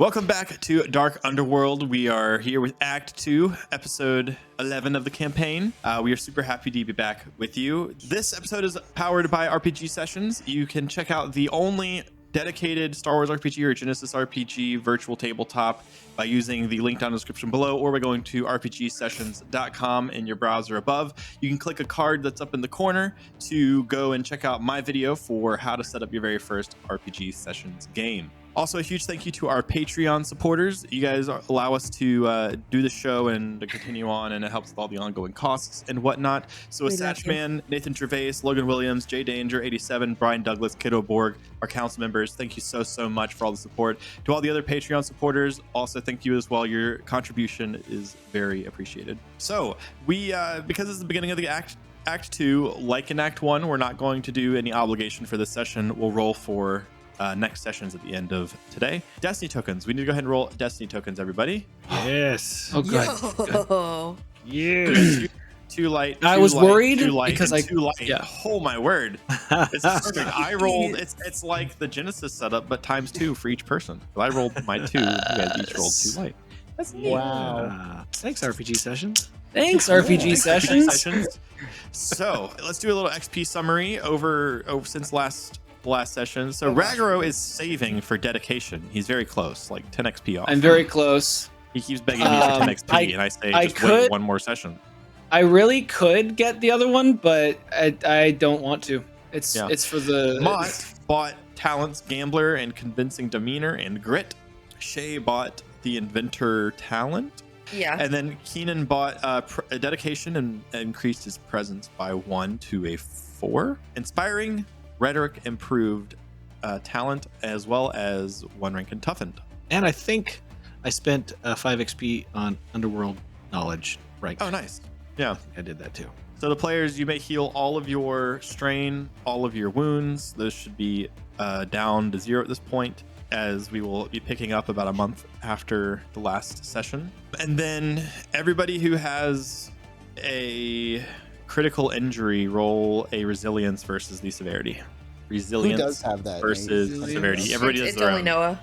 Welcome back to Dark Underworld. We are here with Act 2, Episode 11 of the campaign. We are super happy to be back with you. This episode is powered by RPG Sessions. You can check out the only dedicated Star Wars RPG or Genesys RPG virtual tabletop by using the link down in the description below or by going to rpgsessions.com in your browser above. You can click a card that's up in the corner to go and check out my video for how to set up your very first RPG Sessions game. Also, a huge thank you to our Patreon supporters. You guys allow us to do the show and to continue on, and it helps with all the ongoing costs and whatnot. So, Satchman, Nathan Gervais, Logan Williams, Jay Danger, 87, Brian Douglas, Kiddo Borg, our council members, thank you so much for all the support. To all the other Patreon supporters, also thank you as well. Your contribution is very appreciated. So, we because it's the beginning of the Act 2, like in Act 1, we're not going to do any obligation for this session. We'll roll for next sessions at the end of today. Destiny tokens. We need to go ahead and roll Destiny tokens, everybody. Yes. Oh, good. Yeah. Too light. I was worried because too light. Yeah. Oh my word. It's perfect. I rolled. It's like the Genesys setup, but times 2 for each person. So I rolled my 2. You guys each rolled 2 light. That's neat. Wow. Thanks, RPG Sessions. Thanks, RPG Sessions. So let's do a little XP summary over since last session. So Ragro is saving for dedication. He's very close, like 10 XP off. I'm very close. He keeps begging me for 10 XP, and I say, wait one more session. I really could get the other one, but I don't want to. It's for the... Mott bought Talents, Gambler, and Convincing Demeanor, and Grit. Shay bought the Inventor Talent. Yeah. And then Kiinon bought a Dedication and increased his presence by 1 to a 4. Inspiring, Rhetoric improved talent, as well as 1 rank in Toughened. And I think I spent 5 XP on Underworld Knowledge rank. Oh, nice. Yeah. I did that too. So the players, you may heal all of your strain, all of your wounds. Those should be down to 0 at this point, as we will be picking up about a month after the last session. And then everybody who has a critical injury, roll a resilience versus the severity. Resilience. Who does have that versus severity. Everybody does It's their only own. Noah.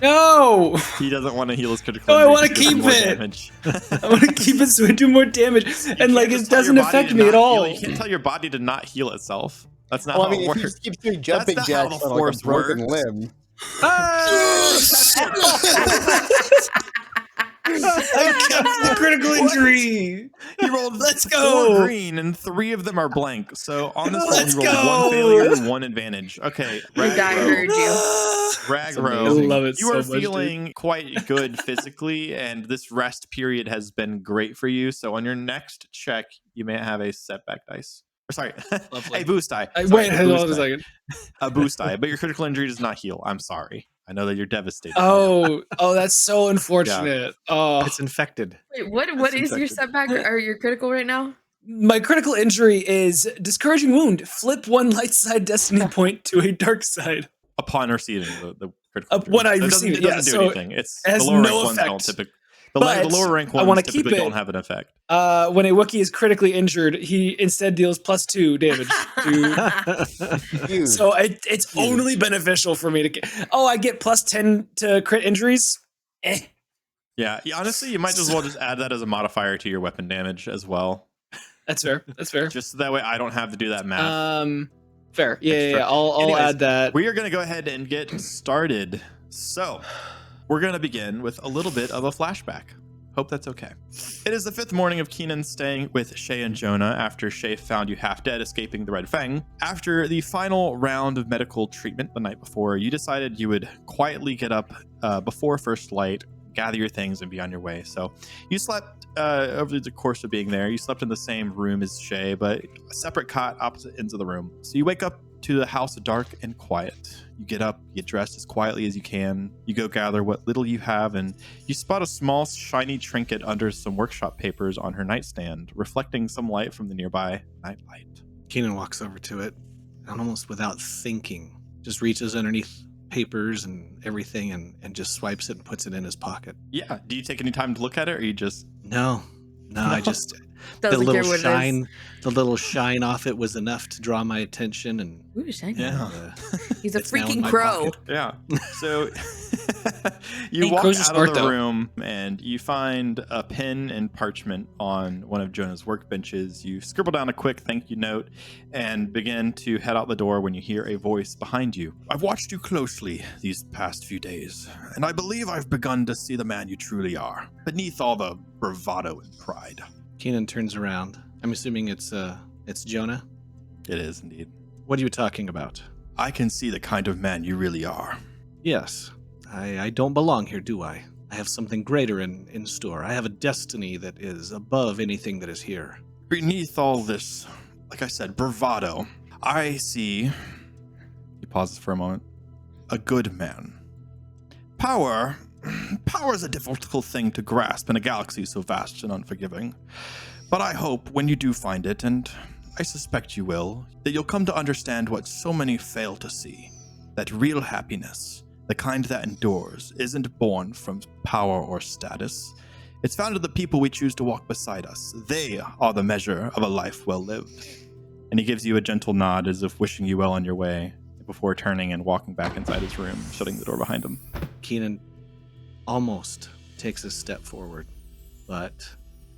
No! He doesn't want to heal his critical No, I injury. want to because keep more it. damage. I want to keep it so I do more damage. And like, it doesn't affect me at all. You can't tell your body to not heal itself. That's not Well, how I mean, it if you works. just keep doing jumping That's not how jacks the on like force a broken works. limb. I kept the critical injury. He rolled Let's 4 go. green and 3 of them are blank. So on this roll, Let's he rolled go. 1 failure and 1 advantage. Okay, Your guy heard you. Ragro, I love it you so are much, dude. feeling quite good physically, and this rest period has been great for you. So on your next check, you may have a setback dice. Or sorry, Lovely. a boost die. Wait, hold on a second. A boost die, but your critical injury does not heal. I'm sorry. I know that you're devastated. Oh, that's so unfortunate. Oh, It's infected. Wait, what is your infected. setback or your critical right now? my critical injury is discouraging wound. Flip 1 light side destiny point to a dark side. Upon receiving the critical injury. When I It receive it, doesn't yeah, do so anything. It's it has the lower no rank ones don't effect. typically. But The lower rank I wanna ones keep typically it. don't have an effect. When a Wookiee is critically injured, he instead deals +2 damage. Huge. So it's only beneficial for me to get. Oh, I get +10 to crit injuries. Yeah, honestly, you might as well just add that as a modifier to your weapon damage as well. That's fair. That's fair. Just so that way I don't have to do that math. Fair. Yeah, Extra. I'll Anyways, add that. We are going to go ahead and get started. So, we're going to begin with a little bit of a flashback. Hope that's okay. It is the 5th morning of Kiinon staying with Shay and Jonah after Shay found you half dead escaping the Red Fang. After the final round of medical treatment the night before, you decided you would quietly get up before first light, gather your things, and be on your way. So you slept over the course of being there. You slept in the same room as Shay, but a separate cot opposite ends of the room. So you wake up to the house dark and quiet. You get up, you get dressed as quietly as you can. You go gather what little you have, and you spot a small, shiny trinket under some workshop papers on her nightstand, reflecting some light from the nearby nightlight. Kiinon walks over to it and almost without thinking, just reaches underneath papers and everything and just swipes it and puts it in his pocket. Yeah. Do you take any time to look at it, or you just... No, I just... the Doesn't care little what it shine, the little shine off it was enough to draw my attention, and is. Ooh, shiny. Yeah. He's a it's now in freaking my crow. pocket. Yeah. So You Hey, walk crows are out smart, of the though. room and you find a pen and parchment on one of Jonah's workbenches. You scribble down a quick thank you note and begin to head out the door when you hear a voice behind you. I've watched you closely these past few days, and I believe I've begun to see the man you truly are, beneath all the bravado and pride. Kiinon turns around. I'm assuming it's Jonah. It is indeed. What are you talking about? I can see the kind of man you really are. Yes. I don't belong here, do I? I have something greater in store. I have a destiny that is above anything that is here. Beneath all this, like I said, bravado, I see, he pauses for a moment, a good man. Power is a difficult thing to grasp in a galaxy so vast and unforgiving. But I hope when you do find it, and I suspect you will, that you'll come to understand what so many fail to see. That real happiness, the kind that endures, isn't born from power or status. It's found in the people we choose to walk beside us. They are the measure of a life well lived. And he gives you a gentle nod as if wishing you well on your way, before turning and walking back inside his room, shutting the door behind him. Kiinon almost takes a step forward, but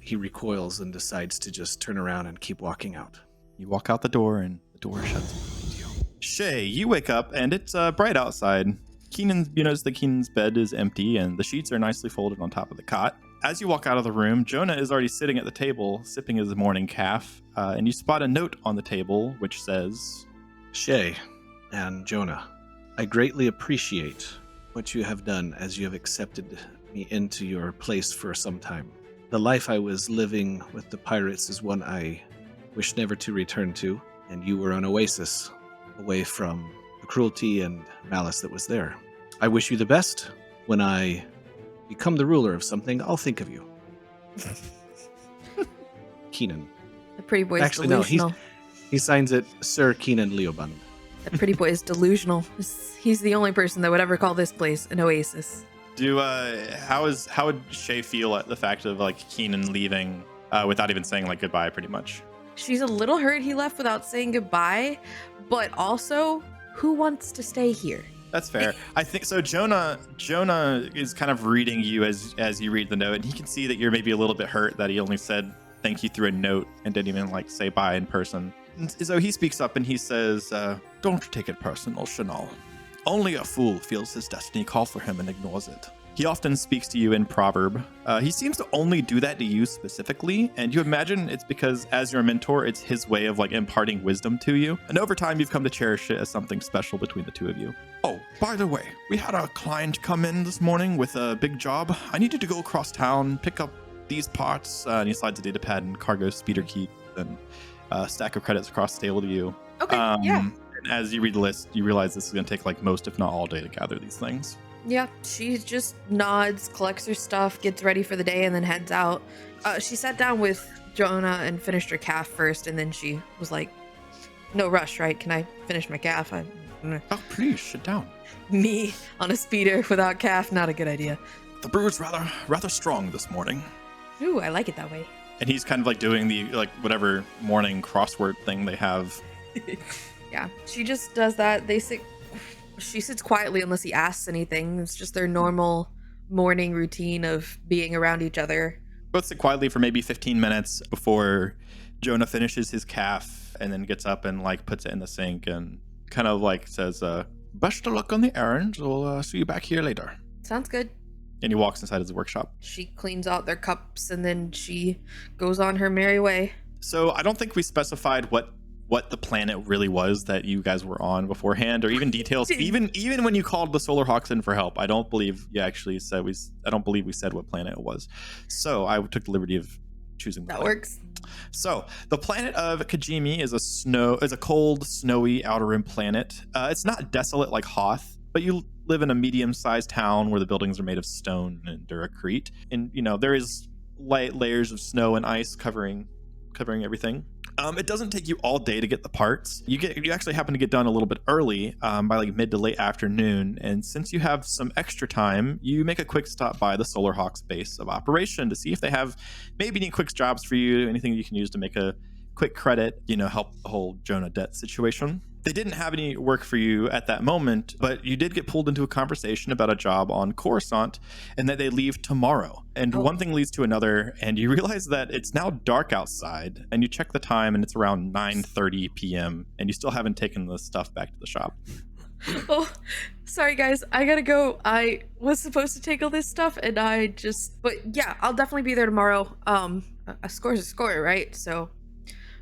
he recoils and decides to just turn around and keep walking out. You walk out the door and the door shuts behind you. Shay, you wake up and it's bright outside. You notice that Kiinon's bed is empty and the sheets are nicely folded on top of the cot. As you walk out of the room, Jonah is already sitting at the table, sipping his morning caf, and you spot a note on the table which says, Shay and Jonah, I greatly appreciate what you have done as you have accepted me into your place for some time. The life I was living with the pirates is one I wish never to return to, and you were an oasis away from the cruelty and malice that was there. I wish you the best. When I become the ruler of something, I'll think of you. Kiinon. The pretty boy is Actually, no, delusional. he signs it Sir Kiinon Leobund. The pretty boy is delusional. He's the only person that would ever call this place an oasis. how would Shay feel at the fact of like Kiinon leaving without even saying like goodbye, pretty much? She's a little hurt he left without saying goodbye, but also, who wants to stay here? That's fair. I think so. Jonah is kind of reading you as you read the note, and he can see that you're maybe a little bit hurt that he only said thank you through a note and didn't even like say bye in person. And so he speaks up and he says, "Don't take it personal, Chanel. Only a fool feels his destiny call for him and ignores it." He often speaks to you in proverb. He seems to only do that to you specifically, and you imagine it's because as your mentor, it's his way of like imparting wisdom to you. And over time, you've come to cherish it as something special between the two of you. Oh, by the way, we had a client come in this morning with a big job. I needed to go across town, pick up these parts, and he slides a data pad and cargo speeder key and a stack of credits across the table to you. Okay, yeah. And as you read the list, you realize this is going to take like most, if not all day to gather these things. Yeah, she just nods, collects her stuff, gets ready for the day, and then heads out. She sat down with Jonah and finished her calf first, and then she was like, "No rush, right? Can I finish my calf?" Oh, please sit down. Me on a speeder without calf, not a good idea. The brew's rather strong this morning. Ooh, I like it that way. And he's kind of like doing the like whatever morning crossword thing they have. Yeah, she just does that. She sits quietly unless he asks anything. It's just their normal morning routine of being around each other. Both sit quietly for maybe 15 minutes before Jonah finishes his calf and then gets up and like puts it in the sink and kind of like says, "Best of luck on the errands. We'll see you back here later." Sounds good. And he walks inside his workshop. She cleans out their cups and then she goes on her merry way. So I don't think we specified what the planet really was that you guys were on beforehand, or even details. even when you called the Solar Hawks in for help, I don't believe you actually said I don't believe we said what planet it was. So I took the liberty of choosing the That planet. works. So the planet of Kajimi is a cold, snowy outer rim planet. It's not desolate like Hoth, but you live in a medium-sized town where the buildings are made of stone and duracrete, and there is light layers of snow and ice covering everything. It doesn't take you all day to get the parts. You actually happen to get done a little bit early, by like mid to late afternoon. And since you have some extra time, you make a quick stop by the Solar Hawks base of operation to see if they have maybe any quick jobs for you, anything you can use to make a quick credit, help the whole Jonah debt situation. They didn't have any work for you at that moment, but you did get pulled into a conversation about a job on Coruscant and that they leave tomorrow. And one thing leads to another, and you realize that it's now dark outside, and you check the time and it's around 9:30 p.m. and you still haven't taken the stuff back to the shop. Oh, sorry guys, I gotta go. I was supposed to take all this stuff and but yeah, I'll definitely be there tomorrow. A score's a score, right? So,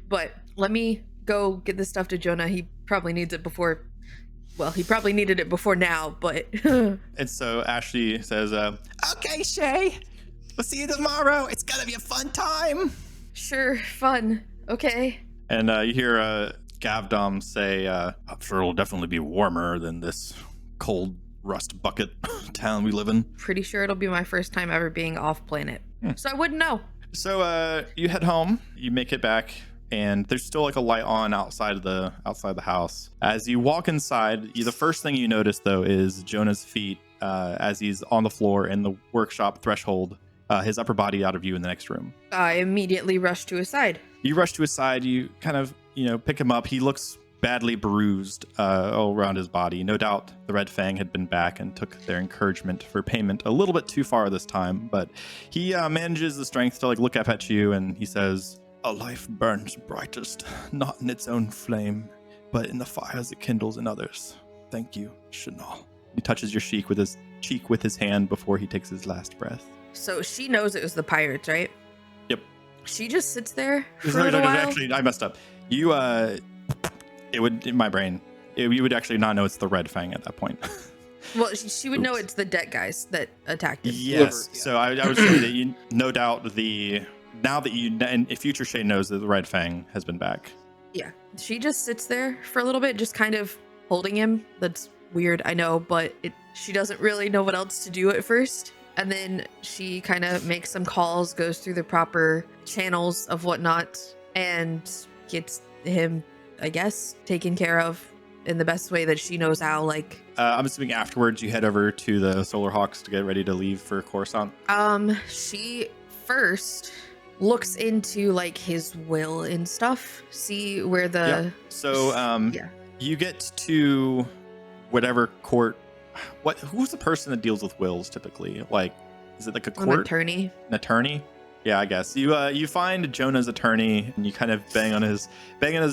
but let me go get this stuff to Jonah. He probably needs it before, well, he probably needed it before now, but. And so Ashley says, okay, Shay, we'll see you tomorrow. It's gonna be a fun time. Sure, fun. Okay. And you hear Gavdom say, I'm sure it'll definitely be warmer than this cold rust bucket town we live in. Pretty sure it'll be my first time ever being off planet. So I wouldn't know. So you head home, you make it back, and there's still like a light on outside the house. As you walk inside, the first thing you notice though is Jonah's feet as he's on the floor in the workshop threshold, his upper body out of view in the next room. I immediately rushed to his side. You rush to his side, you kind of, pick him up. He looks badly bruised all around his body. No doubt the Red Fang had been back and took their encouragement for payment a little bit too far this time, but he manages the strength to look up at you, and he says, a life burns brightest, not in its own flame, but in the fires it kindles in others. Thank you, Chanel. He touches your cheek with his hand before he takes his last breath. So she knows it was the pirates, right? Yep. She just sits there for a little while. Actually, I messed up. You, it would, in my brain, you would actually not know it's the Red Fang at that point. Well, she would know it's the debt guys that attacked him. Yes. So I would say that you, no doubt, now that you, and future Shay knows that the Red Fang has been back. Yeah. She just sits there for a little bit, just kind of holding him. That's weird, I know, but she doesn't really know what else to do at first. And then she kind of makes some calls, goes through the proper channels of whatnot, and gets him, I guess, taken care of in the best way that she knows how. I'm assuming afterwards you head over to the Solar Hawks to get ready to leave for Coruscant. She first looks into his will and stuff, see where the yeah. So you get to whatever court. Who's the person that deals with wills typically? Is it a court? An attorney. An attorney? Yeah, I guess. You find Jonah's attorney and you kind of bang on his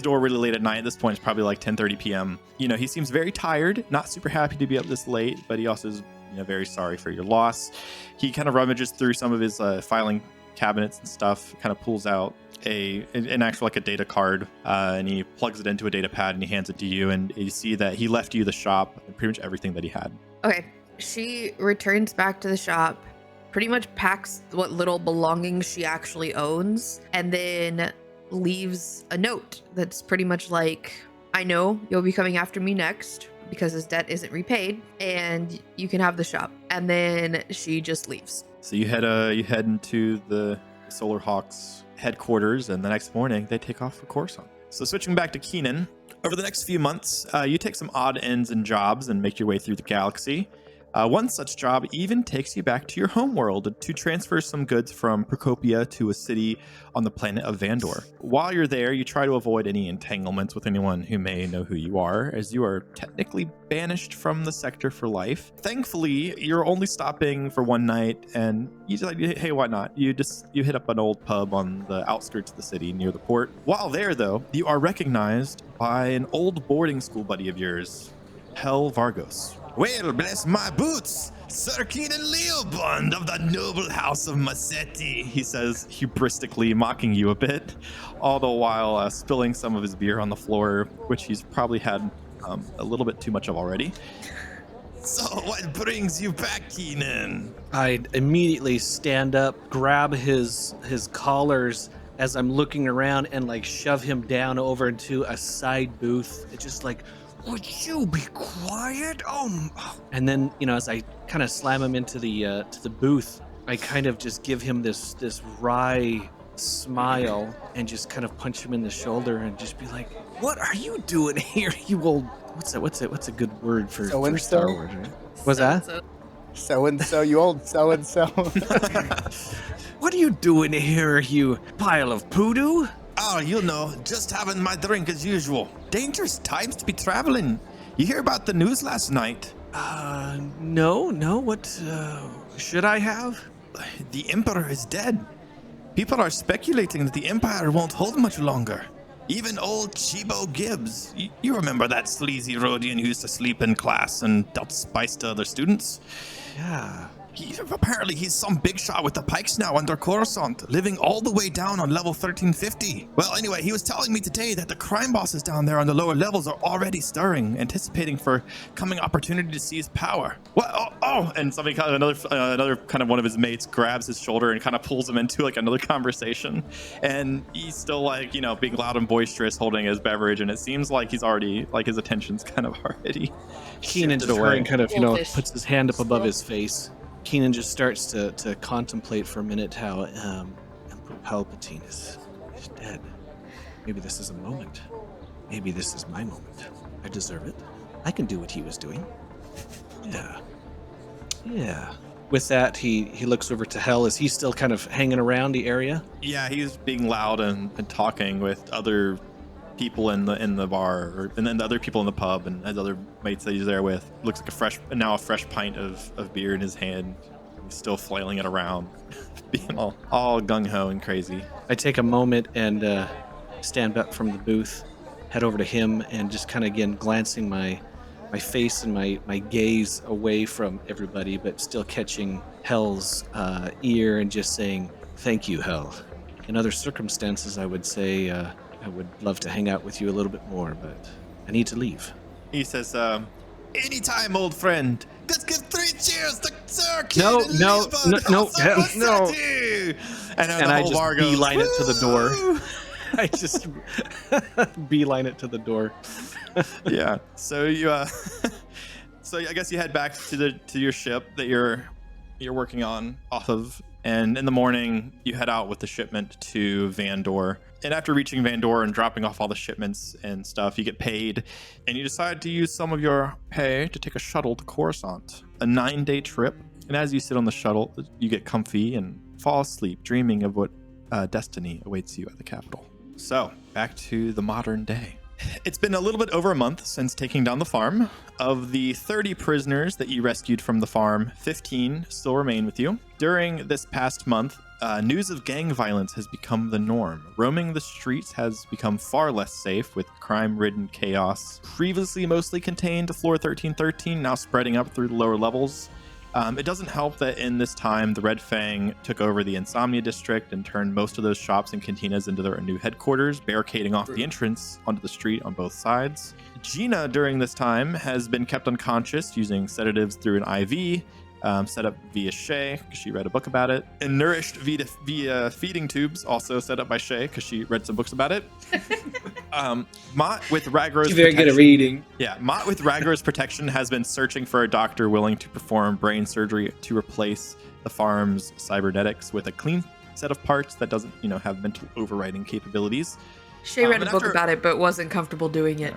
door really late at night. At this point, it's probably 10:30 p.m. He seems very tired, not super happy to be up this late, but he also is very sorry for your loss. He kind of rummages through some of his filing cabinets and stuff, kind of pulls out an actual a data card, and he plugs it into a data pad and he hands it to you, and you see that he left you the shop and pretty much everything that he had. Okay. She returns back to the shop, pretty much packs what little belongings she actually owns, and then leaves a note that's pretty much I know you'll be coming after me next because his debt isn't repaid, and you can have the shop. And then she just leaves. So you head into the Solar Hawks headquarters, and the next morning they take off for Coruscant. So switching back to Kiinon, over the next few months, you take some odd ends and jobs and make your way through the galaxy. One such job even takes you back to your homeworld to transfer some goods from Procopia to a city on the planet of Vandor. While you're there, you try to avoid any entanglements with anyone who may know who you are, as you are technically banished from the sector for life. Thankfully, you're only stopping for one night, and you just hey, why not? You hit up an old pub on the outskirts of the city near the port. While there, though, you are recognized by an old boarding school buddy of yours, Hel Vargos. Well, bless my boots, Sir Kiinon Leobund of the noble house of Massetti, he says, hubristically mocking you a bit, all the while spilling some of his beer on the floor, which he's probably had a little bit too much of already. So what brings you back, Kiinon? I immediately stand up, grab his collars as I'm looking around, and shove him down over into a side booth. It's just would you be quiet? And then, as I kind of slam him into the booth, I kind of just give him this wry smile and just kind of punch him in the shoulder and just be like, "What are you doing here, you old?" What's a good word for Star Wars? Right? What's that? So and so, you old so and so. What are you doing here, you pile of poodoo? Oh, you know, just having my drink as usual. Dangerous times to be traveling. You hear about the news last night? No. What should I have? The Emperor is dead. People are speculating that the Empire won't hold much longer. Even old Chibo Gibbs. You remember that sleazy Rhodian who used to sleep in class and dealt spice to other students? Yeah. Apparently he's some big shot with the pikes now under Coruscant, living all the way down on level 1350. Well, anyway, he was telling me today that the crime bosses down there on the lower levels are already stirring, anticipating for coming opportunity to seize power. What? And somebody another kind of one of his mates grabs his shoulder and kind of pulls him into like another conversation. And he's still like, you know, being loud and boisterous, holding his beverage, and it seems like he's already like his attention's kind of already Kiinon shifted just away. kind of, Wolfish. puts his hand up above his face. Kiinon just starts to contemplate for a minute how Emperor Palpatine is dead. Maybe this is a moment. Maybe this is my moment. I deserve it. I can do what he was doing. Yeah. With that, he looks over to Hell. Is he still kind of hanging around the area? Yeah, he's being loud and talking with other people in the bar, and then the other people in the pub, and has other mates that he's there with. Looks like a fresh pint of beer in his hand. He's still flailing it around, being all gung ho and crazy. I take a moment and stand up from the booth, head over to him, and just kind of again glancing my face and my gaze away from everybody, but still catching Hell's ear and just saying, "Thank you, Hell." In other circumstances, I would say I would love to hang out with you a little bit more, but I need to leave. He says, "Anytime, old friend. Let's give 3 cheers to Sir No, Kiinon no, Leopold no, Alsace no. City." And I just beeline it to the door. "Woo!" I just beeline it to the door. Yeah. So you so I guess you head back to your ship that you're working on off of, and in the morning you head out with the shipment to Vandor. And after reaching Vandor and dropping off all the shipments and stuff, you get paid, and you decide to use some of your pay to take a shuttle to Coruscant, a 9-day trip. And as you sit on the shuttle, you get comfy and fall asleep, dreaming of what destiny awaits you at the capital. So back to the modern day. It's been a little bit over a month since taking down the farm. Of the 30 prisoners that you rescued from the farm, 15 still remain with you. During this past month, news of gang violence has become the norm. Roaming the streets has become far less safe, with crime-ridden chaos previously mostly contained to floor 1313, now spreading up through the lower levels. It doesn't help that in this time, the Red Fang took over the Insomnia District and turned most of those shops and cantinas into their new headquarters, barricading off the entrance onto the street on both sides. Gina, during this time, has been kept unconscious using sedatives through an IV, set up via Shay, because she read a book about it, and nourished via feeding tubes, also set up by Shay, because she read some books about it. Mott, with Ragro's She's very good at reading. Yeah, Mott, with Ragro's protection, has been searching for a doctor willing to perform brain surgery to replace the farm's cybernetics with a clean set of parts that doesn't, have mental overriding capabilities. Shay read a book about it, but wasn't comfortable doing it.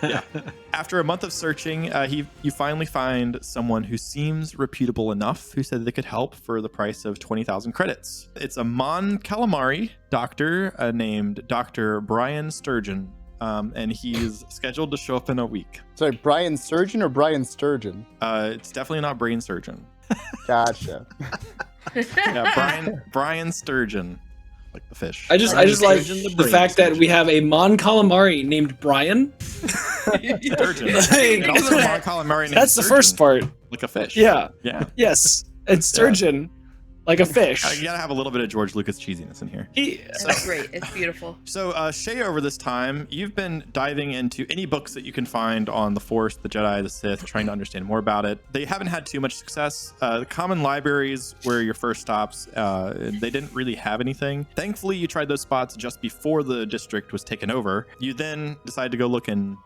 Yeah. After a month of searching, you finally find someone who seems reputable enough, who said they could help for the price of 20,000 credits. It's a Mon Calamari doctor named Dr. Brian Sturgeon, and he's scheduled to show up in a week. Sorry, Brian Surgeon or Brian Sturgeon? It's definitely not brain surgeon. Gotcha. Yeah, Brian Sturgeon. Like the fish. I just like the fact that we have a Mon Calamari named Brian. Sturgeon. Like, And also Mon Calamari named that's the Sturgeon, first part. like a fish. Yeah. Yeah. Yes. And sturgeon, like a fish. You gotta have a little bit of George Lucas cheesiness in here. It's great. It's beautiful. So, Shay, over this time, you've been diving into any books that you can find on the Force, the Jedi, the Sith, trying to understand more about it. They haven't had too much success. The common libraries were your first stops. They didn't really have anything. Thankfully, you tried those spots just before the district was taken over. You then decided to go look in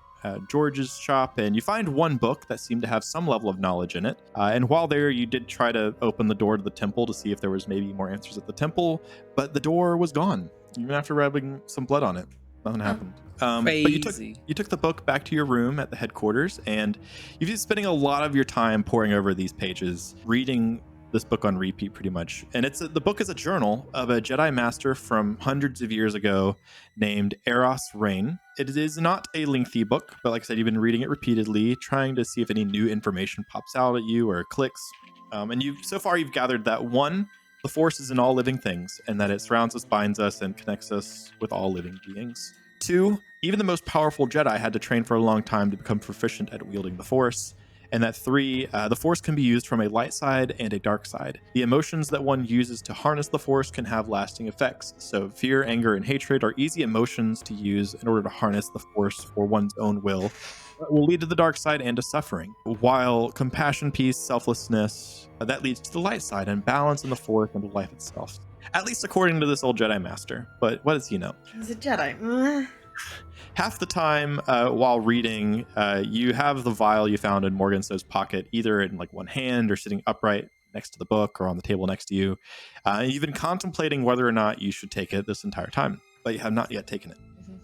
George's shop, and you find one book that seemed to have some level of knowledge in it. And while there, you did try to open the door to the temple to see if there was maybe more answers at the temple, but the door was gone. Even after rubbing some blood on it, nothing happened. But you took the book back to your room at the headquarters, and you've been spending a lot of your time poring over these pages, reading this book on repeat pretty much. And the book is a journal of a Jedi master from hundreds of years ago named Eros Rain. It is not a lengthy book, but like I said, you've been reading it repeatedly, trying to see if any new information pops out at you or clicks. And so far you've gathered that 1, the Force is in all living things, and that it surrounds us, binds us, and connects us with all living beings. 2, even the most powerful Jedi had to train for a long time to become proficient at wielding the Force. And that 3, the Force can be used from a light side and a dark side. The emotions that one uses to harness the Force can have lasting effects. So fear, anger, and hatred are easy emotions to use in order to harness the Force for one's own will. That will lead to the dark side and to suffering. While compassion, peace, selflessness, that leads to the light side and balance in the Force and to life itself. At least according to this old Jedi Master. But what does he know? He's a Jedi. Half the time while reading, you have the vial you found in Morganstone's pocket, either in like one hand or sitting upright next to the book or on the table next to you. You've been contemplating whether or not you should take it this entire time, but you have not yet taken it.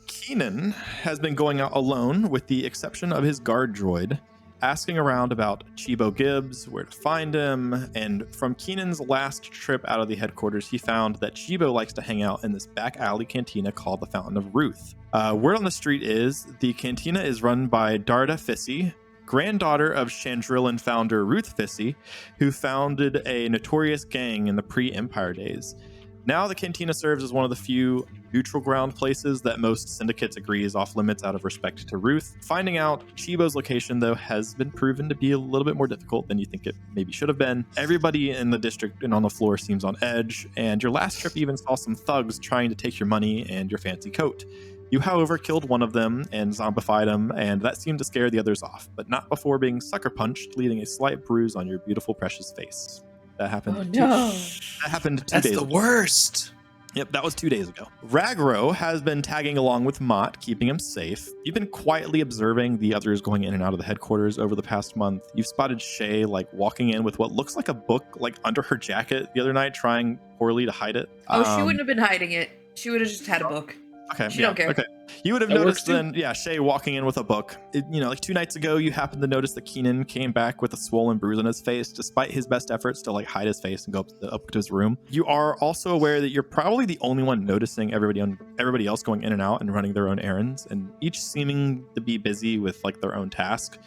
Kiinon has been going out alone with the exception of his guard droid, asking around about Chibo Gibbs, where to find him, and from Kiinon's last trip out of the headquarters, he found that Chibo likes to hang out in this back alley cantina called the Fountain of Ruth. Word on the street is the cantina is run by Darda Fissy, granddaughter of Chandrillan founder Ruth Fissy, who founded a notorious gang in the pre-Empire days. Now the cantina serves as one of the few neutral ground places that most syndicates agree is off limits out of respect to Ruth. Finding out Chibo's location, though, has been proven to be a little bit more difficult than you think it maybe should have been. Everybody in the district and on the floor seems on edge, and your last trip even saw some thugs trying to take your money and your fancy coat. You, however, killed one of them and zombified him, and that seemed to scare the others off, but not before being sucker punched, leaving a slight bruise on your beautiful, precious face. That happened. That happened 2 days ago. That's the worst. Yep, that was 2 days ago. Ragro has been tagging along with Mott, keeping him safe. You've been quietly observing the others going in and out of the headquarters over the past month. You've spotted Shay walking in with what looks like a book under her jacket the other night, trying poorly to hide it. Oh, she wouldn't have been hiding it. She would have just had a book. Okay, She don't care. Okay, you would have That noticed works too. then, Shay walking in with a book. Like 2 nights ago, you happened to notice that Kiinon came back with a swollen bruise on his face, despite his best efforts to hide his face and go up to his room. You are also aware that you're probably the only one noticing everybody else going in and out and running their own errands, and each seeming to be busy with their own task.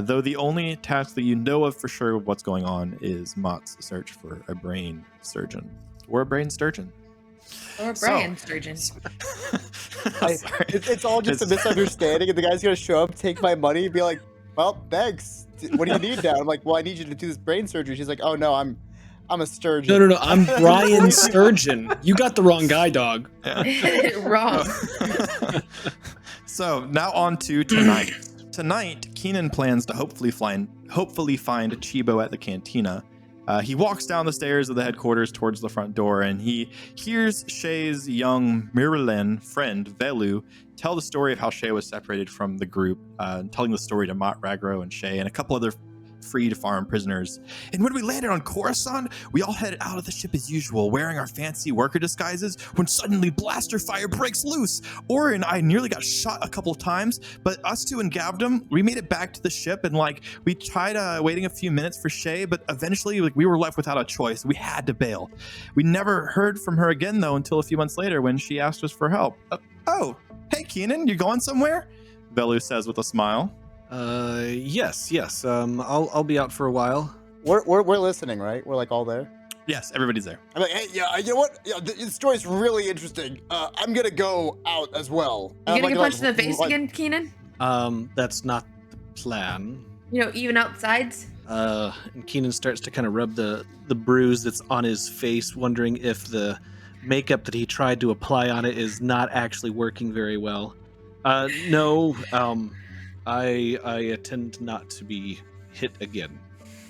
Though the only task that you know of for sure of what's going on is Mott's search for a brain surgeon or a brain sturgeon. Or a brain surgeon. It's all just a misunderstanding, and the guy's gonna show up, take my money, and be like, "Well, thanks. What do you need now?" I'm like, "Well, I need you to do this brain surgery." She's like, "Oh no, I'm a sturgeon." No. I'm Brian Sturgeon. You got the wrong guy, dog. Wrong. So now on to tonight. Tonight, Kiinon plans to hopefully find Chibo at the cantina. He walks down the stairs of the headquarters towards the front door, and he hears Shay's young Miralyn friend, Velu, tell the story of how Shay was separated from the group, telling the story to Mott, Ragro, and Shay, and a couple other freed farm prisoners. And when we landed on Coruscant, we all headed out of the ship as usual, wearing our fancy worker disguises, when suddenly blaster fire breaks loose. Ora and I nearly got shot a couple of times, but us two and Gavdom, we made it back to the ship, and we tried waiting a few minutes for Shay, but eventually we were left without a choice. We had to bail. We never heard from her again, though, until a few months later when she asked us for help. Oh, hey Kiinon, you going somewhere? Velu says with a smile. Yes. I'll be out for a while. We're listening, right? We're all there. Yes, everybody's there. I'm like, hey, yeah, you know what? Yeah, this story's really interesting. I'm gonna go out as well. You gonna get punched in the face again, Kiinon? That's not the plan. Even outsides? And Kiinon starts to kind of rub the bruise that's on his face, wondering if the makeup that he tried to apply on it is not actually working very well. No, I tend not to be hit again.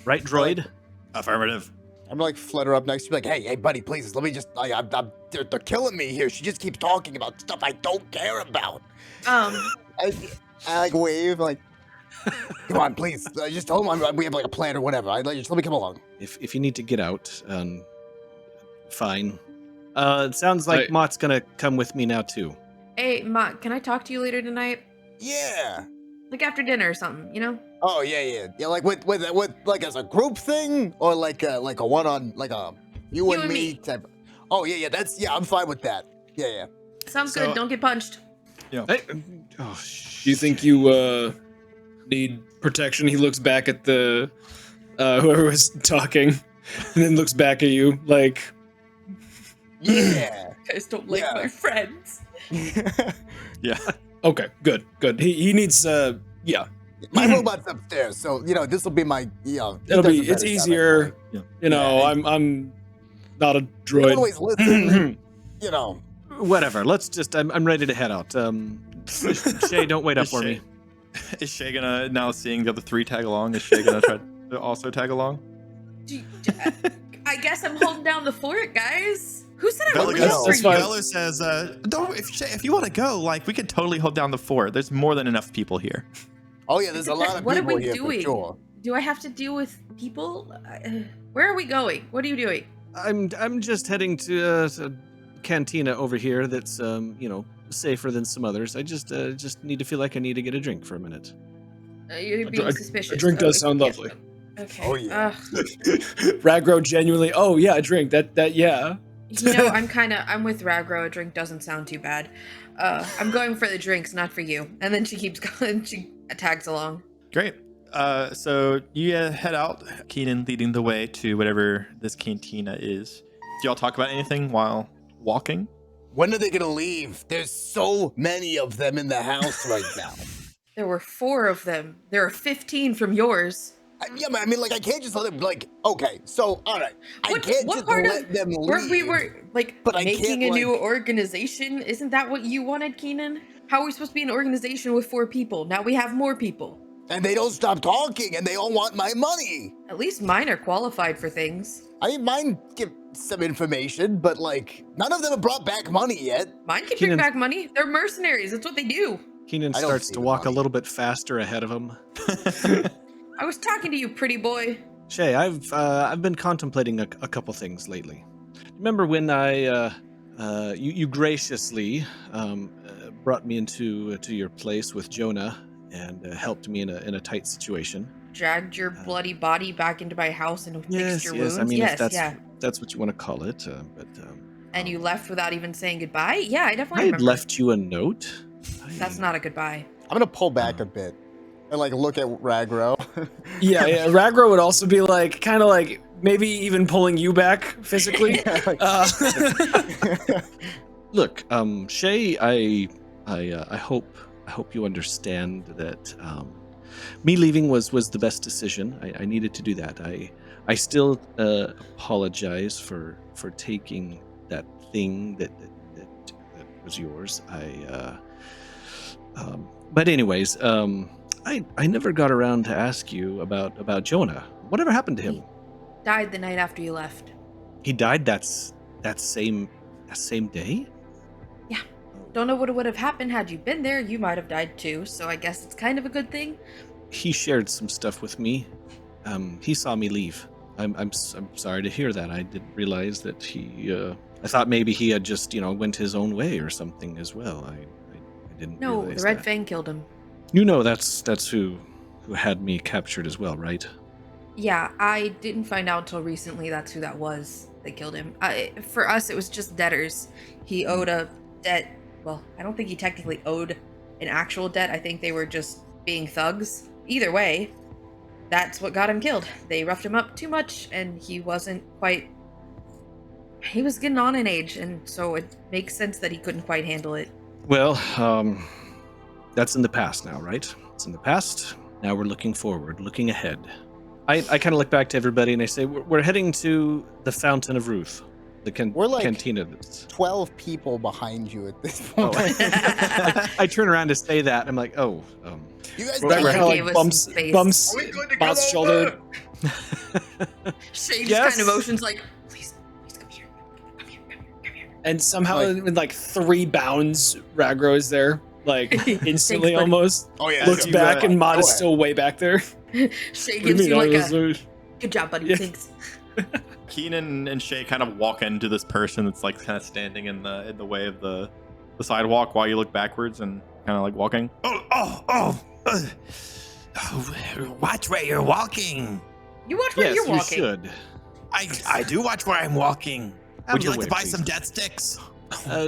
Right, droid? Affirmative. I'm gonna flutter up next to you, hey, buddy, please, let me just, they're killing me here. She just keeps talking about stuff I don't care about. I wave, come on, please. Just tell them we have a plan or whatever. Just let me come along. If you need to get out, fine. It sounds like Mott's gonna come with me now too. Hey, Mott, can I talk to you later tonight? Yeah. Like after dinner or something, you know? Oh yeah. Like with like as a group thing, or like a one on like a you and me type. Oh yeah. I'm fine with that. Yeah. Sounds So- good. Don't get punched. Hey, oh, Do you think you need protection? He looks back at the whoever was talking, and then looks back at you like, Yeah. You guys don't Yeah. my friends. Yeah. okay, good. He needs yeah. My robot's upstairs, so this will be my It's easier. You know, Yeah. I'm not a You droid. always listen. whatever. Let's just. I'm ready to head out. Shay, don't wait up Is for Shay- me. Is Shay gonna, now seeing the other three tag along, is Shay gonna try to also tag along? I guess I'm holding down the fort, guys. Who said I would Bella, leave for that's you? fine. Bella says, "Don't if you want to go, like we could totally hold down the fort. There's more than enough people here." Oh yeah, there's a lot of What are people we here doing? for sure. Do I have to deal with people? Where are we going? What are you doing? I'm just heading to a cantina over here. That's safer than some others. I just need to feel like I need to get a drink for a minute. You're being suspicious. A drink does sound yes. lovely. Okay. Oh, yeah. Ragro genuinely. Oh yeah, a drink. That yeah. I'm with Ragro. A drink doesn't sound too bad. I'm going for the drinks, not for you. And then she keeps going. She tags along. Great. So you head out, Kiinon leading the way to whatever this cantina is. Do y'all talk about anything while walking? When are they gonna leave? There's so many of them in the house right now. There were 4 of them. There are 15 from yours. Yeah, man, I mean, like, I can't just let them, like, okay, so, all right. I can't just let them leave. We were, like, but I making can't, a new like- organization? Isn't that what you wanted, Kiinon? How are we supposed to be an organization with 4 people? Now we have more people. And they don't stop talking, and they all want my money. At least mine are qualified for things. I mean, mine give some information, but, like, none of them have brought back money yet. Mine can bring Kiinon- back money. They're mercenaries. That's what they do. Keenan I don't starts see to the walk a money. little bit faster ahead of him. I was talking to you, pretty boy. Shay, I've been contemplating a couple things lately. Remember when you graciously brought me into your place with Jonah and helped me in a tight situation? Dragged your bloody body back into my house and fixed your wounds. I mean, yes, if yeah. that's what you want to call it. And you left without even saying goodbye? Yeah, I definitely I had remember. left you a note. That's not a goodbye. I'm gonna pull back a bit and, like, look at Ragro. Yeah. Ragro would also be like, kind of like maybe even pulling you back physically. Look, Shay, I hope you understand that me leaving was the best decision. I needed to do that. I still apologize for taking that thing that was yours. But anyways, I never got around to ask you about Jonah. Whatever happened to him? He died the night after you left. He died that same day? Don't know what would have happened had you been there. You might have died too, so I guess it's kind of a good thing. He shared some stuff with me. He saw me leave. I'm sorry to hear that. I didn't realize that he. I thought maybe he had just went his own way or something as well. I didn't. No, realize the Red that. Fang killed him. That's who had me captured as well, right? Yeah, I didn't find out until recently that's who that was that killed him. For us, it was just debtors. He owed a debt. Well, I don't think he technically owed an actual debt. I think they were just being thugs. Either way, that's what got him killed. They roughed him up too much, and he wasn't quite... He was getting on in age, and so it makes sense that he couldn't quite handle it. Well, that's in the past now, right? It's in the past. Now we're looking forward, looking ahead. I kind of look back to everybody and I say, we're heading to the Fountain of Ruth, the We're like cantina. That's... 12 people behind you at this Oh. point. I turn around to say that. I'm like, oh. You guys Ragro Like, kind of gave us like bumps some space. bumps Are we good to Mott's come shoulder. Shay just Yes. kind of motions like, please come here. Come here. And somehow, Like- in like 3 bounds, Ragro is there, like instantly buddy. almost. Oh, yeah. Looks you, back, and Mott is go ahead. still way back there. Shay What do gives you mean? like I a, was- good job, buddy. Yeah. Thanks. Kiinon and Shay kind of walk into this person that's like kind of standing in the way of the sidewalk while you look backwards and kind of like walking. Oh, Watch where you're walking. You watch where Yes, you're you walking. should. I do watch where I'm walking. Out Would of you the like way, to buy please. some death sticks?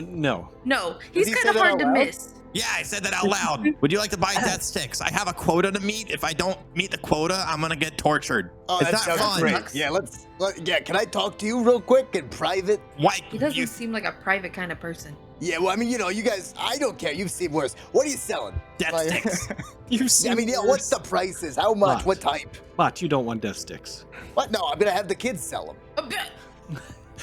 No. No, he's he kind say of that hard out to loud? miss. Yeah, I said that out loud. Would you like to buy death sticks? I have a quota to meet. If I don't meet the quota, I'm gonna get tortured. Oh, it's that not sounds fun. great. Yeah, yeah, can I talk to you real quick in private? Why? He doesn't You seem like a private kind of person. Yeah, well, I mean, you guys, I don't care. You've seen worse. What are you selling? death Like- sticks. You've seen I mean, yeah, what's the prices? How much? Mott. What type? Mott, you don't want death sticks. What? No, I'm gonna have the kids sell them.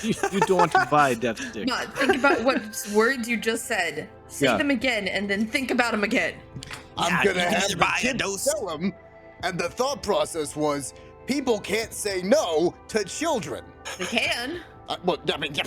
You don't want to buy death sticks. No, think about what words you just said. Say Yeah. them again, and then think about them again. Yeah, I'm gonna you can have either the buy a kids dose- sell them, and the thought process was people can't say no to children. They can. Well, I mean, yeah,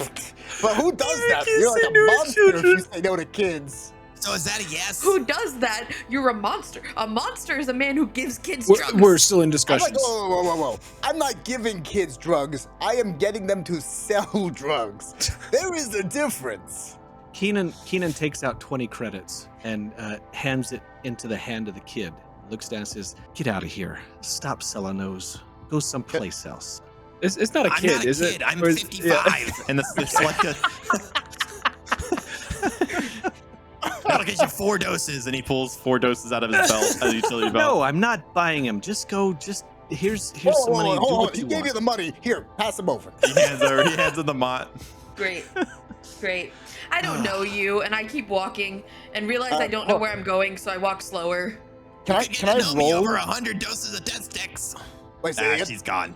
but who does that? can't You're like say a no to monster if you children. say no to kids. So is that a yes? Who does that? You're a monster. A monster is a man who gives kids We're, drugs. we're still in I'm like, discussions. whoa. I'm not giving kids drugs. I am getting them to sell drugs. There is a difference. Kiinon takes out 20 credits and hands it into the hand of the kid. Looks down and says, "Get out of here. Stop selling those. Go someplace else." It's not a I'm kid, not a is kid. it? I'm Or is- 55. And it's like a. That'll get you 4 doses, and he pulls 4 doses out of his belt, a utility belt. No, I'm not buying him. Just go. Here's some money. Do Hold on. what He you gave want. you the money. Here, pass him over. He hands in the Mott. Great. Great. I don't know you, and I keep walking and realize I don't know oh. where I'm going, so I walk slower. Can I Know me roll? over 100 doses of death sticks. Wait, say it She's gone.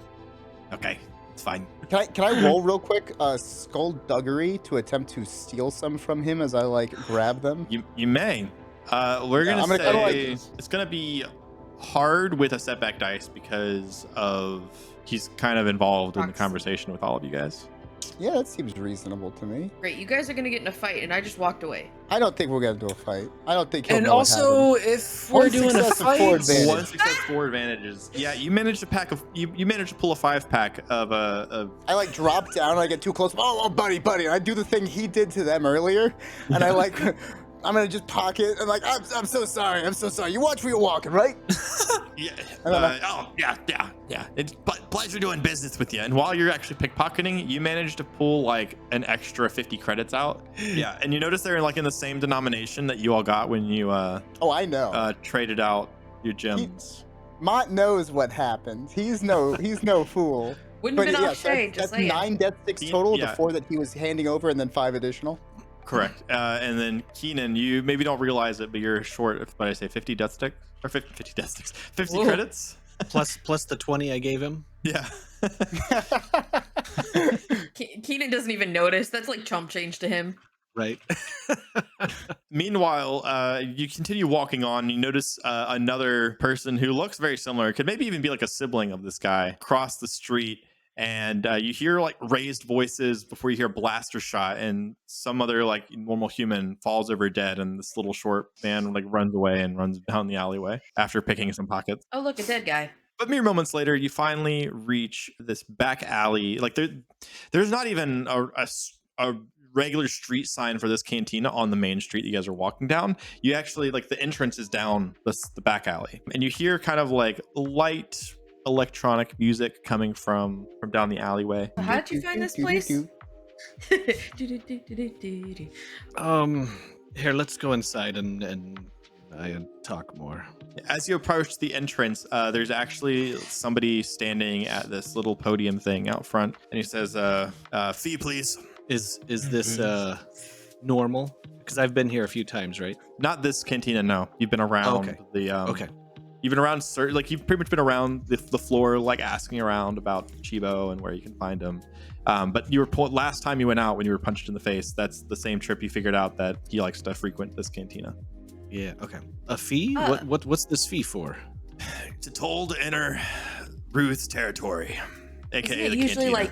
Okay, it's fine. again. Can I roll real quick? Skullduggery to attempt to steal some from him as I like grab them. You may. We're Yeah, gonna I'm gonna kinda say like- it's gonna be hard with a setback dice because of he's kind of involved in the Proxy. conversation with all of you guys. Yeah, that seems reasonable to me. Great. You guys are gonna get in a fight, and I just walked away. I don't think we're gonna do a fight. I don't think he'll And know what also, happened. if we're One doing a success and fight, 4 advantage. One success, 4 advantages. Yeah, you managed to you managed to pull a 5-pack of I like drop down and I get too close. Oh, buddy. And I do the thing he did to them earlier. And I like, I'm gonna just pocket and like, I'm so sorry. You watch where you're walking, right? yeah. I don't know. Yeah. It's pleasure doing business with you. And while you're actually pickpocketing, you managed to pull like an extra 50 credits out. Yeah, and you notice they're like in the same denomination that you all got when you Oh, I know. traded out your gems. Mott knows what happened. He's no fool. Wouldn't But have been yeah, off Shay, that's just saying. 9 death sticks total. Yeah. The 4 that he was handing over, and then 5 additional. Correct. And then Kiinon, you maybe don't realize it, but you're short. What did I say? 50 death sticks or 50 death sticks? 50 Whoa. credits. plus the 20 I gave him. Yeah. Kiinon doesn't even notice. That's like chump change to him. Right. Meanwhile, you continue walking on. You notice another person who looks very similar, could maybe even be like a sibling of this guy, cross the street. And you hear like raised voices before you hear a blaster shot, and some other like normal human falls over dead, and this little short man like runs away and runs down the alleyway after picking some pockets. Oh, look, a dead guy. But mere moments later, you finally reach this back alley. Like there's not even a regular street sign for this cantina on the main street you guys are walking down. You actually like the entrance is down the back alley, and you hear kind of like light electronic music coming from down the alleyway. How did you find this place? Here, let's go inside and talk more. As you approach the entrance, there's actually somebody standing at this little podium thing out front, and he says, fee please. Is this normal? Because I've been here a few times, right? Not this cantina, no. You've been around the Okay. You've been around, like you've pretty much been around the floor, like asking around about Chibo and where you can find him. But you were last time you went out when you were punched in the face. That's the same trip you figured out that he likes to frequent this cantina. Yeah. Okay. A fee? What's this fee for? To toll to enter Ruth's territory, Isn't aka it the usually cantina. like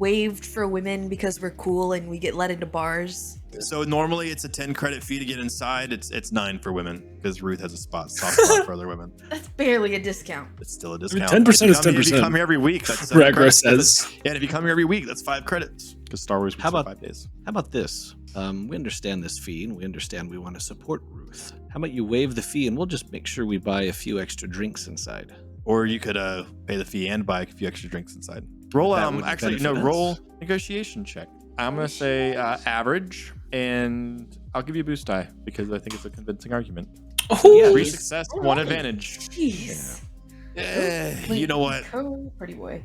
waived for women because we're cool and we get let into bars? So normally it's a 10 credit fee to get inside. It's 9 for women because Ruth has a soft spot for other women. That's barely a discount. It's still a discount. 10% is If you 10%. come here every week, that's 7 Ragro credits. says. Yeah, and if you come here every week, that's 5 credits. Because Star Wars weeks are 5 days. How about this? We understand this fee, and we understand we want to support Ruth. How about you waive the fee, and we'll just make sure we buy a few extra drinks inside. Or you could pay the fee and buy a few extra drinks inside. Roll That would benefit us. roll negotiation check. I'm gonna say average, and I'll give you a boost die because I think it's a convincing argument. Oh, 3 success, 1 advantage. Jeez. You know what? Oh, pretty boy.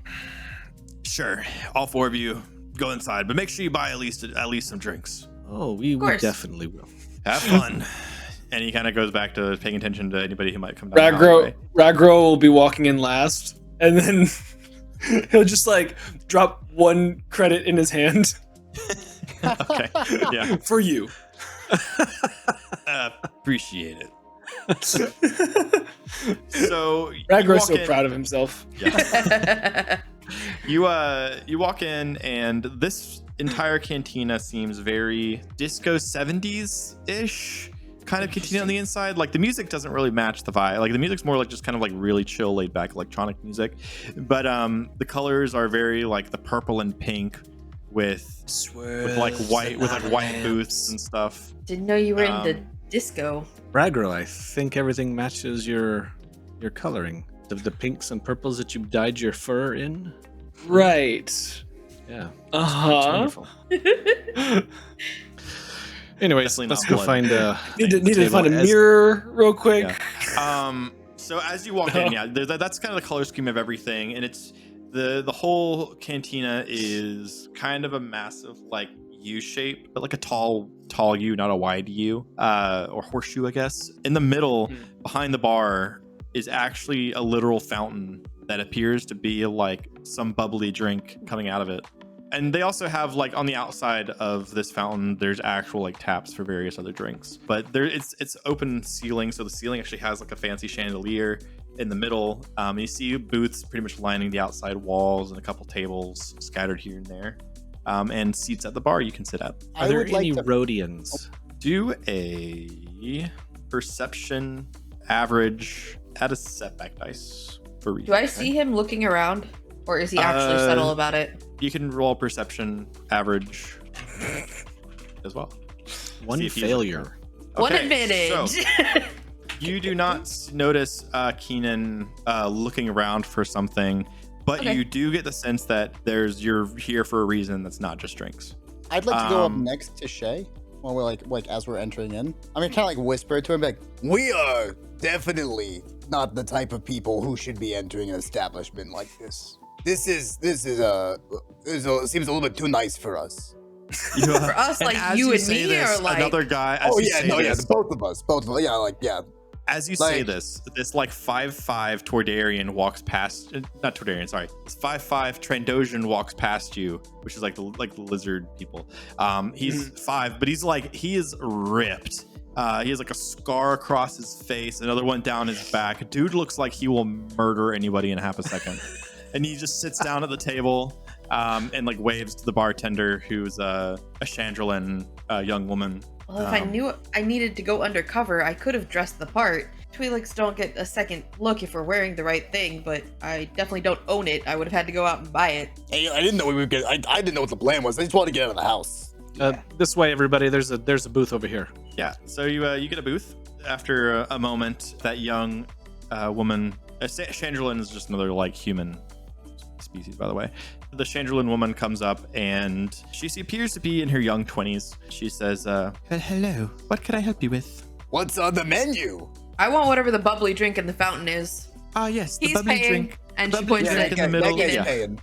Sure, all 4 of you go inside, but make sure you buy at least some drinks. Oh, we course. definitely will. Have fun. And he kind of goes back to paying attention to anybody who might come down. the Ragro alleyway. Ragro will be walking in last, and then he'll just like drop 1 credit in his hand Okay. Yeah. for you. Appreciate it. So you Ragro's walk so in- proud of himself. Yeah. You walk in, and this entire cantina seems very disco 70s ish kind of cantina on the inside. Like the music doesn't really match the vibe. Like the music's more like just kind of like really chill, laid back electronic music. But the colors are very like the purple and pink with like white booths and stuff. Didn't know you were into disco. Ragro, I think everything matches your coloring. The pinks and purples that you dyed your fur in. Right. Yeah. It's Uh-huh. wonderful. Anyways, Definitely let's not go blood. find Need to table find a as- mirror real quick. Yeah. So as you walk in, yeah, that's kind of the color scheme of everything, and it's the whole cantina is kind of a massive like U shape, but like a tall U, not a wide U, or horseshoe, I guess. In the middle, behind the bar, is actually a literal fountain that appears to be like some bubbly drink coming out of it. And they also have like on the outside of this fountain, there's actual like taps for various other drinks. But it's open ceiling, so the ceiling actually has like a fancy chandelier in the middle. You see booths pretty much lining the outside walls and a couple tables scattered here and there. And seats at the bar you can sit at. Are there any Rhodians? Do a perception average, add a setback dice for reading. Do I see him looking around, or is he actually subtle about it? You can roll perception average as well. One See if he's- failure. One Okay, advantage. so you do not notice Kiinon looking around for something, but Okay. you do get the sense that you're here for a reason that's not just drinks. I'd like to go up Um, next to Shay when we're like as we're entering in. I mean, kind of like whisper to him, like, "We are definitely not the type of people who should be entering an establishment like this. This seems a little bit too nice for us." For us, And like as you and say me, this, or like another guy. As Oh you yeah, say no, yeah, this- both of us, yeah. As you say Like- this like 5'5" Tordarian walks past, not Tordarian, sorry. This 5'5" Trandoshan walks past you, which is like the lizard people. He's 5, but he is ripped. He has like a scar across his face, another one down his back. Dude looks like he will murder anybody in half a second. And he just sits down at the table and like waves to the bartender, who's a Chandrillin young woman. Well, if I knew I needed to go undercover, I could have dressed the part. Twi'leks don't get a second look if we're wearing the right thing, but I definitely don't own it. I would have had to go out and buy it. Hey, I didn't know we would get. I didn't know what the plan was. I just wanted to get out of the house. This way, everybody. There's a booth over here. Yeah, so you get a booth. After a moment, that young woman, Chandrillin is just another like human species, by the way. The Chandrillin woman comes up and she appears to be in her young 20s. She says, hello, what can I help you with? What's on the menu? I want whatever the bubbly drink in the fountain is. Ah, yes, the He's bubbly paying, drink. and the she bubbly points drink at in the middle. That guy's Yeah. paying.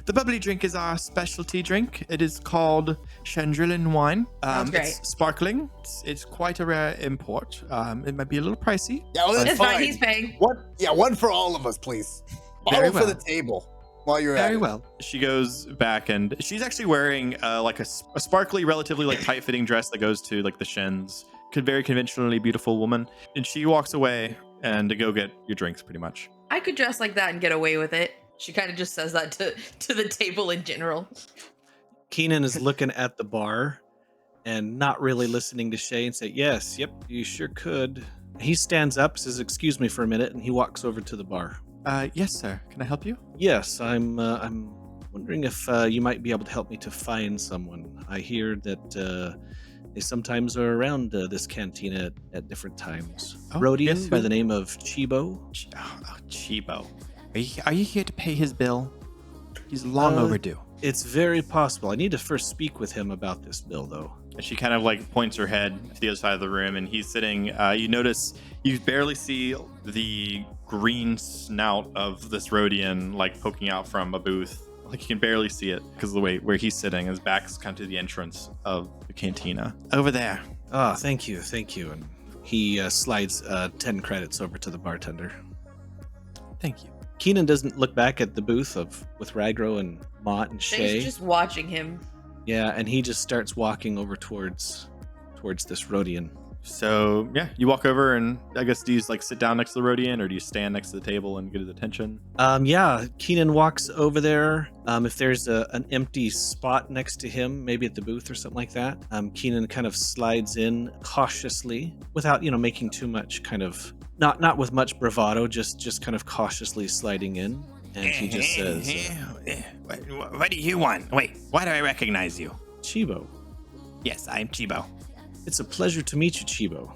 The bubbly drink is our specialty drink. It is called Chandrillin wine. Sounds great. It's sparkling. It's quite a rare import. It might be a little pricey. Yeah, well, that's It's fine. fine. He's paying. One for all of us, please. Very Bottle for well. the table while you're at Very it. well. She goes back and she's actually wearing like a sparkly, relatively like tight-fitting dress that goes to like the shins. Very conventionally beautiful woman. And she walks away and to go get your drinks, pretty much. I could dress like that and get away with it. She kind of just says that to the table in general. Kiinon is looking at the bar and not really listening to Shay and say, yes, yep, you sure could. He stands up, says, excuse me for a minute, and he walks over to the bar. Yes, sir. Can I help you? Yes, I'm wondering if you might be able to help me to find someone. I hear that they sometimes are around this cantina at different times. Oh, Rhodian yes, by who? the name of Chibo. Chibo. Are you here to pay his bill? He's long overdue. It's very possible. I need to first speak with him about this bill, though. And she kind of like points her head to the other side of the room, and he's sitting. You notice you barely see the green snout of this Rhodian like poking out from a booth. Like you can barely see it because of the way where he's sitting. His back's kind of to the entrance of the cantina. Over there. Ah, thank you. And he slides 10 credits over to the bartender. Thank you. Kiinon doesn't look back at the booth with Ragro and Mott and Shay. Shay's just watching him. Yeah, and he just starts walking over towards this Rhodian. So yeah, you walk over, and I guess do you like sit down next to the Rhodian, or do you stand next to the table and get his attention? Yeah, Kiinon walks over there. If there's an empty spot next to him, maybe at the booth or something like that, Kiinon kind of slides in cautiously, without making too much kind of not with much bravado, just kind of cautiously sliding in, and he just says, What do you want? Wait, why do I recognize you? "Chibo, Yes, I'm Chibo. it's a pleasure to meet you, Chibo.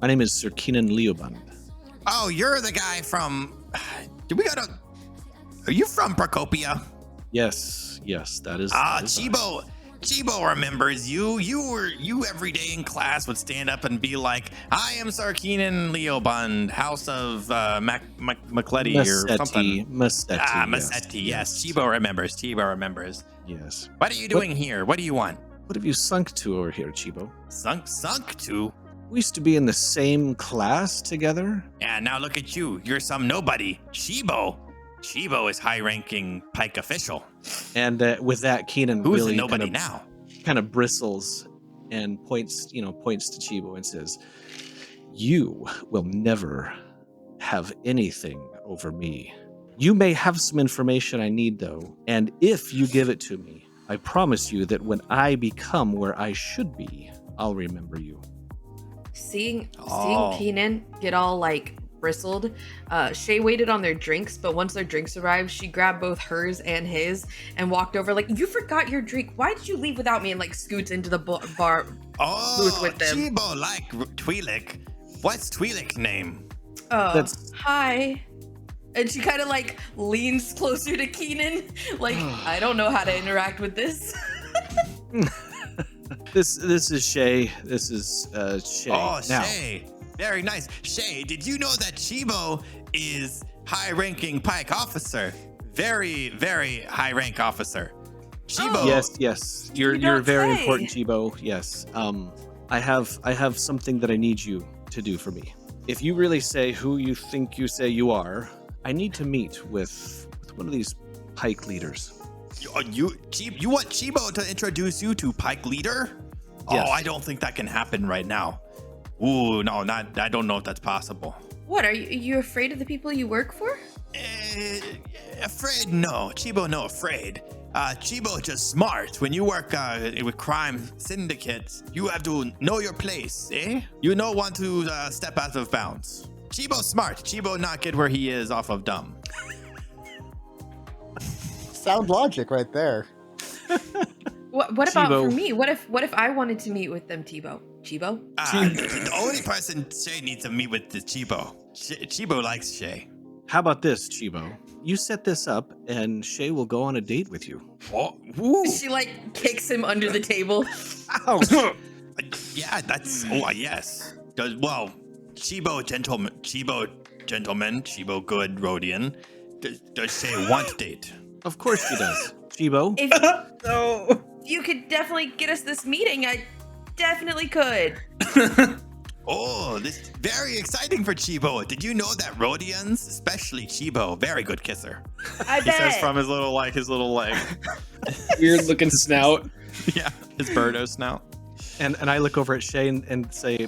My name is Sir Kiinon Leobund." Oh, you're the guy from... Are you from Procopia? Yes, that is. Ah, that is I. Chibo remembers you. You every day in class would stand up and be like, I am Sir Kiinon Leobund, House of McCletty or something. Massetti. Ah, Massetti, yes. Chibo remembers. Yes. What are you doing here? What do you want? What have you sunk to over here, Chibo? Sunk to? We used to be in the same class together. Yeah, now look at you. You're some nobody. Chibo is high-ranking Pike official. And with that, Kiinon Who's really the nobody now? kind of bristles and points to Chibo and says, "You will never have anything over me. You may have some information I need, though, and if you give it to me, I promise you that when I become where I should be, I'll remember you." Seeing Kiinon get all like bristled, Shay waited on their drinks, but once their drinks arrived, she grabbed both hers and his and walked over like, "You forgot your drink. Why did you leave without me?" And like scoots into the bar booth with them. Chibo like Twi'lek. What's Twi'lek's name? Hi. And she kind of like leans closer to Kiinon, like, I don't know how to interact with this. This is Shay. This is Shay. Oh, Now, Shay. Very nice. Shay, did you know that Chibo is high-ranking Pike officer? Very, very high-rank officer. Chibo. Yes. You're don't very say. important, Chibo. Yes. I have something that I need you to do for me. If you really say who you think you say you are, I need to meet with one of these Pike leaders. You want Chibo to introduce you to Pike leader? Yes. Oh, I don't think that can happen right now. Ooh, no, I don't know if that's possible. What, are you afraid of the people you work for? Afraid? No. Chibo, no afraid. Chibo just smart. When you work with crime syndicates, you have to know your place, eh? You don't want to step out of bounds. Chibo smart. Chibo not get where he is off of dumb. Sound logic right there. What about Chibo. for me? What if I wanted to meet with them, Chibo? The only person Shay needs to meet with is Chibo. Chibo likes Shay. How about this, Chibo? You set this up, and Shay will go on a date with you. Oh, woo. She like kicks him under the table. Yeah, that's yes. Well, Chibo gentleman, Chibo good Rhodian. Does Shay want date? Of course she does. Chibo, If you could definitely get us this meeting, I definitely could. Oh, this is very exciting for Chibo. Did you know that Rhodians, especially Chibo, very good kisser? I He bet. says from his little like Weird looking snout. yeah, his birdo snout. and I look over at Shay and say,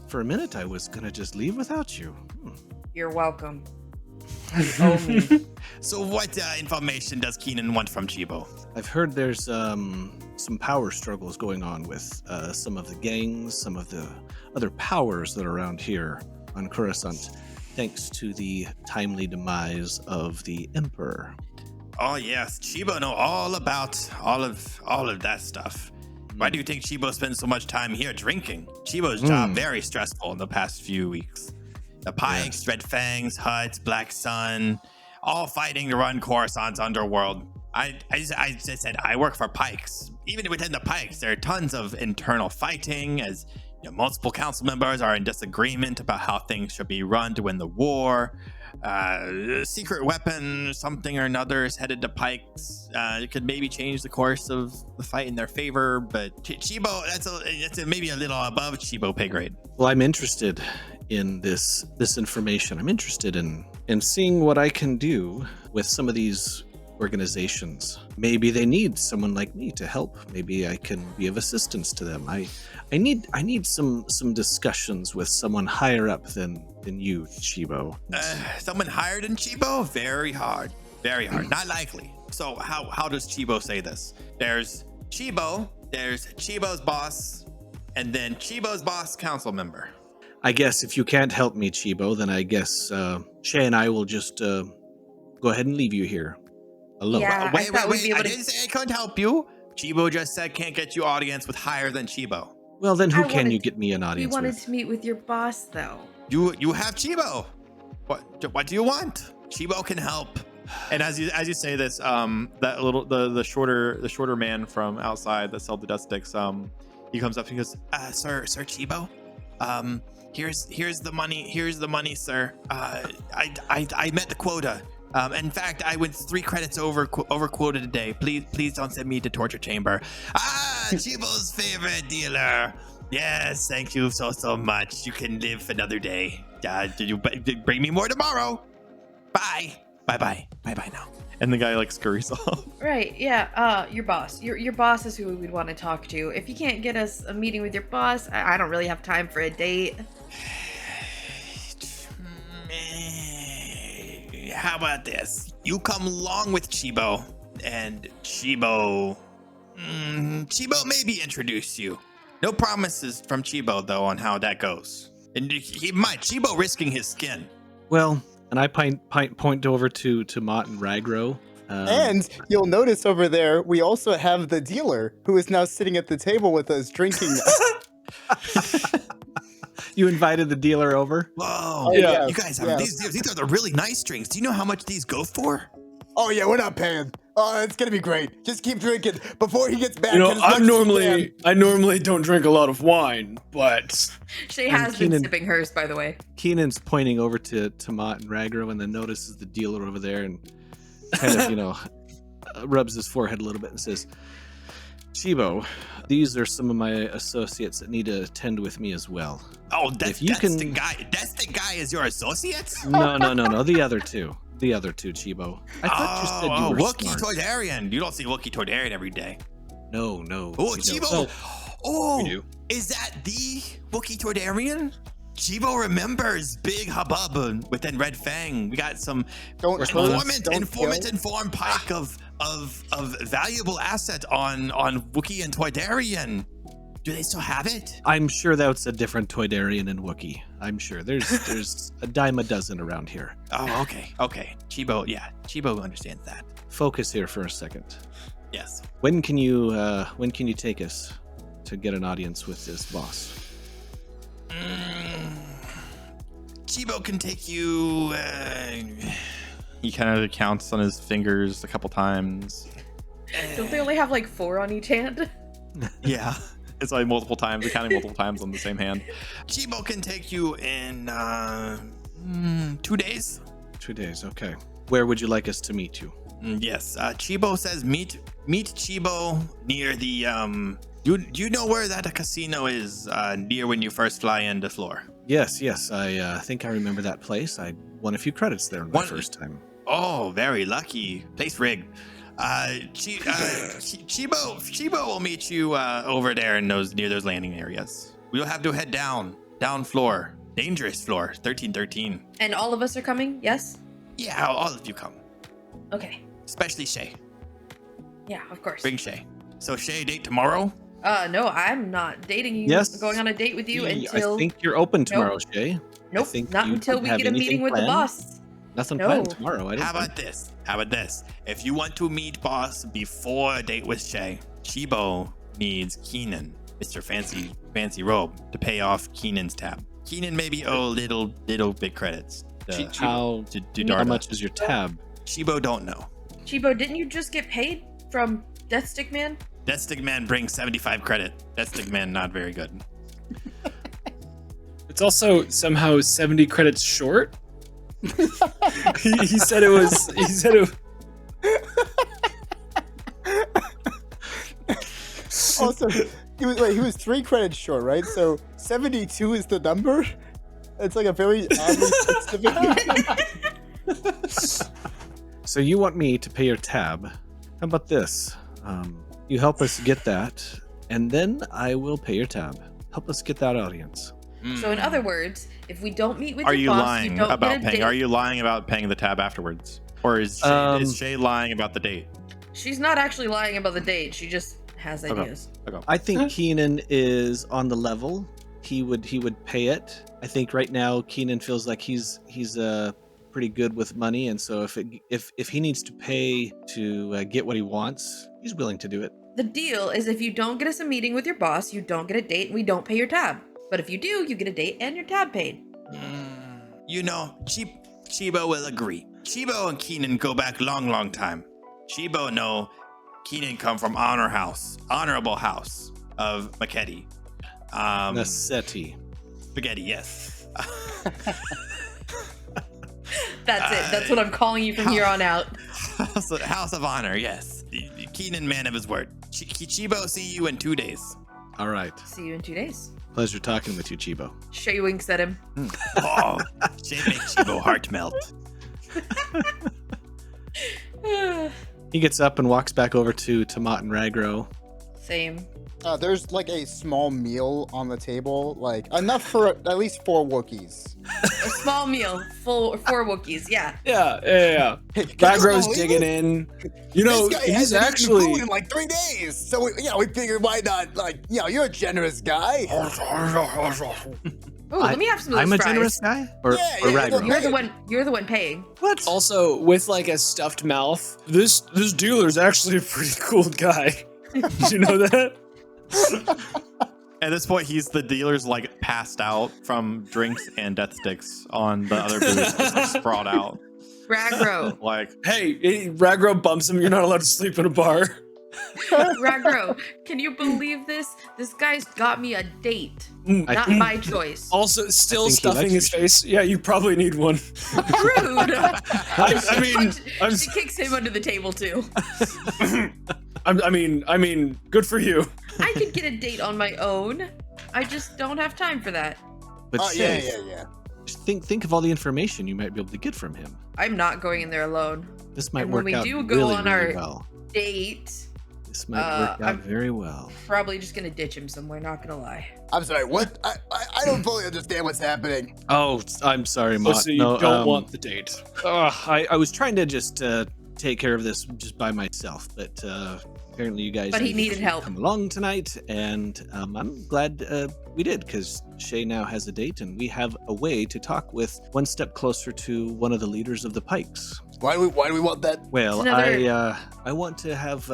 for a minute I was gonna just leave without you. You're welcome. Oh me. So what information does Kiinon want from Chibo? I've heard there's some power struggles going on with some of the gangs, some of the other powers that are around here on Coruscant, thanks to the timely demise of the Emperor. Oh yes, Chibo know all about all of that stuff. Why do you think Chibo spends so much time here drinking? Chibo's job very stressful in the past few weeks. The Pikes, Red Fangs, Huds, Black Sun, all fighting to run Coruscant's Underworld. I just said I work for Pikes. Even within the Pikes, there are tons of internal fighting, as multiple council members are in disagreement about how things should be run to win the war. Secret weapon, something or another is headed to Pikes. It could maybe change the course of the fight in their favor, but Chibo, that's maybe a little above Chibo pay grade. Well, I'm interested in this information. I'm interested in seeing what I can do with some of these organizations. Maybe they need someone like me to help. Maybe I can be of assistance to them. I need some discussions with someone higher up than you, Chibo. Someone higher than Chibo? Very hard. Very hard. Not likely. So how does Chibo say this? There's Chibo, there's Chibo's boss, and then Chibo's boss council member. I guess if you can't help me, Chibo, then I guess Shay and I will just go ahead and leave you here alone. Yeah. I thought we'd be able I to- didn't say I couldn't help you. Chibo just said can't get you audience with higher than Chibo. Well, then who I can wanted- you get me an We audience wanted with? to meet with your boss, though. You have Chibo. What do you want? Chibo can help. And as you say this, that little the shorter man from outside that sold the dust sticks, he comes up and he goes, Sir Chibo, here's the money, sir. I met the quota. In fact, I went 3 credits over quota today. Please don't send me to torture chamber. Chibo's favorite dealer. Yes, thank you so much. You can live another day. You bring me more tomorrow. Bye now. and the guy like scurries off. Right, yeah, your boss. Your boss is who we'd want to talk to. If you can't get us a meeting with your boss, I don't really have time for a date. How about this? You come along with Chibo, and Chibo maybe introduce you. No promises from Chibo though on how that goes. And he might. Chibo risking his skin. Well, and I point over to Mott and Ragro. And you'll notice over there, we also have the dealer who is now sitting at the table with us drinking. You invited the dealer over? Whoa! Yeah. You guys have Yeah. these are the really nice drinks. Do you know how much these go for? Oh yeah, we're not paying. Oh, it's gonna be great. Just keep drinking before he gets back. You know, get as much as you I normally don't drink a lot of wine, but Shay has been Kiinon- sipping hers, by the way. Kiinon's pointing over to Mott and Ragro and then notices the dealer over there and kind of, rubs his forehead a little bit and says, Chibo, these are some of my associates that need to attend with me as well. Oh, If you that's can- the guy. That's the guy as your associate. No, the other two. The other two, Chibo. I thought you said you were Wookiee smart. Toydarian. You don't see Wookiee Toydarian every day. No. Oh, we Chibo. don't. Oh, we do. is that the Wookiee Toydarian? Chibo remembers big hubbub within Red Fang. We got some Don't informed Pike of valuable asset on Wookiee and Toydarian. Do they still have it? I'm sure that's a different Toydarian and Wookiee. I'm sure. There's a dime a dozen around here. Oh, okay. Chibo understands that. Focus here for a second. Yes. When can you take us to get an audience with this boss? Chibo can take you. He kind of counts on his fingers a couple times. Don't they only have like 4 on each hand? Yeah. It's like multiple times, counting multiple times on the same hand. Chibo can take you in 2 days. 2 days, okay. Where would you like us to meet you? Yes. Chibo says meet Chibo near the You know where that casino is near when you first fly into Floor? Yes. I think I remember that place. I won a few credits there my first time. Oh, very lucky. Place rigged. Chibo will meet you over there in near those landing areas. We'll have to head down floor, dangerous floor, 1313. And all of us are coming, yes? Yeah, all of you come, Okay. especially Shay. Yeah, of course. Bring Shay. So Shay, date tomorrow? No, I'm not dating you. Yes. Going on a date with you until. I think you're open tomorrow, Shay. I Nope, think not you until don't we have get a meeting anything with the planned. boss. Nothing No. planned tomorrow. I don't How think. about this? How about this? If you want to meet boss before a date with Shay, Chibo needs Kiinon, Mr. Fancy Robe, to pay off Kiinon's tab. Kiinon maybe owe little big credits. How Darda. much is your tab? Chibo don't know. Chibo, didn't you just get paid from Deathstick Man? Deathstick Man brings 75 credit. Deathstick Man not very good. It's also somehow 70 credits short. he said it was. He said it. Also, he was 3 credits short, right? So 72 is the number. It's like a very oddly specific. So you want me to pay your tab? How about this? You help us get that, and then I will pay your tab. Help us get that audience. So in other words, if we don't meet with Are your you boss, lying you don't about get a paying? date. Are you lying about paying the tab afterwards, or is Shay lying about the date? She's not actually lying about the date. She just has Okay. ideas. I think Kiinon is on the level. He would pay it. I think right now Kiinon feels like he's pretty good with money, and so if he needs to pay to get what he wants, he's willing to do it. The deal is if you don't get us a meeting with your boss, you don't get a date and we don't pay your tab. But if you do, you get a date and your tab paid. You know, Chibo will agree. Chibo and Kiinon go back long time. Chibo know Kiinon come from honorable house of Maketi. Nassetti. Spaghetti, yes. That's it. That's what I'm calling you from here on out. House of honor, yes. Kiinon, man of his word. Chibo, see you in 2 days. All right. See you in 2 days. Pleasure talking with you, Chibo. Shay winks at him. Oh, Shay makes Chibo heart melt. He gets up and walks back over to Mott and Ragro. Same. There's like a small meal on the table, like enough for at least 4 Wookiees. A small meal for 4 Wookiees. Yeah. Yeah. Hey, Ragro's digging in. You know, this guy he's hasn't eaten actually. food in like 3 days. So we figured why not? Like, you're a generous guy. Oh, let me have some of those I'm a fries. generous guy? Or Yeah, Ragro? You're the one paying. What? Also, with like a stuffed mouth, this dealer's actually a pretty cool guy. Did you know that? At this point, the dealer's like passed out from drinks and death sticks on the other booth, just like, sprawled out. Ragro. Like, Hey, Ragro bumps him. You're not allowed to sleep in a bar. Ragro, can you believe this? This guy's got me a date. Not my choice. Also, still think he stuffing likes his you. face. Yeah, you probably need one. Rude. I mean, She kicks him under the table too. I mean, good for you. I could get a date on my own. I just don't have time for that. But Oh, Shay, yeah. just think of all the information you might be able to get from him. I'm not going in there alone. This might And when work we out do go really, on really our- well. Date. This might work out I'm- very well. Probably just gonna ditch him somewhere, not gonna lie. I'm sorry, what? I don't fully understand what's happening. Oh, I'm sorry, Oh, Mott. so you No, don't want the date. I was trying to just take care of this just by myself, but apparently you guys But he needed to help. come along tonight, and I'm glad we did, because Shay now has a date, and we have a way to talk with one step closer to one of the leaders of the Pikes. Why do we want that? Well, It's another- I want to have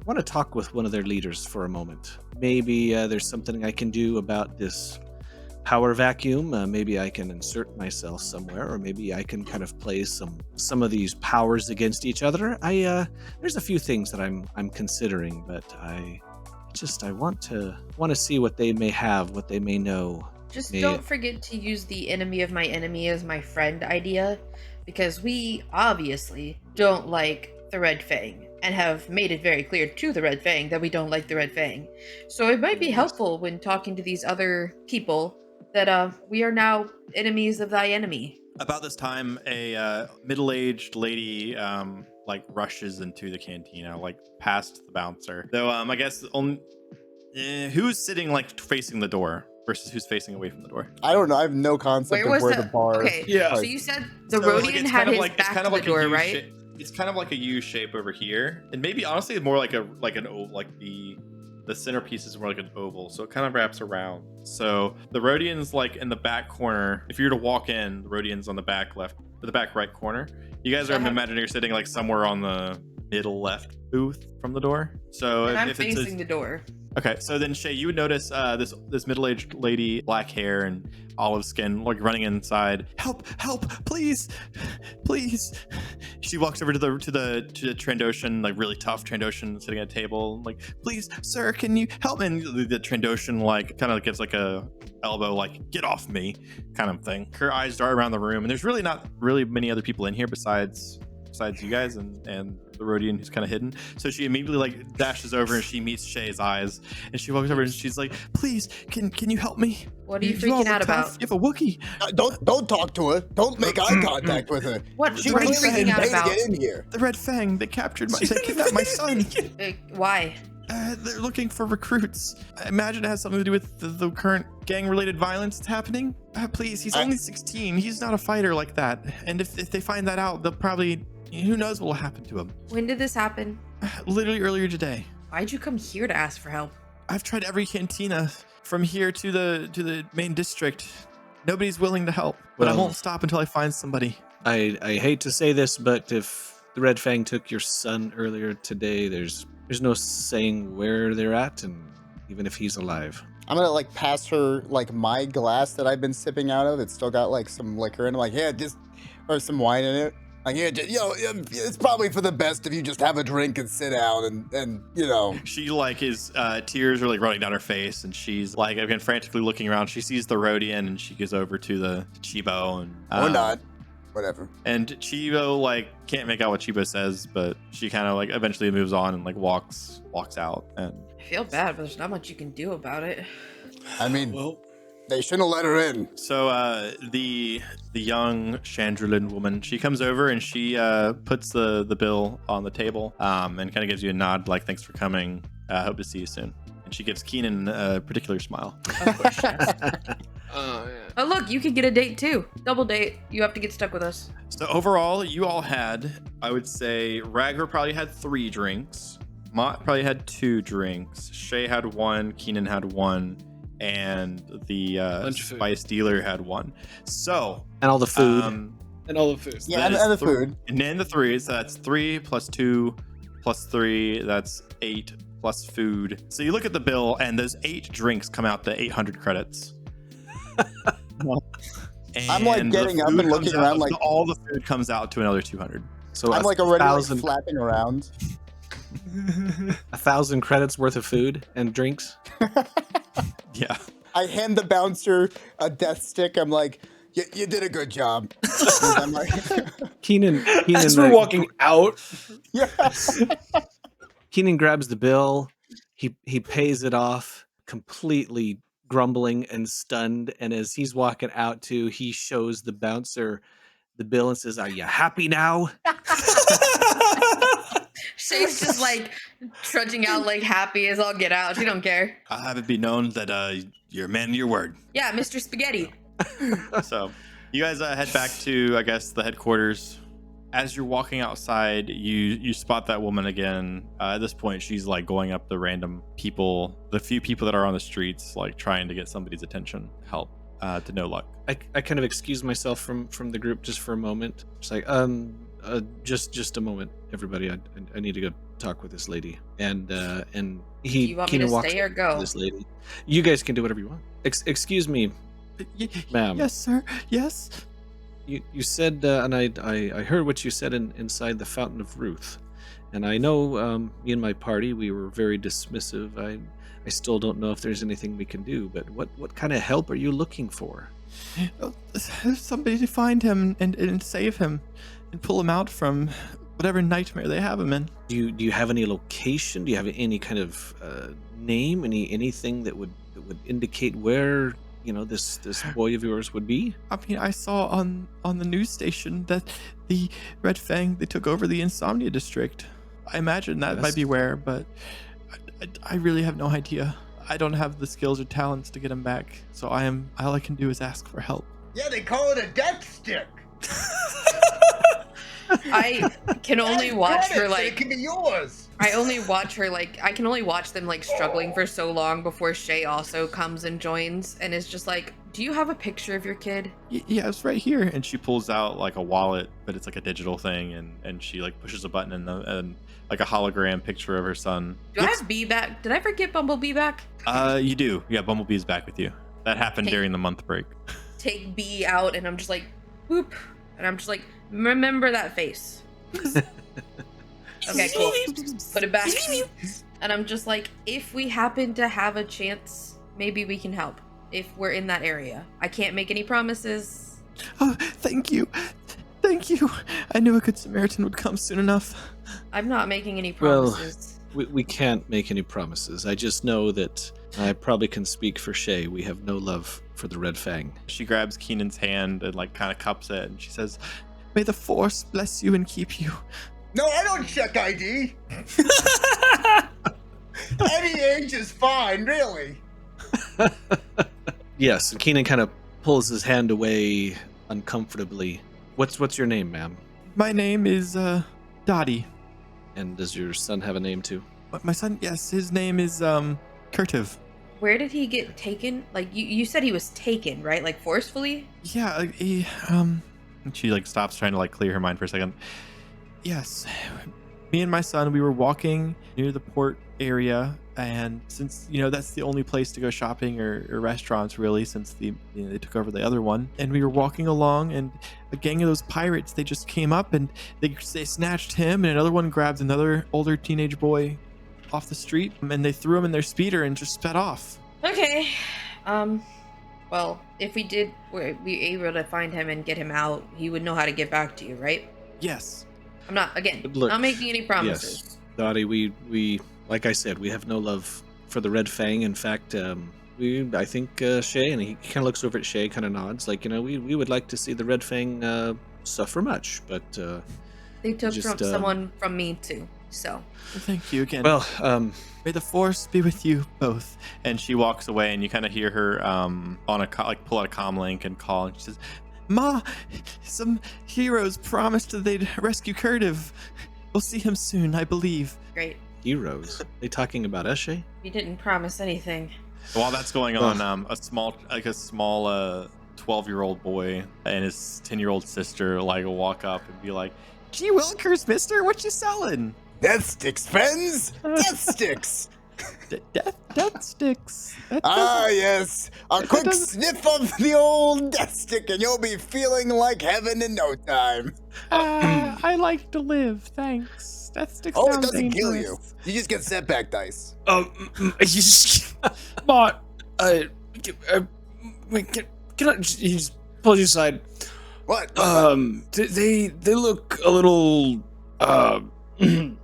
want to talk with one of their leaders for a moment. Maybe there's something I can do about this power vacuum. Maybe I can insert myself somewhere, or maybe I can kind of play some of these powers against each other. There's a few things that I'm considering, but I want to see what they may have, what they may know. Just Yeah. don't forget to use the enemy of my enemy as my friend idea, because we obviously don't like the Red Fang and have made it very clear to the Red Fang that we don't like the Red Fang. So it might be helpful when talking to these other people that we are now enemies of thy enemy. about this time, a middle-aged lady like rushes into the cantina, like past the bouncer. Though I guess who's sitting like facing the door? versus who's facing away from the door. I don't know. I have no concept Where of was where the? the bar. Okay, Yeah. so you said the So, Rhodian it's had kind of his like- it's back kind of to like the door, a U right? shape. It's kind of like a U shape over here, and maybe honestly more like an oval. Like the centerpiece is more like an oval, so it kind of wraps around. So the Rhodian's like in the back corner. If you were to walk in, the Rhodian's on the back left, or the back right corner. You guys are imagining you're sitting like somewhere on the middle left booth from the door. So And I'm if it's facing the door. okay, so then Shay, you would notice this middle-aged lady, black hair and olive skin, like running inside. Help! Please! She walks over to the Trandoshan, like really tough Trandoshan sitting at a table, like, please, sir, can you help me? And the Trandoshan like kind of gives like a elbow, like, get off me, kind of thing. Her eyes dart around the room, and there's really not really many other people in here besides you guys and the Rhodian who's kind of hidden. So she immediately like dashes over and she meets Shay's eyes, and she walks over and she's like, please, can you help me? What are you all freaking out look tough. about? You have a Wookiee. Don't talk to her. Don't make eye contact with her. What? She What are you clearly freaking didn't out pay to about? get in here. The Red Fang, they kidnapped my son. Why? They're looking for recruits. I imagine it has something to do with the current gang-related violence that's happening. Please, he's only 16. He's not a fighter like that. And if they find that out, they'll probably, who knows what will happen to him. When did this happen? Literally earlier today. Why'd you come here to ask for help? I've tried every cantina from here to the main district. Nobody's willing to help, but I Well- won't stop until I find somebody. I hate to say this, but if the Red Fang took your son earlier today, there's no saying where they're at, and even if he's alive. I'm gonna like pass her like my glass that I've been sipping out of. It's still got like some liquor in it. Like, yeah, just or some wine in it. Like, yeah, it's probably for the best if you just have a drink and sit down and She like is tears are like running down her face, and she's like again frantically looking around. She sees the Rhodian, and she goes over to the Chibo and or not, whatever. And Chibo like can't make out what Chibo says, but she kind of like eventually moves on and like walks out. And I feel bad, but there's not much you can do about it. I mean, Well, they shouldn't have let her in. so the young Chandrillin woman, she comes over and she puts the bill on the table and kind of gives you a nod like, thanks for coming. Hope to see you soon. And she gives Kiinon a particular smile. Of course, yes. yeah. Oh, look, you could get a date too. Double date. You have to get stuck with us. So overall, you all had, I would say, Ragro probably had 3 drinks. Mott probably had 2 drinks. Shay had 1. Kiinon had 1. And the Bunch of food. spice dealer had 1. So, And all the food. And all the food. Yeah, that and is the food. And then the 3, so that's 3 plus 2 plus 3, that's 8 plus food. So you look at the bill, and those 8 drinks come out to 800 credits. I'm, like, And getting the up and food looking comes around out- like- all the food comes out to another 200. So I'm like already like, 1,000 flapping around. 1,000 credits worth of food and drinks. Yeah. I hand the bouncer a death stick. I'm like, you did a good job. I'm like, Keenan As we're walking out, yeah. Keenan grabs the bill. He pays it off, completely grumbling and stunned. And as he's walking out too, he shows the bouncer the bill and says, "Are you happy now?" Shay's just like trudging out like happy as all get out. She don't care. I'll have it be known that you're a man of your word. Yeah, Mr. Spaghetti. So you guys head back to, I guess, the headquarters. As you're walking outside, you spot that woman again. At this point, she's like going up the random people, the few people that are on the streets, like trying to get somebody's attention, help, to no luck. I kind of excuse myself from the group just for a moment. It's like, just a moment, everybody. I need to go talk with this lady. And Do he you want me Keenan to walks stay or up to go? this lady. You guys can do whatever you want. Excuse me, ma'am. Yes, sir. Yes. You said, and I heard what you said inside the Fountain of Ruth, and I know me and my party, we were very dismissive. I still don't know if there's anything we can do, but what kind of help are you looking for? Somebody to find him and save him and pull him out from whatever nightmare they have him in. Do you have any location? Do you have any kind of name? Anything that would indicate where this boy of yours would be? I mean, I saw on the news station that the Red Fang, they took over the Insomnia District. I imagine that Yes. might be where, but I really have no idea. I don't have the skills or talents to get him back. So all I can do is ask for help. Yeah, they call it a death stick. I can only watch her like. It can be yours. I only watch her like. I can only watch them like struggling for so long before Shay also comes and joins and is just like, "Do you have a picture of your kid?" Yeah, it's right here. And she pulls out like a wallet, but it's like a digital thing, and she like pushes a button and like a hologram picture of her son. Do I have Bee back? Did I forget Bumblebee back? You do. Yeah, Bumblebee's back with you. That happened during the month break. Take Bee out, and I'm just like, whoop, and I'm just like, remember that face. Okay, cool. Put it back. And I'm just like, if we happen to have a chance, maybe we can help. If we're in that area. I can't make any promises. Oh, thank you. Thank you. I knew a good Samaritan would come soon enough. I'm not making any Well, promises. we can't make any promises. I just know that I probably can speak for Shay. We have no love for the Red Fang. She grabs Kiinon's hand and like kind of cups it, and she says, "May the Force bless you and keep you." No, I don't check ID. Any age is fine, really. Yes, and Kiinon kind of pulls his hand away uncomfortably. What's your name, ma'am? My name is Dottie. And does your son have a name too? But my son, yes, his name is Kurtiv. Where did he get taken? Like, you said he was taken, right? Like, forcefully? Yeah, he and she like stops trying to like clear her mind for a second. Yes, me and my son, we were walking near the port area, and since that's the only place to go shopping or restaurants really, since they took over the other one, and we were walking along, and a gang of those pirates, they just came up and they snatched him, and another one grabbed another older teenage boy off the street, and they threw him in their speeder and just sped off. Okay. Well, if we were able to find him and get him out, he would know how to get back to you, right? Yes. I'm not, again, Look, not making any promises. Yes, Dottie, we like I said, we have no love for the Red Fang. In fact, I think Shay, and he kind of looks over at Shay, kind of nods, like, we would like to see the Red Fang suffer much, but they took just, someone from me too, so. Thank you again. well, May the Force be with you both. And she walks away, and you kind of hear her pull out a comm link and call, and she says, "Ma, some heroes promised that they'd rescue Kurtiv. We'll see him soon, I believe." Great. heroes. They talking about us, Shay? We didn't promise anything. While that's going on, a small 12-year-old boy and his 10-year-old sister like walk up and be like, "Gee willikers, mister, what you selling?" Death sticks, friends! Death sticks! Death sticks. Ah, yes. A quick sniff of the old death stick and you'll be feeling like heaven in no time. I like to live, thanks. Death sticks Oh, it sound doesn't kill you. dangerous. You just get setback dice. Mott, wait, can I? He just pulls you aside. What? They look a little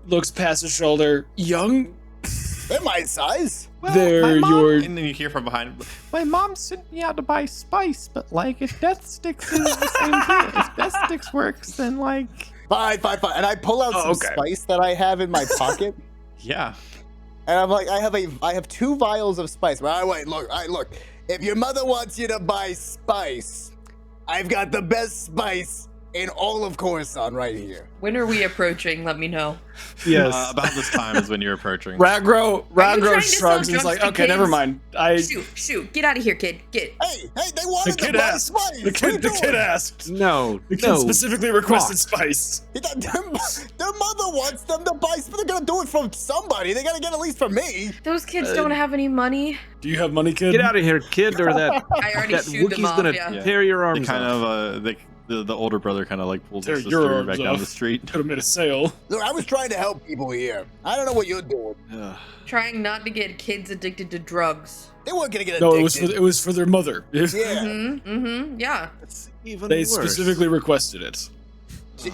looks past his shoulder. Young. They're my size. Well, They're my mom, your- and then you hear from behind, "My mom sent me out to buy spice, but like if death sticks is the same thing, if death sticks works, then like..." Fine. And I pull out some spice that I have in my pocket. Yeah. And I'm like, I have 2 vials of spice. Well, wait, look. If your mother wants you to buy spice, I've got the best spice in all of Coruscant right here. When are we approaching? Let me know. Yes. About this time is when you're approaching. Ragro trying to shrugs sell and he's drugs like, to okay, never kids? mind. Shoot. Get out of here, kid. Get. Hey, they wanted The to kid buy asked. spice. The What are you kid doing? asked. No. The kid specifically requested spice. Their mother wants them to buy, but they're gonna do it from somebody. They gotta get at least from me. Those kids don't have any money. Do you have money, kid? Get out of here, kid, or that I already that shooed them Wookiee's off, gonna yeah. tear your They arms kind off. of the older brother kind of like pulls Tear his your sister arms back down off. the street. Could have made a sale. Look, I was trying to help people here. I don't know what you're doing. Ugh. Trying not to get kids addicted to drugs. They weren't gonna get No, addicted. it was for their mother. Yeah. Yeah. That's even They worse. specifically requested it.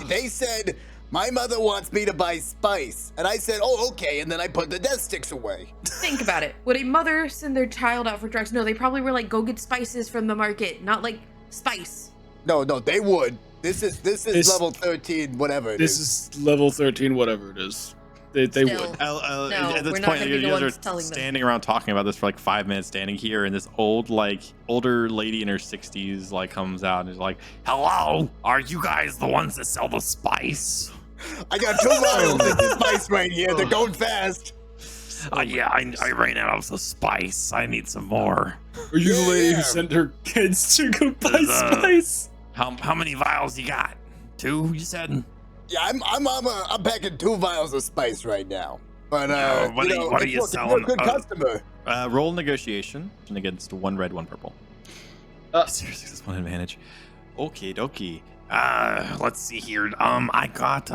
They said, my mother wants me to buy spice. And I said, oh, okay. And then I put the death sticks away. Think about it. Would a mother send their child out for drugs? No, they probably were like, go get spices from the market, not like spice. No, they would. This is This- level 13, whatever it This is. is level 13, whatever it is. They Still. would. No, at this we're not point, gonna you be the guys ones are telling them. standing around talking about this for like 5 minutes, standing here, and this older lady in her 60s like comes out and is like, Hello? Are you guys the ones that sell the spice? I got 2 vials of this spice right here. They're going fast. Yeah, I ran out of the spice. I need some more. Are you the lady Yeah. who sent her kids to go buy Uh, spice? How many vials you got? 2, you said? Yeah, I'm packing 2 vials of spice right now. But what are you look, selling? You're a good customer. roll negotiation against 1 red, 1 purple. Seriously, this 1 advantage. Okay, dokie. Let's see here. I got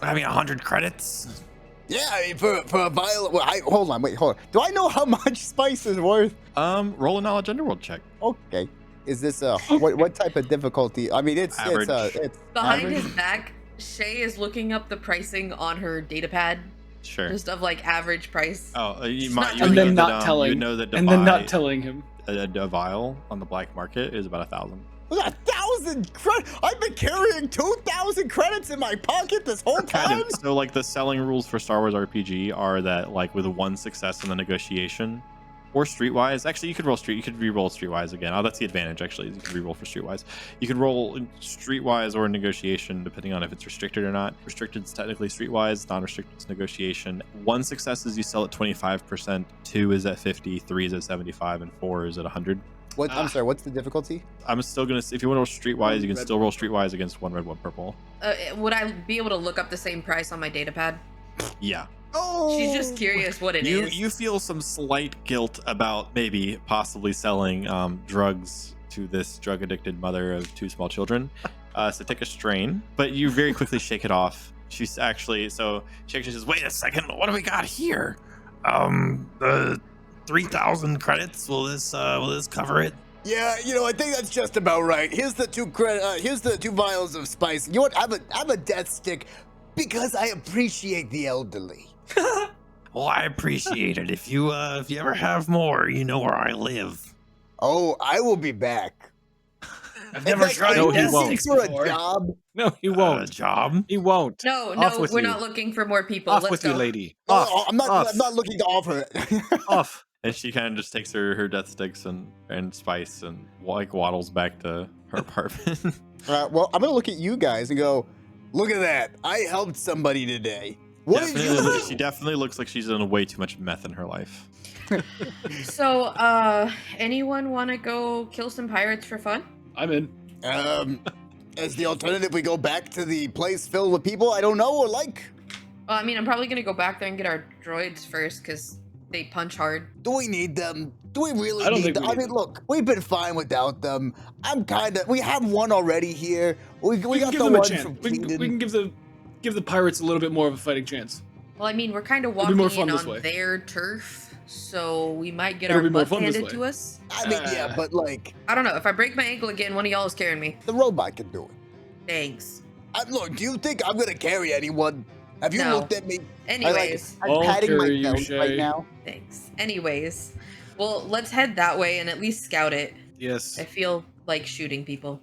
100 credits. Yeah, I mean, for a vial. Well, hold on. Do I know how much spice is worth? Roll a knowledge underworld check. Okay. Is this what type of difficulty? I mean, it's Average. it's Behind average. his back, Shay is looking up the pricing on her data pad, Sure. just of like average price. Oh, you She's might. not You And know then that, not telling. You know that to And then buy not telling him. a vial on the black market is about 1,000. 1,000 credits. I've been carrying 2,000 credits in my pocket this whole time. Kind of. So like the selling rules for Star Wars RPG are that like with 1 success in the negotiation, or streetwise. Actually, you could re-roll streetwise again. Oh, that's the advantage. Actually, you can re-roll for streetwise. You could roll streetwise or negotiation depending on if it's restricted or not. Restricted is technically streetwise. Non-restricted is negotiation. 1 success is you sell at 25%. 2 is at 50. 3 is at 75, and 4 is at 100. I'm sorry. What's the difficulty? I'm still gonna. If you want to roll streetwise, you can still roll streetwise against 1 red, 1 purple. Would I be able to look up the same price on my data pad? Yeah. Oh, She's just curious what it is. You feel some slight guilt about maybe possibly selling drugs to this drug addicted mother of 2 small children. So take a strain, but you very quickly shake it off. She actually says, Wait a second. What do we got here? The 3,000 credits. Will this cover it? Yeah, I think that's just about right. Here's the 2 here's the 2 vials of spice. You know what? I'm a death stick because I appreciate the elderly. Well, I appreciate it. If you ever have more, you know where I live. Oh, I will be back. I've never tried No, he death won't. sticks for a before. job. No, he A won't. job? He won't. No, Off with we're you. not looking for more people. Off Let's with go. you, lady. No, Off. I'm not looking to offer it. Off. and she kind of just takes her death sticks and spice and like waddles back to her apartment. All right, well, I'm gonna look at you guys and go, look at that. I helped somebody today. What did you She definitely looks like she's done way too much meth in her life. So, anyone want to go kill some pirates for fun? I'm in. As the alternative, we go back to the place filled with people I don't know or like. Well, I mean, I'm probably gonna go back there and get our droids first because they punch hard. Do we need them? Do we really I don't need think them? we I need mean, them. look, we've been fine without them. We have one already here. We We can got give the them a one chance. from We can Kiinon. give the pirates a little bit more of a fighting chance. Well, I mean, we're kind of It'll be walking more in fun this on way. their turf, so we might get It'll our be more butts fun this handed way. to us. I mean, yeah, but like, I don't know. If I break my ankle again, one of y'all is carrying me. the robot can do it. Thanks. Look, do you think I'm gonna carry anyone? Have you No. looked at me? Anyways, I'm I'll patting my carry you, belt right Shay. now. thanks. Anyways, well, let's head that way and at least scout it. Yes. I feel like shooting people.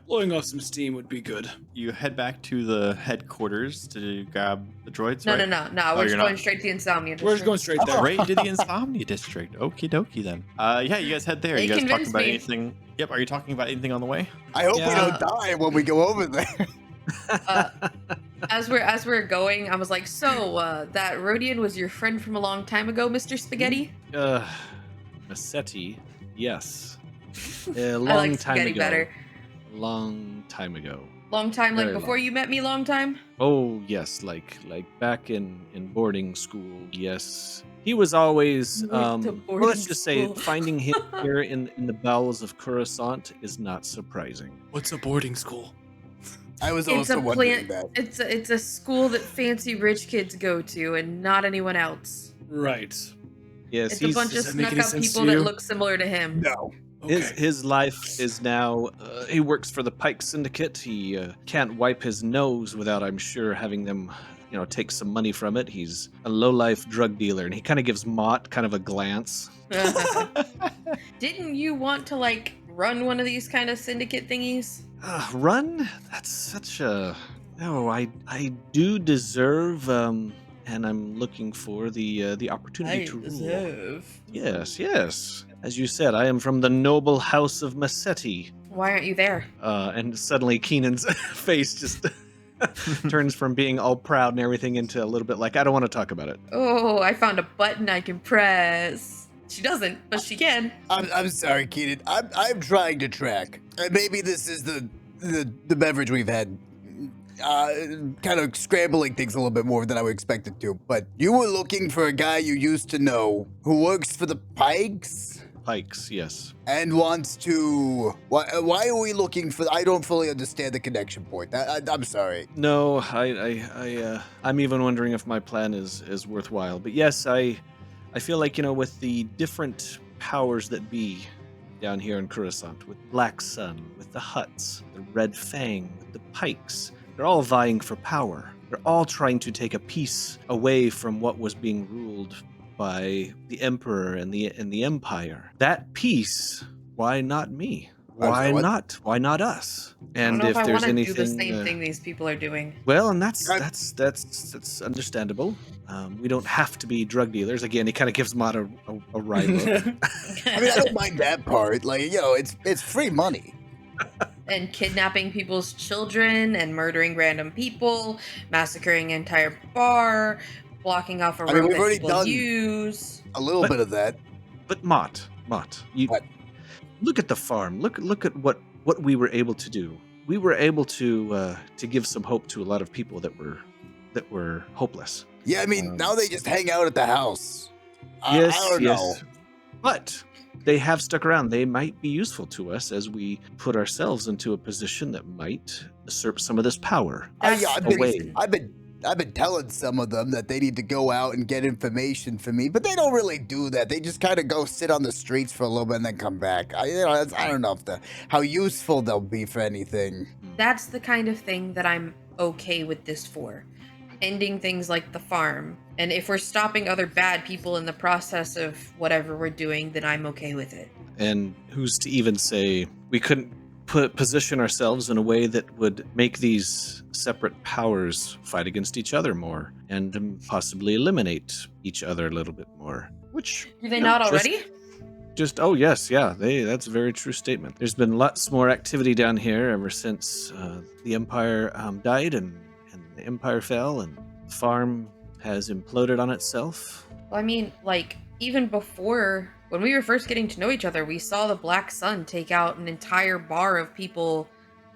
Blowing off some steam would be good. You head back to the headquarters to grab the droids. No, right? no. We're you're just not? going straight to the Insomnia We're just District. going straight there. Right to the Insomnia District. Okie dokie then. Yeah, you guys head there. They You guys talking convinced about me. anything? Yep. Are you talking about anything on the way? I hope we Yeah. don't die when we go over there. As we're going, I was like, so that Rodian was your friend from a long time ago, Mr. Spaghetti? Massetti, yes. A I long like time spaghetti ago. better. Long time ago. Long time, like Very before long. you met me, long time. Oh yes, like back in boarding school. Yes, he was always. Went to Well, boarding let's just say school. finding him here in the bowels of Coruscant is not surprising. What's a boarding school? I was It's also a wondering plant. that. It's a school that fancy rich kids go to, and not anyone else. Right. Yes, It's a bunch of does that make snuck any up sense people to that you? look similar to him. No. Okay. his life is now. He works for the Pike Syndicate. He can't wipe his nose without, I'm sure, having them. Take some money from it. He's a low-life drug dealer, and he kind of gives Mott kind of a glance. Didn't you want to like run one of these kind of syndicate thingies? Run? That's such a Oh, I do deserve, and I'm looking for the opportunity to rule. Yes. As you said, I am from the noble house of Massetti. Why aren't you there? And suddenly Kiinon's face just turns from being all proud and everything into a little bit like, I don't want to talk about it. Oh, I found a button I can press. She doesn't, but she can. I'm sorry, Kiinon. I'm trying to track. Maybe this is the beverage we've had. Kind of scrambling things a little bit more than I would expect it to. But you were looking for a guy you used to know who works for the Pikes? Pikes, yes. And wants to... Why are we looking for... I don't fully understand the connection point. I'm sorry. No, I'm even wondering if my plan is worthwhile. But yes, I feel like, with the different powers that be down here in Coruscant, with Black Sun, with the Hutts, the Red Fang, with the Pikes, they're all vying for power. They're all trying to take a piece away from what was being ruled by the Emperor and the Empire. That piece, why not me? Why not us? And I don't know if if I there's want to anything, do the same thing these people are doing. well, and that's understandable. We don't have to be drug dealers. Again, he kind of gives Mott a wry look. I mean, I don't mind that part. Like, it's free money. And kidnapping people's children and murdering random people, massacring an entire bar, blocking off a road we've that already people done use. A little bit of that. But Mott, you What? look at the farm. Look at what we were able to do. We were able to give some hope to a lot of people that were hopeless. Yeah, I mean, now they just hang out at the house. I don't know. But they have stuck around. They might be useful to us as we put ourselves into a position that might usurp some of this power away. I've been telling some of them that they need to go out and get information for me, but they don't really do that. They just kind of go sit on the streets for a little bit and then come back. I don't know how useful they'll be for anything. That's the kind of thing that I'm okay with this for. Ending things like the farm. And if we're stopping other bad people in the process of whatever we're doing, then I'm okay with it. And who's to even say we couldn't position ourselves in a way that would make these separate powers fight against each other more and possibly eliminate each other a little bit more. Which Do they not already? Oh yes, yeah, that's a very true statement. There's been lots more activity down here ever since the Empire died and the Empire fell and the farm has imploded on itself. Well, I mean, like, even before, when we were first getting to know each other, we saw the Black Sun take out an entire bar of people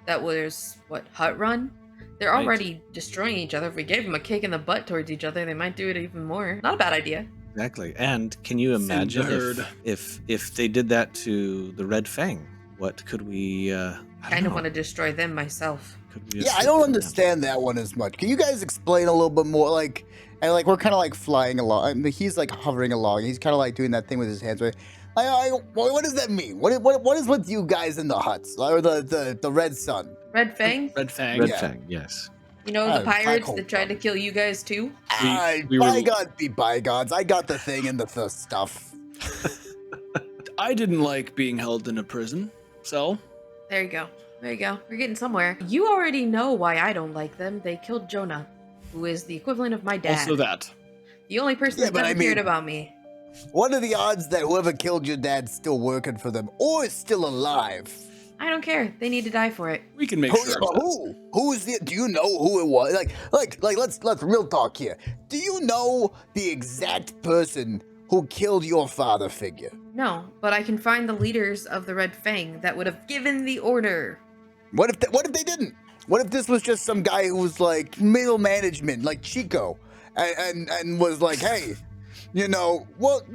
that was, Hut Run? They're Right. already destroying each other. If we gave them a kick in the butt towards each other, they might do it even more. Not a bad idea. Exactly. And can you imagine herd. if they did that to the Red Fang? What could we I kind of want to destroy them myself. Yeah, I don't understand that one as much. Can you guys explain a little bit more? Like we're kind of like flying along. I mean, he's like hovering along. He's kind of like doing that thing with his hands. Right? What does that mean? What is with you guys in the huts or the Red Sun? Red Fang? Red Fang. Red Yeah. Fang, yes. You know the pirates Black that tried to kill you guys too? we were- Bygones be bygones. I got the thing and the stuff. I didn't like being held in a prison, so There you go. There you go. We're getting somewhere. You already know why I don't like them. They killed Jonah, who is the equivalent of my dad. also that. The only person Yeah, that but never I mean- cared about me. What are the odds that whoever killed your dad's still working for them or is still alive? I don't care. They need to die for it. We can make Who, sure. but who? Who's the? Do you know who it was? Like, let's real talk here. Do you know the exact person who killed your father figure? No, but I can find the leaders of the Red Fang that would have given the order. What if they didn't? What if this was just some guy who was like middle management, like Chico, and was like, hey, well,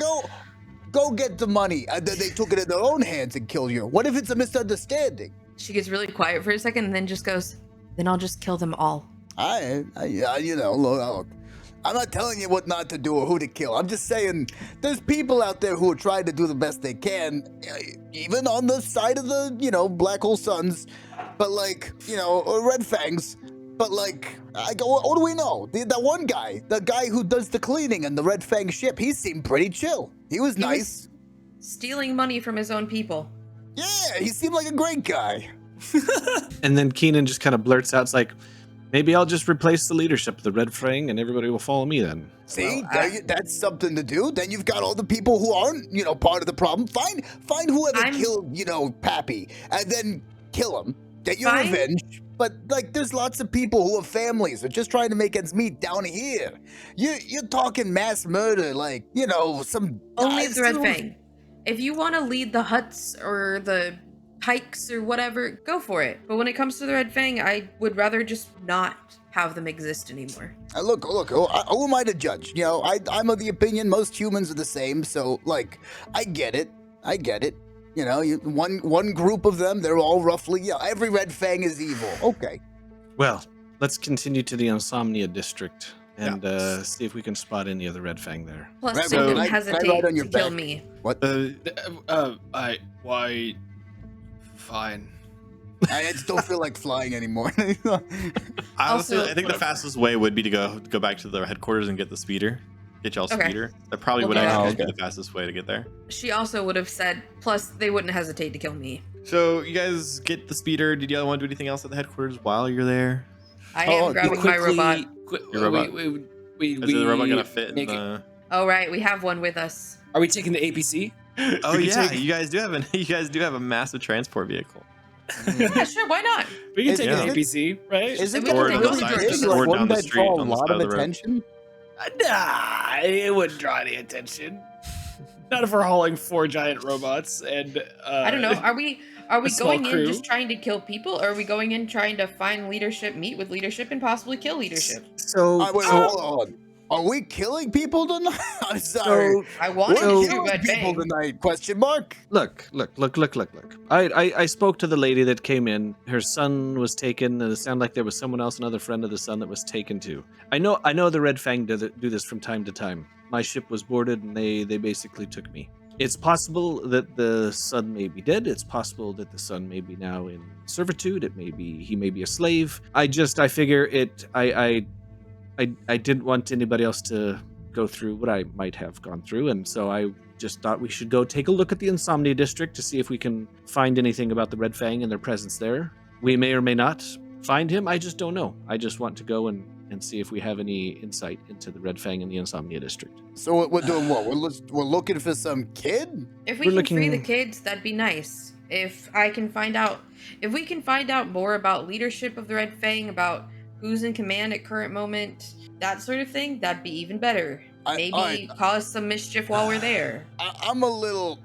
go get the money. And then they took it in their own hands and killed you. What if it's a misunderstanding? She gets really quiet for a second and then just goes, then I'll just kill them all. Look, I'm not telling you what not to do or who to kill. I'm just saying there's people out there who are trying to do the best they can, even on the side of the, Black Hole Suns, but or Red Fangs. But what do we know? The one guy, the guy who does the cleaning on the Red Fang ship, he seemed pretty chill. He was nice. Stealing money from his own people. Yeah, he seemed like a great guy. And then Kiinon just kind of blurts out, it's like, Maybe I'll just replace the leadership of the Red Fang and everybody will follow me then. See, that's something to do. Then you've got all the people who aren't, part of the problem. Find whoever killed, Pappy, and then kill him. Get your revenge. But there's lots of people who have families. They're just trying to make ends meet down here. You're talking mass murder, some Only guys the Red who- Fang. If you want to lead the Huts or the Pikes or whatever, go for it. But when it comes to the Red Fang, I would rather just not have them exist anymore. Look, who am I to judge? I'm of the opinion most humans are the same, so, I get it. One group of them, they're all roughly, every Red Fang is evil. Okay. Well, let's continue to the Insomnia District and see if we can spot any of the Red Fang there. Plus, Ragro, they can wouldn't I hesitate ride on your to kill back? me. What? Why? Fine. I just don't feel like flying anymore. Honestly, Also- I think the fastest way would be to go back to the headquarters and get the speeder. Get y'all Okay. speeder. That probably Well, would yeah. actually Okay. be the fastest way to get there. She also would have said, plus, they wouldn't hesitate to kill me. So you guys get the speeder. Did y'all want to do anything else at the headquarters while you're there? I am grabbing my robot. Your robot. We Is the robot gonna fit in make it- the? Oh, right, we have one with us. Are we taking the APC? Oh We can yeah, take- you guys do have a massive transport vehicle. Yeah, sure, why not? We can Is- take yeah. an APC, right? Is it Or gonna on be the really side, big? just or Wouldn't down the that street draw a on the lot side of of the road. attention? Nah, it wouldn't draw any attention. Not if we're hauling 4 giant robots and I don't know. Are we a small going in crew? just trying to kill people, or are we going in trying to find leadership, meet with leadership, and possibly kill leadership? So, Wait, hold on. Are we killing people tonight? I'm sorry. so I wanted We're to do killing Red people Fang. tonight? Question mark. look. I spoke to the lady that came in. Her son was taken, and it sounded like there was someone else, another friend of the son, that was taken too. I know the Red Fang do this from time to time. My ship was boarded, and they basically took me. It's possible that the son may be dead. It's possible that the son may be now in servitude. He may be a slave. I figure it. I didn't want anybody else to go through what I might have gone through, and so I just thought we should go take a look at the Insomnia District to see if we can find anything about the Red Fang and their presence there. We may or may not find him. I just don't know. I just want to go and see if we have any insight into the Red Fang and the Insomnia District. So we're doing what? We're looking for some kid? If we We're can free the looking- kids, that'd be nice. If we can find out more about leadership of the Red Fang, about who's in command at current moment, that sort of thing, that'd be even better. Maybe cause some mischief while we're there. I'm a little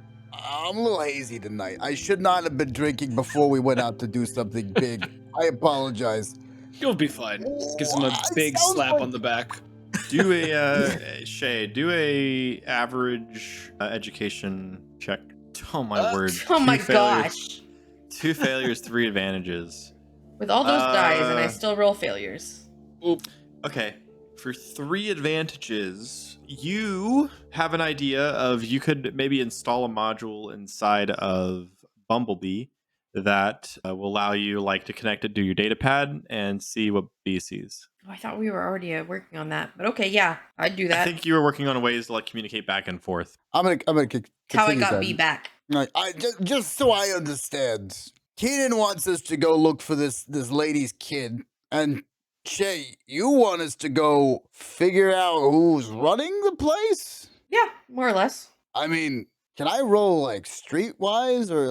hazy tonight. I should not have been drinking before we went out to do something big. I apologize. You'll be fine. Gives him a It big sounds slap like- on the back. Do a Shay. Do a average education check. Oh my word! Oh my 2 failures, gosh. 2 failures, 3 advantages. With all those dies, and I Uh, still roll failures. Okay, for 3 advantages, you have an idea of you could maybe install a module inside of Bumblebee that will allow you to connect it to your data pad and see what B sees. Oh, I thought we were already working on that, but okay, yeah, I'd do I that. think you were working on ways to communicate back and forth. I'm gonna How I continue got then. B back. I just so I understand. Kiinon wants us to go look for this lady's kid, and Shay, you want us to go figure out who's running the place? Yeah, more or less. I mean, can I roll streetwise or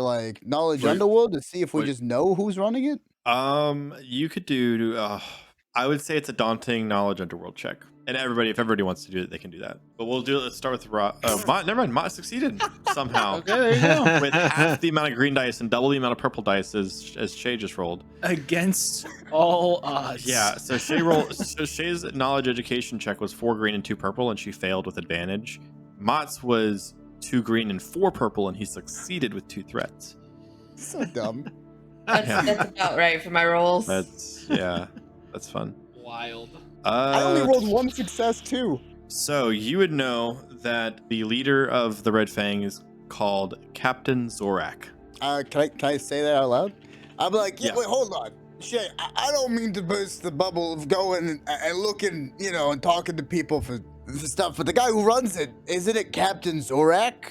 knowledge Wait. underworld to see if we Wait. just know who's running it? You could do. I would say it's a daunting knowledge underworld check, and if everybody wants to do it, they can do that. But we'll do it. Let's start with Mott. Never mind. Mott succeeded somehow. Okay, there you go. With half the amount of green dice and double the amount of purple dice as Shay just rolled. Against all odds. Yeah, so Shay's knowledge education check was 4 green and 2 purple, and she failed with advantage. Mott's was 2 green and 4 purple, and he succeeded with 2 threats. So dumb. That's about right for my rolls. That's fun. Wild. I only rolled 1 success too. So you would know that the leader of the Red Fang is called Captain Zorak. Can I say that out loud? I'm like, Yeah. wait, hold on. Shay, I don't mean to burst the bubble of going and looking, and talking to people for stuff, but the guy who runs it, isn't it Captain Zorak?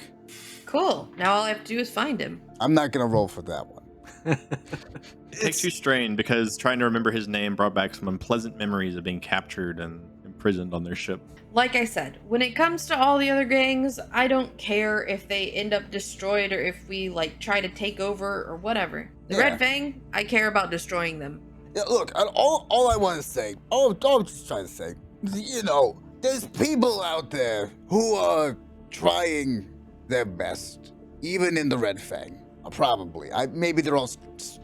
Cool. Now all I have to do is find him. I'm not gonna roll for that one. It takes you strain because trying to remember his name brought back some unpleasant memories of being captured and imprisoned on their ship. Like I said, when it comes to all the other gangs, I don't care if they end up destroyed or if we like try to take over or whatever. The Red Fang, I care about destroying them. Yeah, look, all I want to say, all I'm just trying to say, you know, there's people out there who are trying their best, even in the Red Fang. Probably. Maybe they're all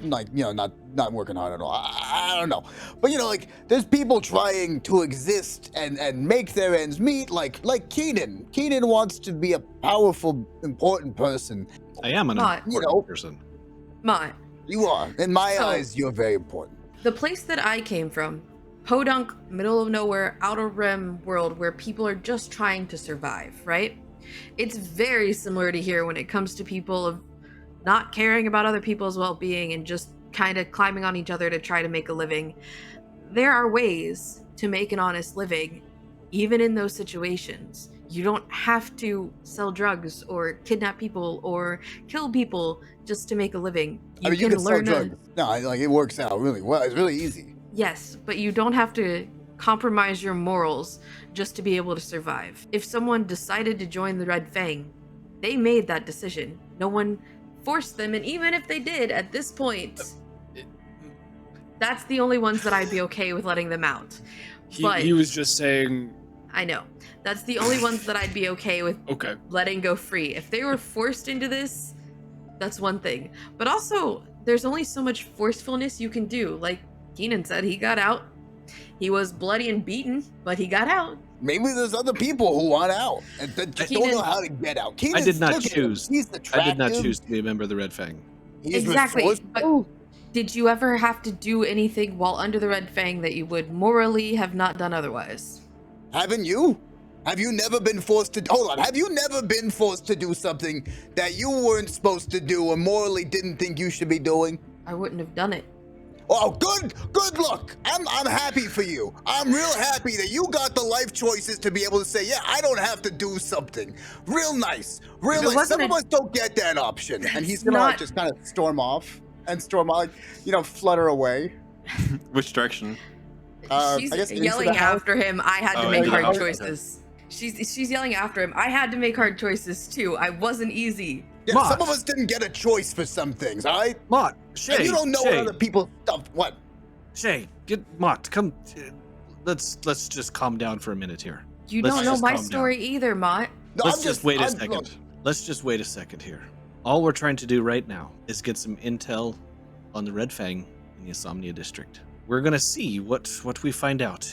like, you know, not working hard at all. I don't know. But you know, like there's people trying to exist and make their ends meet. Like Kiinon. Kiinon wants to be a powerful, important person. I am an Mott, important person. Mott. You are. In my eyes, you're very important. The place that I came from, Podunk, middle of nowhere, outer rim world where people are just trying to survive, right? It's very similar to here when it comes to people of not caring about other people's well-being and just kind of climbing on each other to try to make a living. There are ways to make an honest living, even in those situations. You don't have to sell drugs or kidnap people or kill people just to make a living. You can learn sell drugs. No, like it works out really well. It's really easy. Yes, but you don't have to compromise your morals just to be able to survive. If someone decided to join the Red Fang, they made that decision. No one forced them, and even if they did at this point, that's the only ones that I'd be okay with letting them out. He was just saying, I know, that's the only ones that I'd be okay with letting go free. If they were forced into this, that's one thing, but also there's only so much forcefulness you can do. Like Kiinon said, he got out. He was bloody and beaten, but he got out. Maybe there's other people who want out and just don't know how to get out. I did not choose. I did not choose to be a member of the Red Fang. Exactly. But did you ever have to do anything while under the Red Fang that you would morally have not done otherwise? Haven't you? Have you never been forced to... Hold on. Have you never been forced to do something that you weren't supposed to do or morally didn't think you should be doing? I wouldn't have done it. Oh, good luck. I'm happy for you. I'm real happy that you got the life choices to be able to say, yeah, I don't have to do something. Real nice. Real nice. Some of us don't get that option. And he's going to like just kind of storm off, like, you know, flutter away. Which direction? She's yelling after him. I had to make hard choices. She's yelling after him. I had to make hard choices too. I wasn't easy. Yeah, Mott. Some of us didn't get a choice for some things, all right? Mott, Shay, and you don't know what other people stuff. What? Shay, get Mott. Come. Let's just calm down for a minute here. You don't know my story either, Mott. No, let's just wait a second. Let's just wait a second here. All we're trying to do right now is get some intel on the Red Fang in the Insomnia District. We're gonna see what we find out.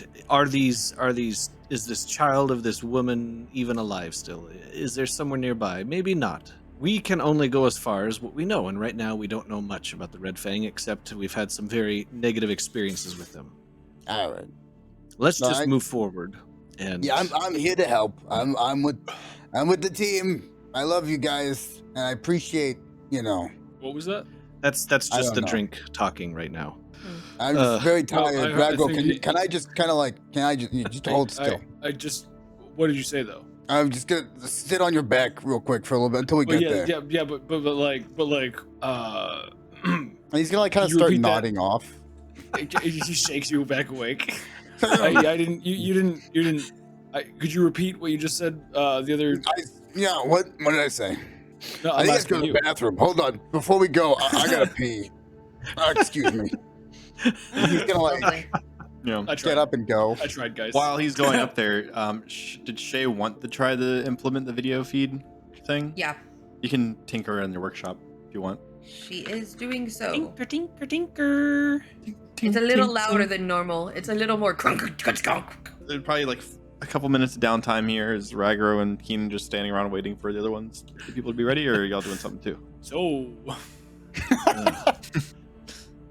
Is this child of this woman even alive still? Is there somewhere nearby? Maybe not. We can only go as far as what we know, and right now we don't know much about the Red Fang, except we've had some very negative experiences with them. All right. Let's just move forward. And yeah, I'm here to help. I'm with the team. I love you guys, and I appreciate, you know. What was that? That's just the drink talking right now. I'm just very tired. Ragro, can I just kind of like, just hold still? What did you say though? I'm just gonna sit on your back real quick for a little bit until we get there. Yeah, but like, he's gonna like kind of start nodding off. He shakes you back awake. I didn't. You didn't. Could you repeat what you just said? The other. What did I say? No, I think I have to go to the bathroom. Hold on, before we go, I gotta pee. Excuse me. He's gonna like. Yeah. Get up and go. I tried, guys. While he's going up there, did Shay want to try to implement the video feed thing? Yeah. You can tinker in your workshop if you want. She is doing so. Tinker, tinker, tinker. It's a little louder than normal. It's a little more crunk. There's probably like a couple minutes of downtime here. Is Ragro and Kiinon just standing around waiting for the other ones, the people to be ready, or are y'all doing something too? So.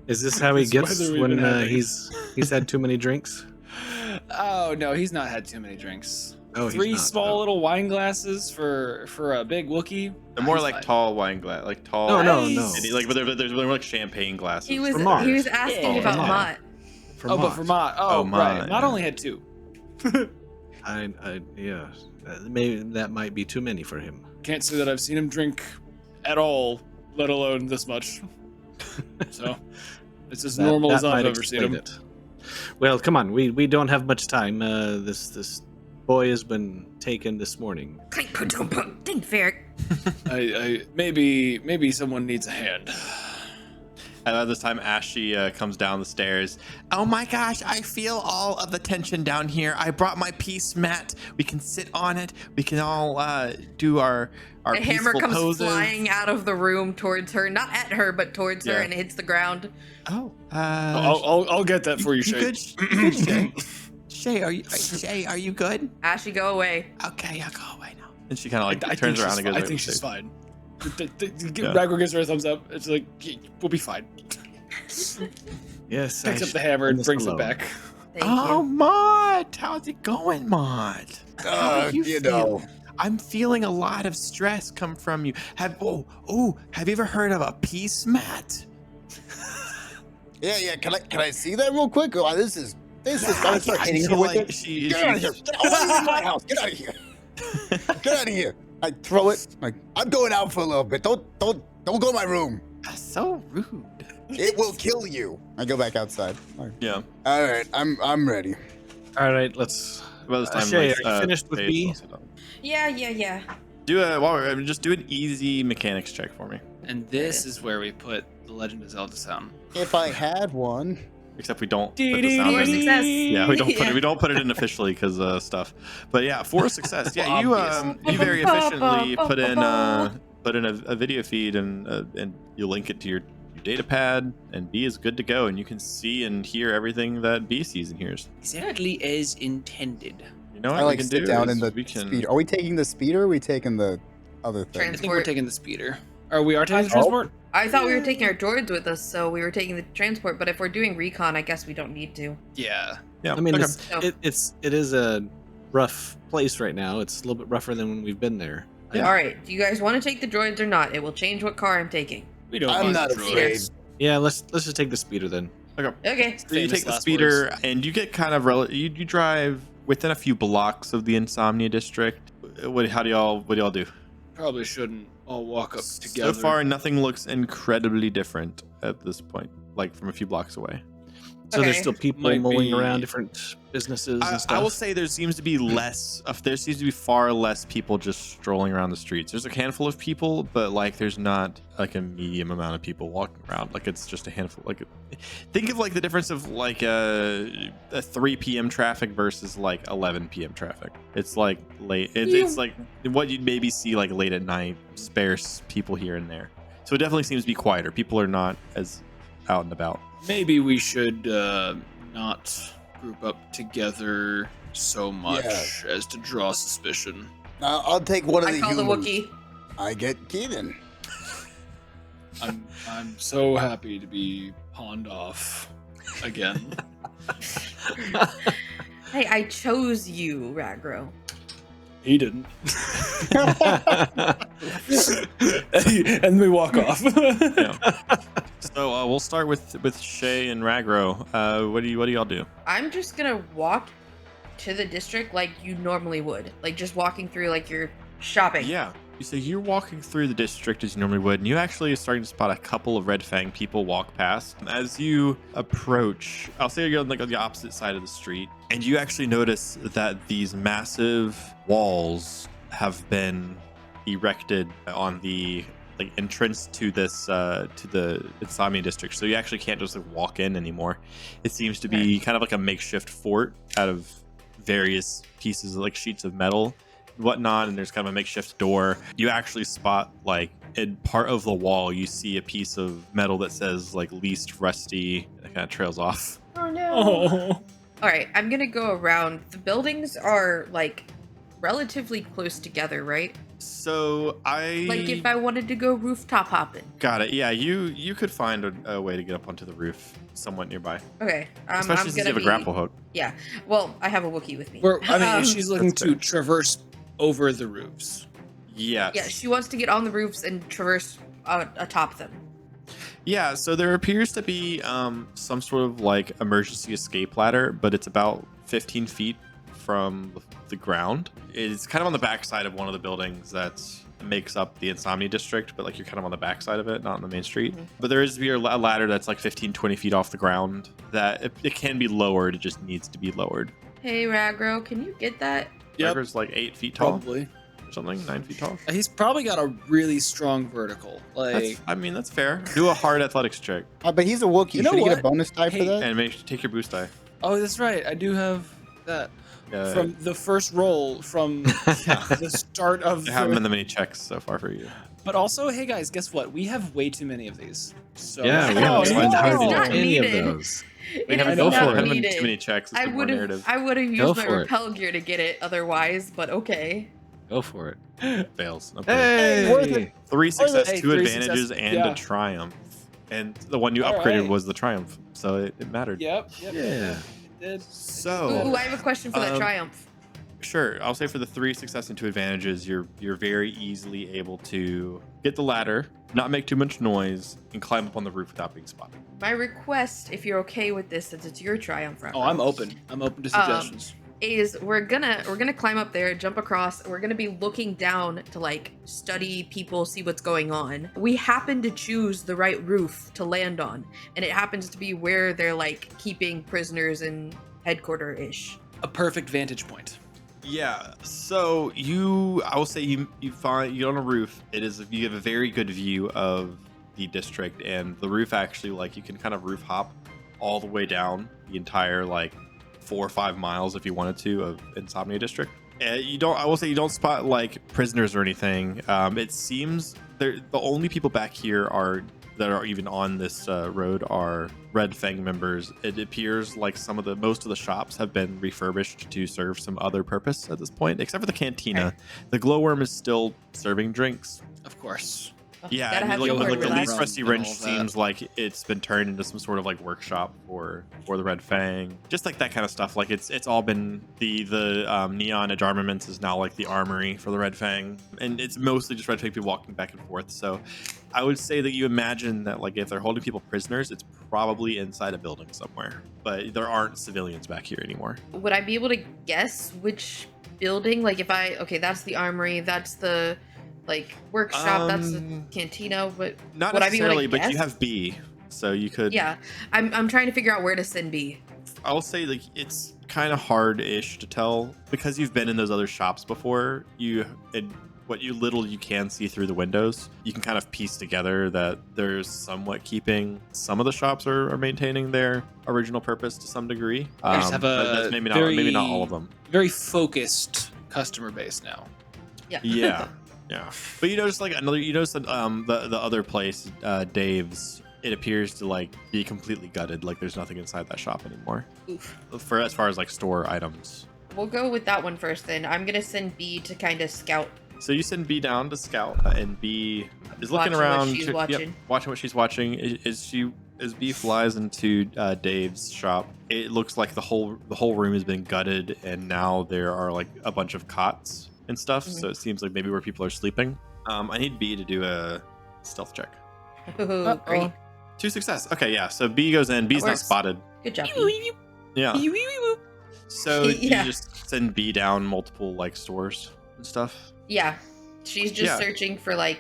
Is this how he gets when he's had too many drinks? Oh no, he's not had too many drinks. Oh, 3 small little wine glasses for a big Wookiee. They're more like tall wine glass, like tall. No. Like, but they're more like champagne glasses. He was asking about Mott. But for Mott. Oh, right. Mott only had 2. Yeah. Maybe that might be too many for him. Can't say that I've seen him drink at all, let alone this much. So it's as That- normal as that I've might ever seen explain him. it. Well, come on. We don't have much time. This boy has been taken this morning. Clink, pa-dum, pa. Ding, Ferric. I maybe someone needs a hand. At this time, Ashy comes down the stairs. Oh my gosh, I feel all of the tension down here. I brought my peace mat. We can sit on it. We can all do our A hammer peaceful comes poses. flying out of the room towards her, not at her, but towards her, Yeah. and it hits the ground. Oh, I'll get that for you, Shay. good, you good, Shay? Shay, are you good? Ashy, go away. Okay, I'll go away now. And she kind of like I turns think around and goes. I over think the she's stairs. fine. Ragro gives her a thumbs up. It's like, we'll be fine. Yes. Picks I up the hammer and this brings it alone. back. Thank Oh, you. Mott, how's it going, Mott? How do you feel? I'm feeling a lot of stress come from you. Have you ever heard of a peace mat? Yeah. Can I see that real quick? Oh, this is. Gotta start hitting her feel with like it. she- Get out of here! Get out of my house! Get out of here! Get out of here! I throw it. Like I'm going out for a little bit. Don't go to my room. That's so rude. It will kill you. I go back outside. Yeah. All right, I'm ready. All right. Let's. About this time, Shay, are you finished with Shay's B? also done. Yeah. Just do an easy mechanics check for me. And this is where we put the Legend of Zelda sound. If I had one. Except we don't put the sound For in. success. Yeah, we don't put it in officially because stuff. But yeah, for success. Yeah, you very efficiently put in a video feed and you link it to your data pad, and B is good to go, and you can see and hear everything that B sees and hears. Exactly as intended. You know what I like we can sit do down is in the we can. speeder. Are we taking the speeder? Or are we taking the other thing? I think we're taking the speeder. Or we are taking the Oh. transport? I thought we were taking our droids with us, so we were taking the transport. But if we're doing recon, I guess we don't need to. Yeah. Yeah, I mean, okay. it is a rough place right now. It's a little bit rougher than when we've been there. Yeah. All right. Do you guys want to take the droids or not? It will change what car I'm taking. We don't I'm want not the afraid. droids. Yeah, let's just take the speeder then. Okay. So you Famous take the last speeder and you get kind of you drive within a few blocks of the Insomnia District. How do y'all do? Probably shouldn't all walk up together. So far, nothing looks incredibly different at this point, like from a few blocks away. So there's Okay. still people Might mulling be- around different businesses and stuff. I will say there seems to be far less people just strolling around the streets. There's a handful of people, but like there's not like a medium amount of people walking around. Like it's just a handful. Like think of like the difference of like a 3 p.m. traffic versus like 11 p.m. traffic. It's like late. It's like what you'd maybe see like late at night, sparse people here and there. So it definitely seems to be quieter. People are not as out and about. Maybe we should not group up together so much as to draw suspicion. I'll take one of I the call the humans. Wookiee. I get Kiinon. I'm so happy to be pawned off again. Hey, I chose you, Ragro. He didn't. And we walk off. So we'll start with Shay and Ragro. What do y'all do? I'm just gonna walk to the district like you normally would, like just walking through like you're shopping. Yeah. So you're walking through the district as you normally would, and you actually are starting to spot a couple of Red Fang people walk past. As you approach, I'll say you're on like on the opposite side of the street, and you actually notice that these massive walls have been erected on the like entrance to this to the Insomnia district. So you actually can't just like, walk in anymore. It seems to be kind of like a makeshift fort out of various pieces of like sheets of metal whatnot, and there's kind of a makeshift door. You actually spot like in part of the wall you see a piece of metal that says like least rusty. It kind of trails off. Oh no. Oh. All right, I'm gonna go around. The buildings are like relatively close together, right? So Like if I wanted to go rooftop hopping. got it. Yeah, you could find a way to get up onto the roof somewhat nearby, Okay. especially I'm since gonna you have a grapple hook. Yeah. Well, I have a Wookiee with me. She's looking That's to traverse over the roofs. Yes. Yeah, she wants to get on the roofs and traverse atop them. Yeah, so there appears to be some sort of like emergency escape ladder, but it's about 15 feet from the ground. It's kind of on the backside of one of the buildings that's makes up the Insomnia district, but like you're kind of on the backside of it, not on the main street. But there is a ladder that's like 15, 20 feet off the ground that it can be lowered. It just needs to be lowered. Hey, Ragro, can you get that? Yep. Raggro's like 8 feet tall Probably. or something, 9 feet tall. He's probably got a really strong vertical. Like, That's fair. Do a hard athletics check But he's a Wookiee. You know Should he get what? a bonus die Hey, for that? and take your boost die. oh, that's right. I do have that Yeah, from the first roll from the start of there haven't been the. that many checks so far for you. But also, hey guys, guess what? We have way too many of these. So Yeah, we No, haven't it's spent hardly not any needed. of those. We It haven't is go not for it. been needed. too many checks. It's I been more would have narrative. I would have Go used my for it. repel gear to get it otherwise, but okay. Go for it. Fails. Okay. Hey! Worth it. 3 success, Hey, 2 3 advantages, success, and yeah. a triumph. And the one you All upgraded right. was the triumph, so it mattered. Yep. Yeah. It did. So, Ooh, I have a question for that Um, triumph. sure, I'll say for the 3 success and 2 advantages, you're very easily able to get the ladder, not make too much noise, and climb up on the roof without being spotted. My request, if you're okay with this, since it's your triumph, Ragro, Oh, I'm open. I'm open to suggestions. is we're gonna climb up there, jump across. We're gonna be looking down to like study people, see what's going on. We happen to choose the right roof to land on, and it happens to be where they're like keeping prisoners in headquarter ish. A perfect vantage point. Yeah, so I will say you find you on a roof. You have a very good view of the district, and the roof actually, like, you can kind of roof hop all the way down the entire like 4 or 5 miles if you wanted to of Insomnia district. I will say you don't spot like prisoners or anything. It seems the only people back here that are even on this road are Red Fang members. It appears like most of the shops have been refurbished to serve some other purpose at this point, except for the cantina. Okay. The glowworm is still serving drinks. Of course. Yeah, Gotta and have like, your like word the with least that. rusty And all wrench of that. seems like it's been turned into some sort of like workshop for the Red Fang, just like that kind of stuff. Like it's all been the neon edge armaments is now like the armory for the Red Fang, and it's mostly just Red Fang people walking back and forth. So I would say that you imagine that like if they're holding people prisoners, it's probably inside a building somewhere, but there aren't civilians back here anymore. Would I be able to guess which building? Like if that's the armory, that's the like workshop, that's the cantina. But Not would I be able to necessarily, but you guess? have B, so you could. Yeah, I'm trying to figure out where to send B. I'll say like it's kind of hard-ish to tell because you've been in those other shops before. What you can see through the windows, you can kind of piece together that there's somewhat keeping some of the shops are maintaining their original purpose to some degree. I just have but a that's maybe not all of them. Very focused customer base now. Yeah. Yeah, yeah. But you notice that the other place, Dave's. It appears to like be completely gutted. Like there's nothing inside that shop anymore. Oof. For as far as like store items. We'll go with that one first. Then I'm gonna send B to kind of scout. So you send B down to scout, and B is looking Watching what around, she's yep, watching. watching what she's watching. As B flies into Dave's shop, it looks like the whole room has been gutted, and now there are like a bunch of cots and stuff. So it seems like maybe where people are sleeping. I need B to do a stealth check. Oh, great. 2 success. Okay, yeah. So B goes in. B's not works. spotted. Good job. B. Yeah. So Yeah. you just send B down multiple like stores and stuff. Yeah, she's just Yeah. searching for like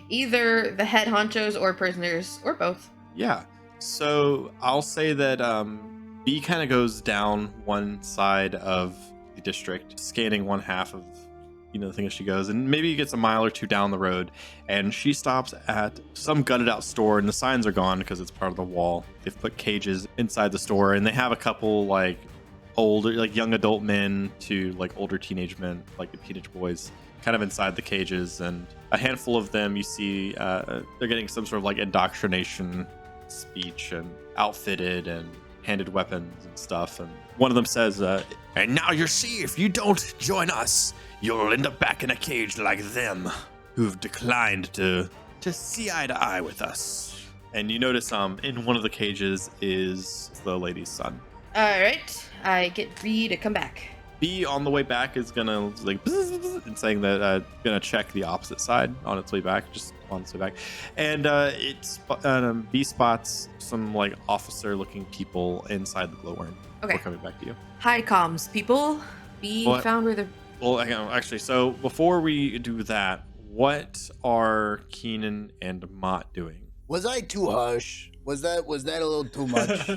either the head honchos or prisoners or both. Yeah. So I'll say that B kind of goes down one side of the district, scanning one half of the thing as she goes, and maybe gets a mile or 2 down the road, and she stops at some gutted out store, and the signs are gone because it's part of the wall. They've put cages inside the store, and they have a couple like older, like young adult men to like older teenage men, like the teenage boys, kind of inside the cages, and a handful of them you see they're getting some sort of like indoctrination speech and outfitted and handed weapons and stuff, and one of them says, And now you see, if you don't join us, you'll end up back in a cage like them, who've declined to see eye to eye with us. and you notice in one of the cages is the lady's son. All right, I get B to come back. B on the way back is gonna like and saying that gonna check the opposite side on its way back, just on its way back, and B spots some like officer-looking people inside the glowworm. Okay. We're coming back to you. Hi, comms people. B What? found where the Well, actually, so before we do that, What are Kiinon and Mott doing? Was I too harsh? Was that a little too much?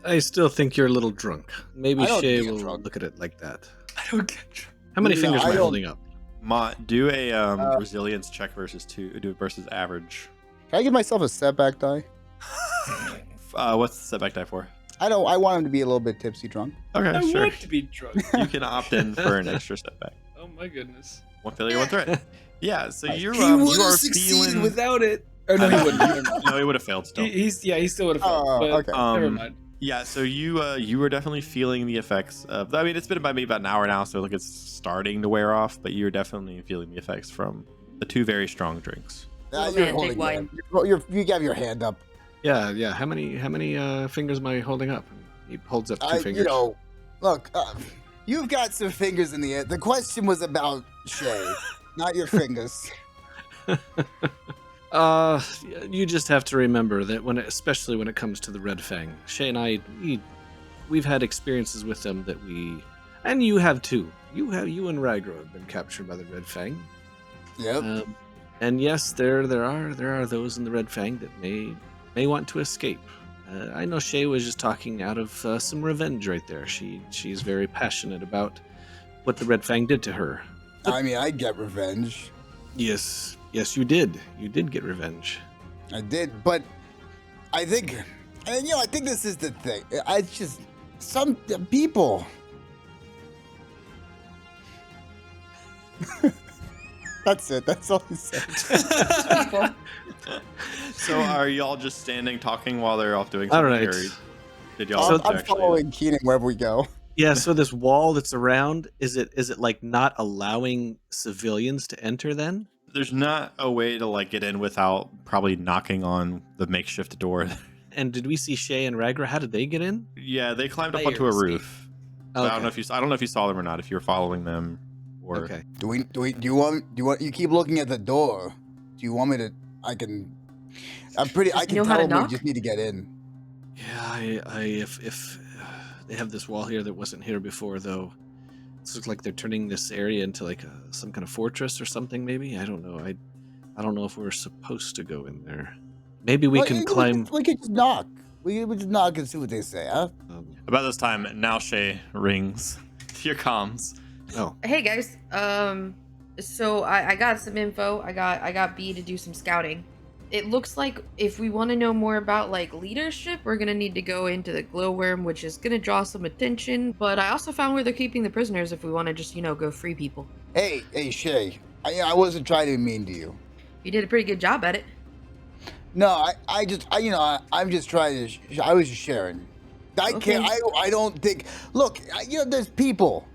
I still think you're a little drunk. Maybe I don't Shay think I'm will drunk. look at it like that. I don't get you. How many No, fingers am I I don't- holding up? Mott, do a resilience check versus average. Can I give myself a setback die? What's the setback die for? I want him to be a little bit tipsy drunk. Okay, I sure. want to be drunk. You can opt in for an extra setback. Oh my goodness. One failure, one threat. Yeah, so you He you would are have succeeded feeling. without it. Or no, he wouldn't. No, he would have failed still. He still would have failed. Oh, but okay. never mind. Yeah, so you were definitely feeling the effects of. I mean, it's been maybe about an hour now, so like it's starting to wear off. But you're definitely feeling the effects from the 2 very strong drinks. You're Romantic holding wine. you have your hand up. Yeah. How many fingers am I holding up? He holds up 2 fingers. Look, you've got some fingers in the air. The question was about Shay, not your fingers. You just have to remember that especially when it comes to the Red Fang, Shay and I, we've had experiences with them that and you have too. You and Ragro have been captured by the Red Fang. Yep. And yes, there are those in the Red Fang that may want to escape. I know Shay was just talking out of some revenge right there. She's very passionate about what the Red Fang did to her. I mean, I get revenge. Yes, you did. You did get revenge. I did, but I think, and I think this is the thing. I just some people. That's it. That's all he said. So are y'all just standing talking while they're off doing All something? right. Or did y'all I'm actually? following Kiinon wherever we go. Yeah, so this wall that's around, is it like not allowing civilians to enter then? There's not a way to like get in without probably knocking on the makeshift door. And did we see Shay and Ragro? How did they get in? Yeah, they climbed up Layers. onto a roof. So I don't know Okay. if you saw them or not. If you were following them, or Okay. Do you want you keep looking at the door? Do you want me to? I can Know tell how to them we knock? just need to get in. Yeah, if they have this wall here that wasn't here before, though. It looks like they're turning this area into like some kind of fortress or something. Maybe I don't know. I don't know if we're supposed to go in there. Maybe we can climb. We can just knock. We just knock and see what they say, huh? about this time, now Shay rings to your comms. Oh, Hey guys, so I got some info. I got B to do some scouting. It looks like if we want to know more about like leadership, we're gonna need to go into the glowworm, which is gonna draw some attention. But I also found where they're keeping the prisoners if we want to just go free people. Hey, Shay. I wasn't trying to be mean to you. You did a pretty good job at it. No, I'm just trying to. I was just sharing. I can't. I don't think. Look, there's people.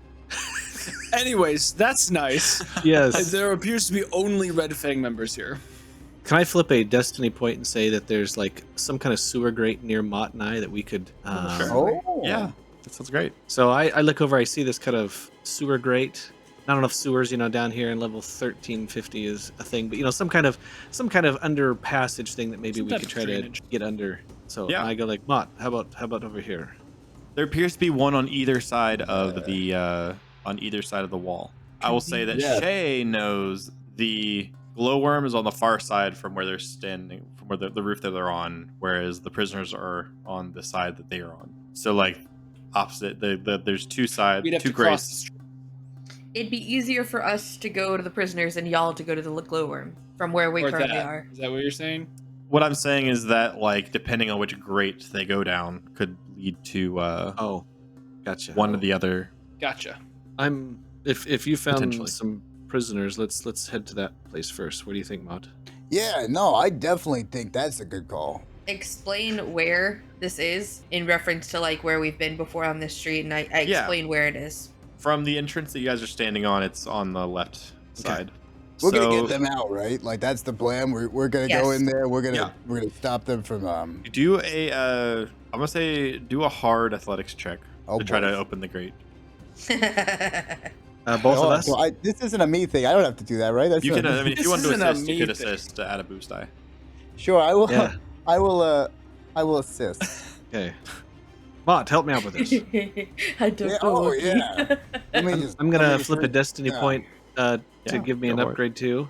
Anyways, that's nice. yes. There appears to be only Red Fang members here. Can I flip a destiny point and say that there's like some kind of sewer grate near Mott and I that we could? Sure. Oh, Yeah, that sounds great. So I look over, I see this kind of sewer grate. Not enough sewers, down here in level 1350 is a thing, but some kind of under passage thing that maybe Some we type could of try drainage. to get under. So Yeah. I go like, Mott, how about over here? There appears to be one on either side of the wall. I will say that Yeah. Shay knows the glowworm is on the far side from where they're standing, from where the roof that they're on, whereas the prisoners are on the side that they are on. So like opposite. There's two sides, We'd have two to cross grates. the street. It'd be easier for us to go to the prisoners and y'all to go to the glowworm from where we Or currently that. are. Is that what you're saying? What I'm saying is that like depending on which grate they go down could lead to Oh, gotcha. one or the other. Gotcha. If you found Potentially. some prisoners, let's head to that place first. What do you think, Mott? Yeah, no, I definitely think that's a good call. Explain where this is in reference to like where we've been before on this street, and I Yeah. explain where it is. From the entrance that you guys are standing on, it's on the left side. We're gonna So- get them out, right? Like that's the plan. We're gonna Yes. go in there. We're Yeah. gonna stop them from Do I'm gonna say do a hard athletics check Oh, to try boy. to open the grate. Both of Oh, us. so this isn't a me thing. I don't have to do that, right? That's You not- can, I mean, if This you want to isn't a assist, you me could thing. assist to add a boost die. Sure, I will. Yeah. I will assist. Okay. Mott, help me out with this. I don't Yeah, know. oh, what yeah. Let me just. I'm let gonna me flip a just- destiny yeah. point to Yeah, give me go an for it. upgrade too.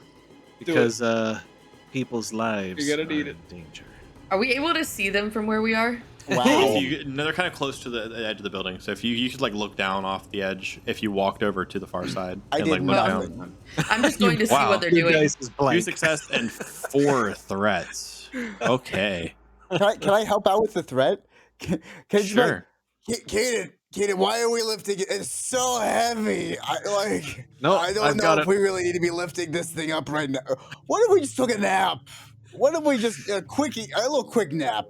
because people's lives You're gonna are need in it. danger. Are we able to see them from where we are? Wow. No, they're kind of close to the edge of the building. So if you could like look down off the edge, if you walked over to the far side I and did like look nothing. down. I'm just going to see Wow. what they're Your doing. dice is 2 blank. success and 4 threats. Okay, Can I help out with the threat? Can you just be sure. like, Kiinon, why are we lifting it? It's so heavy. Nope, I don't I've know got if it. we really need to be lifting this thing up right now. What if we just took a nap? What if we just a little quick nap?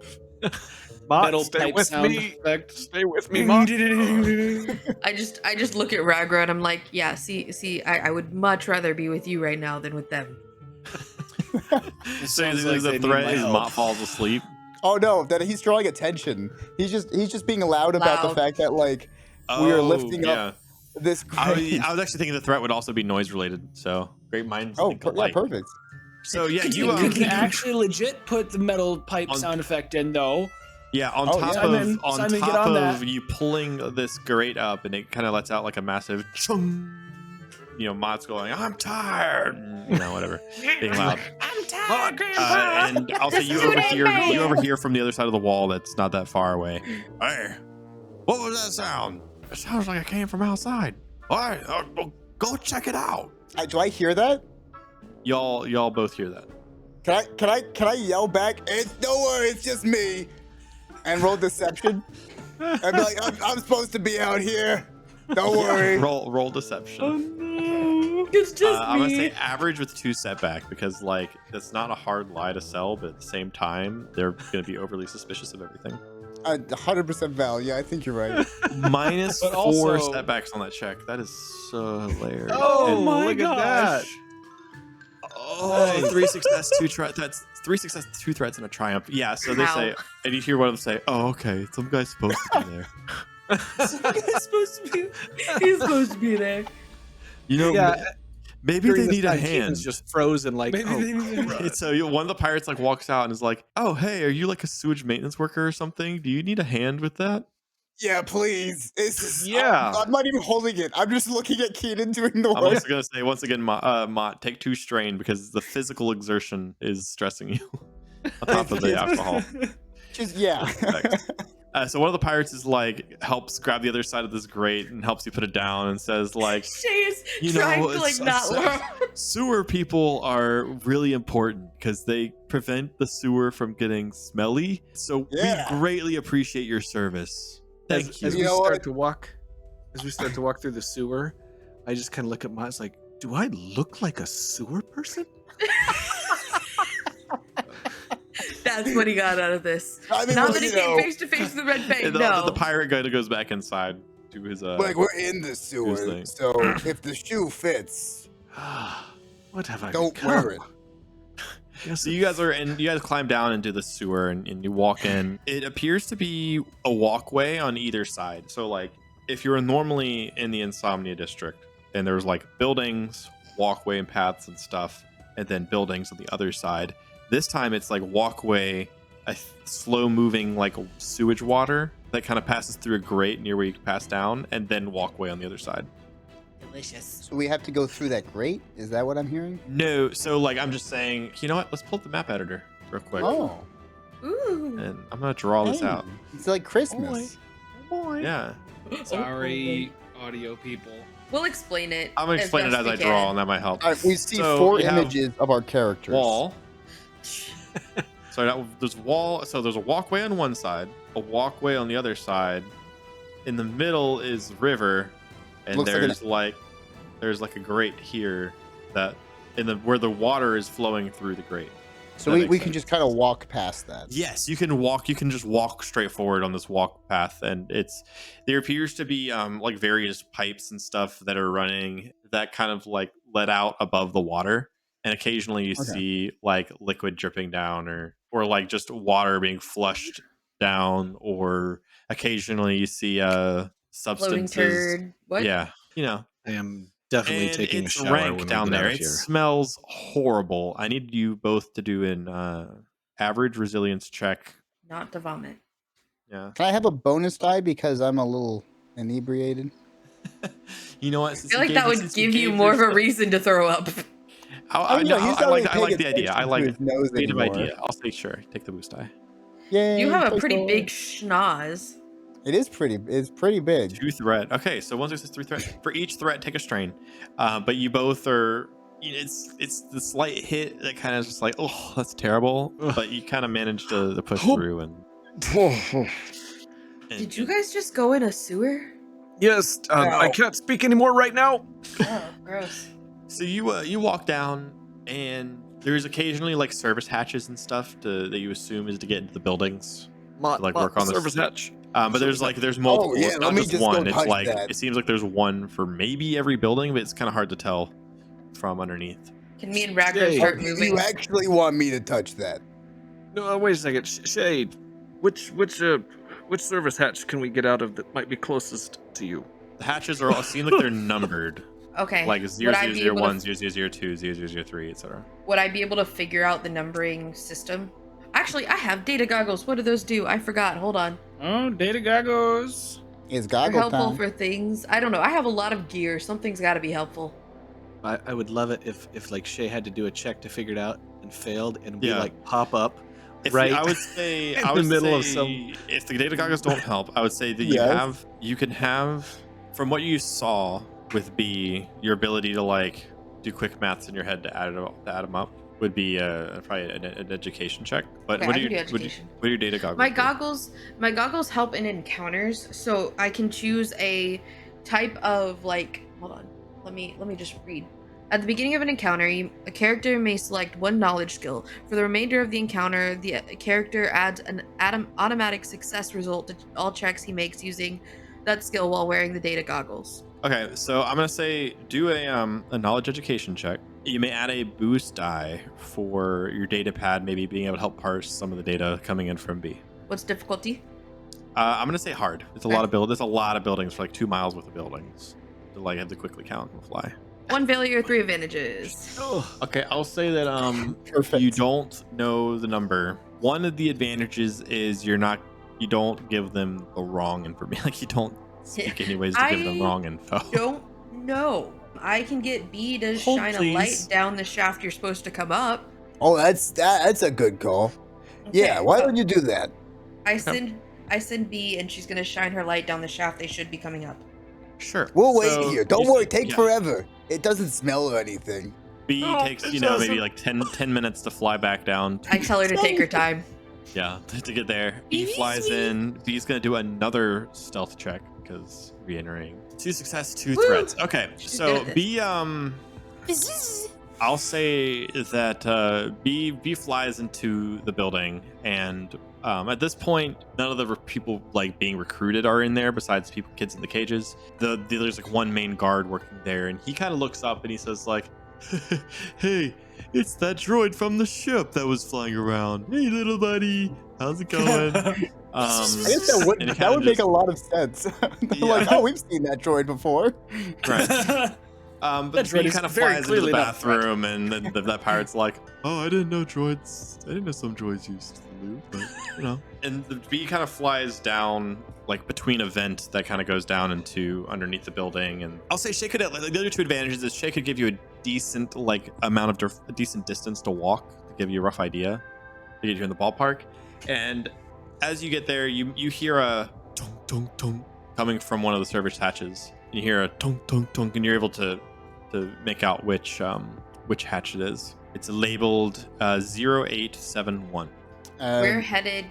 Mott, Metal stay pipe with sound me. effect. Stay with me, Mott. I just look at Ragro and I'm like, yeah, see, I would much rather be with you right now than with them. It So sounds like they the need threat my is help. Mott falls asleep. Oh no, that he's drawing attention. He's just being loud about the Loud. fact that like we are lifting yeah. up this I crane. was actually thinking the threat would also be noise related. So great minds Oh, think yeah, alike. perfect. So yeah, Could you you actually legit put the metal pipe On- sound effect in though? yeah on Oh, top yeah. Simon, of Simon, get top on of that. you pulling this grate up, and it kind of lets out like a massive chung. You know, Mott's going, I'm tired. You know, whatever, being loud. I'm tired, Grandpa. And also you overhear from the other side of the wall that's not that far away. Hey, what was that sound? It sounds like it came from outside. All right, well, go check it out. Do I hear that? Y'all both hear that. Can I yell back? Don't worry, it's just me. And roll deception. I'd be like, I'm supposed to be out here. Don't worry. Roll deception. It's just I'm gonna say average with 2 setback because like it's not a hard lie to sell, but at the same time they're gonna be overly suspicious of everything. 100% Val. Yeah, I think you're right. Minus But 4 also- setbacks on that check. That is so hilarious. Oh And- my gosh. Oh, 3 success, 2 threats. That's 3 success, 2 threats, and a triumph. Yeah, so they Ow. say, and you hear one of them say, "Oh, okay, some guy's supposed to be there." He's supposed to be there. You know, Yeah, maybe during they this need a time, hand. Keaton's just frozen like, Maybe oh, they need a- crud. So one of the pirates like walks out and is like, "Oh, hey, are you like a sewage maintenance worker or something? Do you need a hand with that?" Yeah, please. It's Yeah. I'm not even holding it. I'm just looking at Kiinon doing the I'm work. also gonna say once again, Mott, take 2 strain because the physical exertion is stressing you on top of the alcohol. Just yeah. So one of the pirates is like helps grab the other side of this grate and helps you put it down and says like, Shay is You know, trying to like it's- not laugh. sewer people are really important because they prevent the sewer from getting smelly. So Yeah. we greatly appreciate your service. Thank As you. we You know start what? to walk, through the sewer, I just kind of look at Mott. It's like, do I look like a sewer person? That's what he got out of this. I mean, Not well, that he you came know, face to face with the red fang. And No. the pirate guy goes back inside to his like we're in the Here's sewer, the thing. so if the shoe fits, What have I don't become? wear it. So you guys climb down into the sewer and you walk in. It appears to be a walkway on either side. So like if you were normally in the Insomnia district and there was like buildings, walkway and paths and stuff, and then buildings on the other side. This time it's like walkway, a slow moving like sewage water that kind of passes through a grate near where you pass down, and then walkway on the other side. Delicious. So we have to go through that grate? Is that what I'm hearing? No, so like I'm just saying, you know what? Let's pull up the map editor real quick. Oh. Ooh. And I'm gonna draw this hey, out. It's like Christmas. Yeah. Sorry, audio people. We'll explain it. I'm gonna explain it best as we I draw, can. and that might help. All right, we see So 4 you have images of our characters. Wall. So there's wall. So there's a walkway on one side, a walkway on the other side. In the middle is river, and Looks like an- there's like a grate here that where the water is flowing through the grate. So That we makes can sense. just kind of walk past that. Yes, you can walk. You can just walk straight forward on this walk path, and there appears to be like various pipes and stuff that are running that kind of like let out above the water, and occasionally you Okay. see like liquid dripping down, or like just water being flushed down, or occasionally you see Floating substances. turd. What? Yeah, you know. I am definitely And taking a it's shower rank when down we get there. out of It here. smells horrible. I need you both to do an average resilience check. Not to vomit. Yeah. Can I have a bonus die because I'm a little inebriated? You know what? I feel like that would give you more of a reason to throw up. He's not I like the idea. I like his nose creative anymore. idea. I'll say sure. Take the boost die. Yay, You have a Toy pretty Story. big schnoz. It is pretty. It's pretty big. 2 threat. Okay, so 1 success, 3 threat. For each threat, take a strain. But you both are. It's the slight hit that kind of just like, oh, that's terrible. But you kind of managed to push through and. Did you guys just go in a sewer? Yes, I can't speak anymore right now. Oh, gross. So you walk down, and there's occasionally like service hatches and stuff that you assume is to get into the buildings. Mott, Like, work on the service hatch. But there's multiple. yeah, It's let not me just just one. go It's touch like that. it seems like there's one for maybe every building, but it's kind of hard to tell from underneath. Can me and Ragro Shay. start You moving? actually want me to touch that? No, wait a second. Shay, which service hatch can we get out of that might be closest to you? The hatches are all seem like they're numbered, Okay. like Would I be able to- 0001, 0002, 0003, etc. Would I be able to figure out the numbering system? Actually, I have data goggles. What do those do? I forgot. Hold on. Oh, data goggles. It's They're goggle helpful time. for things. I don't know. I have a lot of gear. Something's got to be helpful. I would love it if like Shay had to do a check to figure it out and failed, and we Yeah. like pop up. If Right. I would say, In I the would middle of say some- if the data goggles don't help, I would say that Yes. you can have, from what you saw with B, your ability to like do quick maths in your head to add them up would be probably an education check. But Okay, what I do can you do what do education. your data goggles? My do? goggles help in encounters, so I can choose a type of like. Hold on, let me just read. At the beginning of an encounter, a character may select one knowledge skill. For the remainder of the encounter, the character adds an automatic success result to all checks he makes using that skill while wearing the data goggles. Okay, so I'm gonna say do a knowledge education check. You may add a boost die for your data pad, maybe being able to help parse some of the data coming in from B. What's difficulty? I'm gonna say hard. It's a Okay. lot of There's a lot of buildings for like 2 miles worth of buildings to like have to quickly count on the fly. 1 failure, 3 advantages. Okay, I'll say that Perfect. you don't know the number. One of the advantages is you don't give them the wrong information. Like you don't speak any ways to give them I wrong info. Don't know. I can get B to Hold, shine a please. light down the shaft you're supposed to come up. Oh, that's a good call. Yeah, Okay, why so don't you do that? I send B and she's gonna shine her light down the shaft they should be coming up. Sure. We'll wait So here. Don't you- worry. Take yeah. forever. It doesn't smell or anything. B No, takes it maybe doesn't. like 10 minutes to fly back down. I tell her to take her time. Yeah, to get there. B flies in. B's gonna do another stealth check because re-entering. 2 success, 2 Woo! threats. Okay, She's good so at this. B I'll say that B flies into the building, and at this point, none of the people like being recruited are in there. Besides kids in the cages, there's like one main guard working there, and he kind of looks up and he says like, "Hey, it's that droid from the ship that was flying around. Hey, little buddy, how's it going?" I guess that would and it that kinda would make just- a lot of sense. They're like, Yeah. oh, we've seen that droid before. Right. But That the droid bee is kind of very flies into clearly the not a threat. bathroom, and then that pirate's like, "Oh, I didn't know some droids used to live, but you know." And the bee kind of flies down, like between a vent that kind of goes down into underneath the building. And I'll say Shay could. The other 2 advantages is Shay could give you a decent a decent distance to walk to give you a rough idea to get you in the ballpark. And as you get there, you hear a tonk tonk tonk coming from one of the service hatches. You hear a tonk tonk tonk, and you're able to make out which hatch it is. It's labeled 0871. We're headed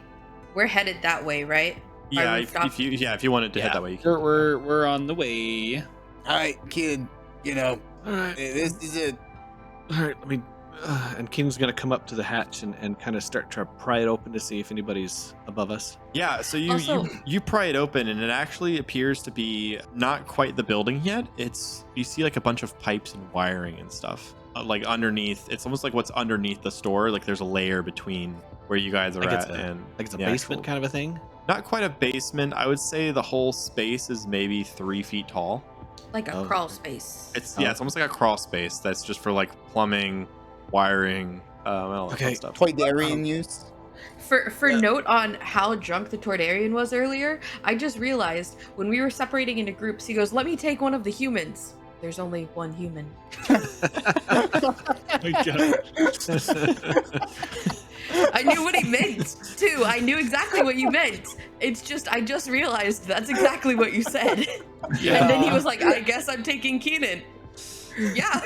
that way, right? By Yeah, rooftop? if you wanted to head that way. You can. We're on the way. All right, kid. You know, All right, this is it. all right. And Kiinon's gonna come up to the hatch and kind of start to pry it open to see if anybody's above us. Yeah, so you Also- you pry it open, and it actually appears to be not quite the building yet. You see like a bunch of pipes and wiring and stuff like underneath. It's almost like what's underneath the store. Like there's a layer between where you guys are Like at it's a- and Like it's a the basement actual- kind of a thing. Not quite a basement. I would say the whole space is maybe 3 feet tall. Like a Oh. crawl space. It's it's almost like a crawl space that's just for like plumbing, wiring, and all that Okay. fun stuff. Toydarian use. For note on how drunk the Tordarian was earlier, I just realized when we were separating into groups, he goes, "Let me take one of the humans." There's only one human. My God. I knew what he meant too. I knew exactly what you meant. It's just I just realized that's exactly what you said. Yeah. And then he was like, I guess I'm taking Kiinon. Yeah.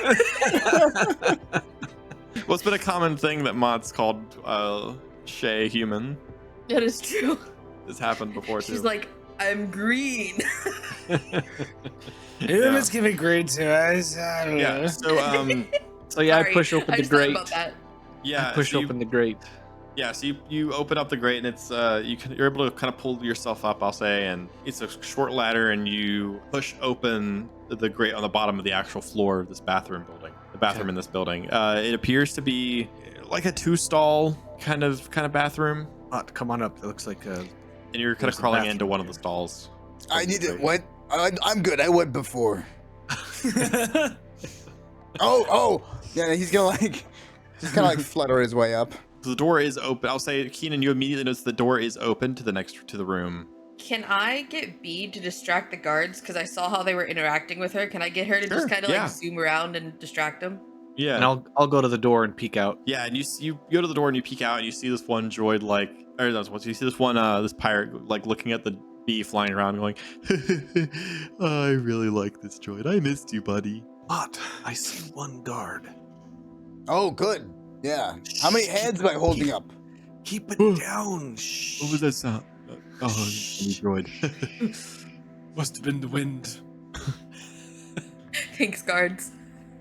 Well, it's been a common thing that Mott's called Shay human. That is true. This happened before too. She's like, I'm green. Let's give it grade to us. I don't Yeah. know. So yeah, Sorry, I push open I the just thought grate. about that. yeah. I push so you- open the grate. Yeah, so you open up the grate and it's you're able to kind of pull yourself up, I'll say, and it's a short ladder and you push open the grate on the bottom of the actual floor of this bathroom building. The bathroom in this building. It appears to be like a 2-stall kind of bathroom, Mott, come on up. It looks like and you're kind There's of a crawling bathroom into one of here. the stalls. I need it. What? I'm good. I went before. Oh. Yeah, he's gonna like, just kind of like flutter his way up. So the door is open. I'll say, Kiinon, you immediately notice the door is open to the room. Can I get B to distract the guards? Because I saw how they were interacting with her. Can I get her to Sure, just kind of yeah. like zoom around and distract them? Yeah. And I'll go to the door and peek out. Yeah, and you go to the door and you peek out and you see this one droid you see this one this pirate like looking at the bee flying around going, I really like this droid. I missed you, buddy. Mott, I see one guard. Oh, good. Yeah. How many hands am I holding up? Keep it down. Shh. What was that sound? Oh, droid. Must have been the wind. Thanks, guards.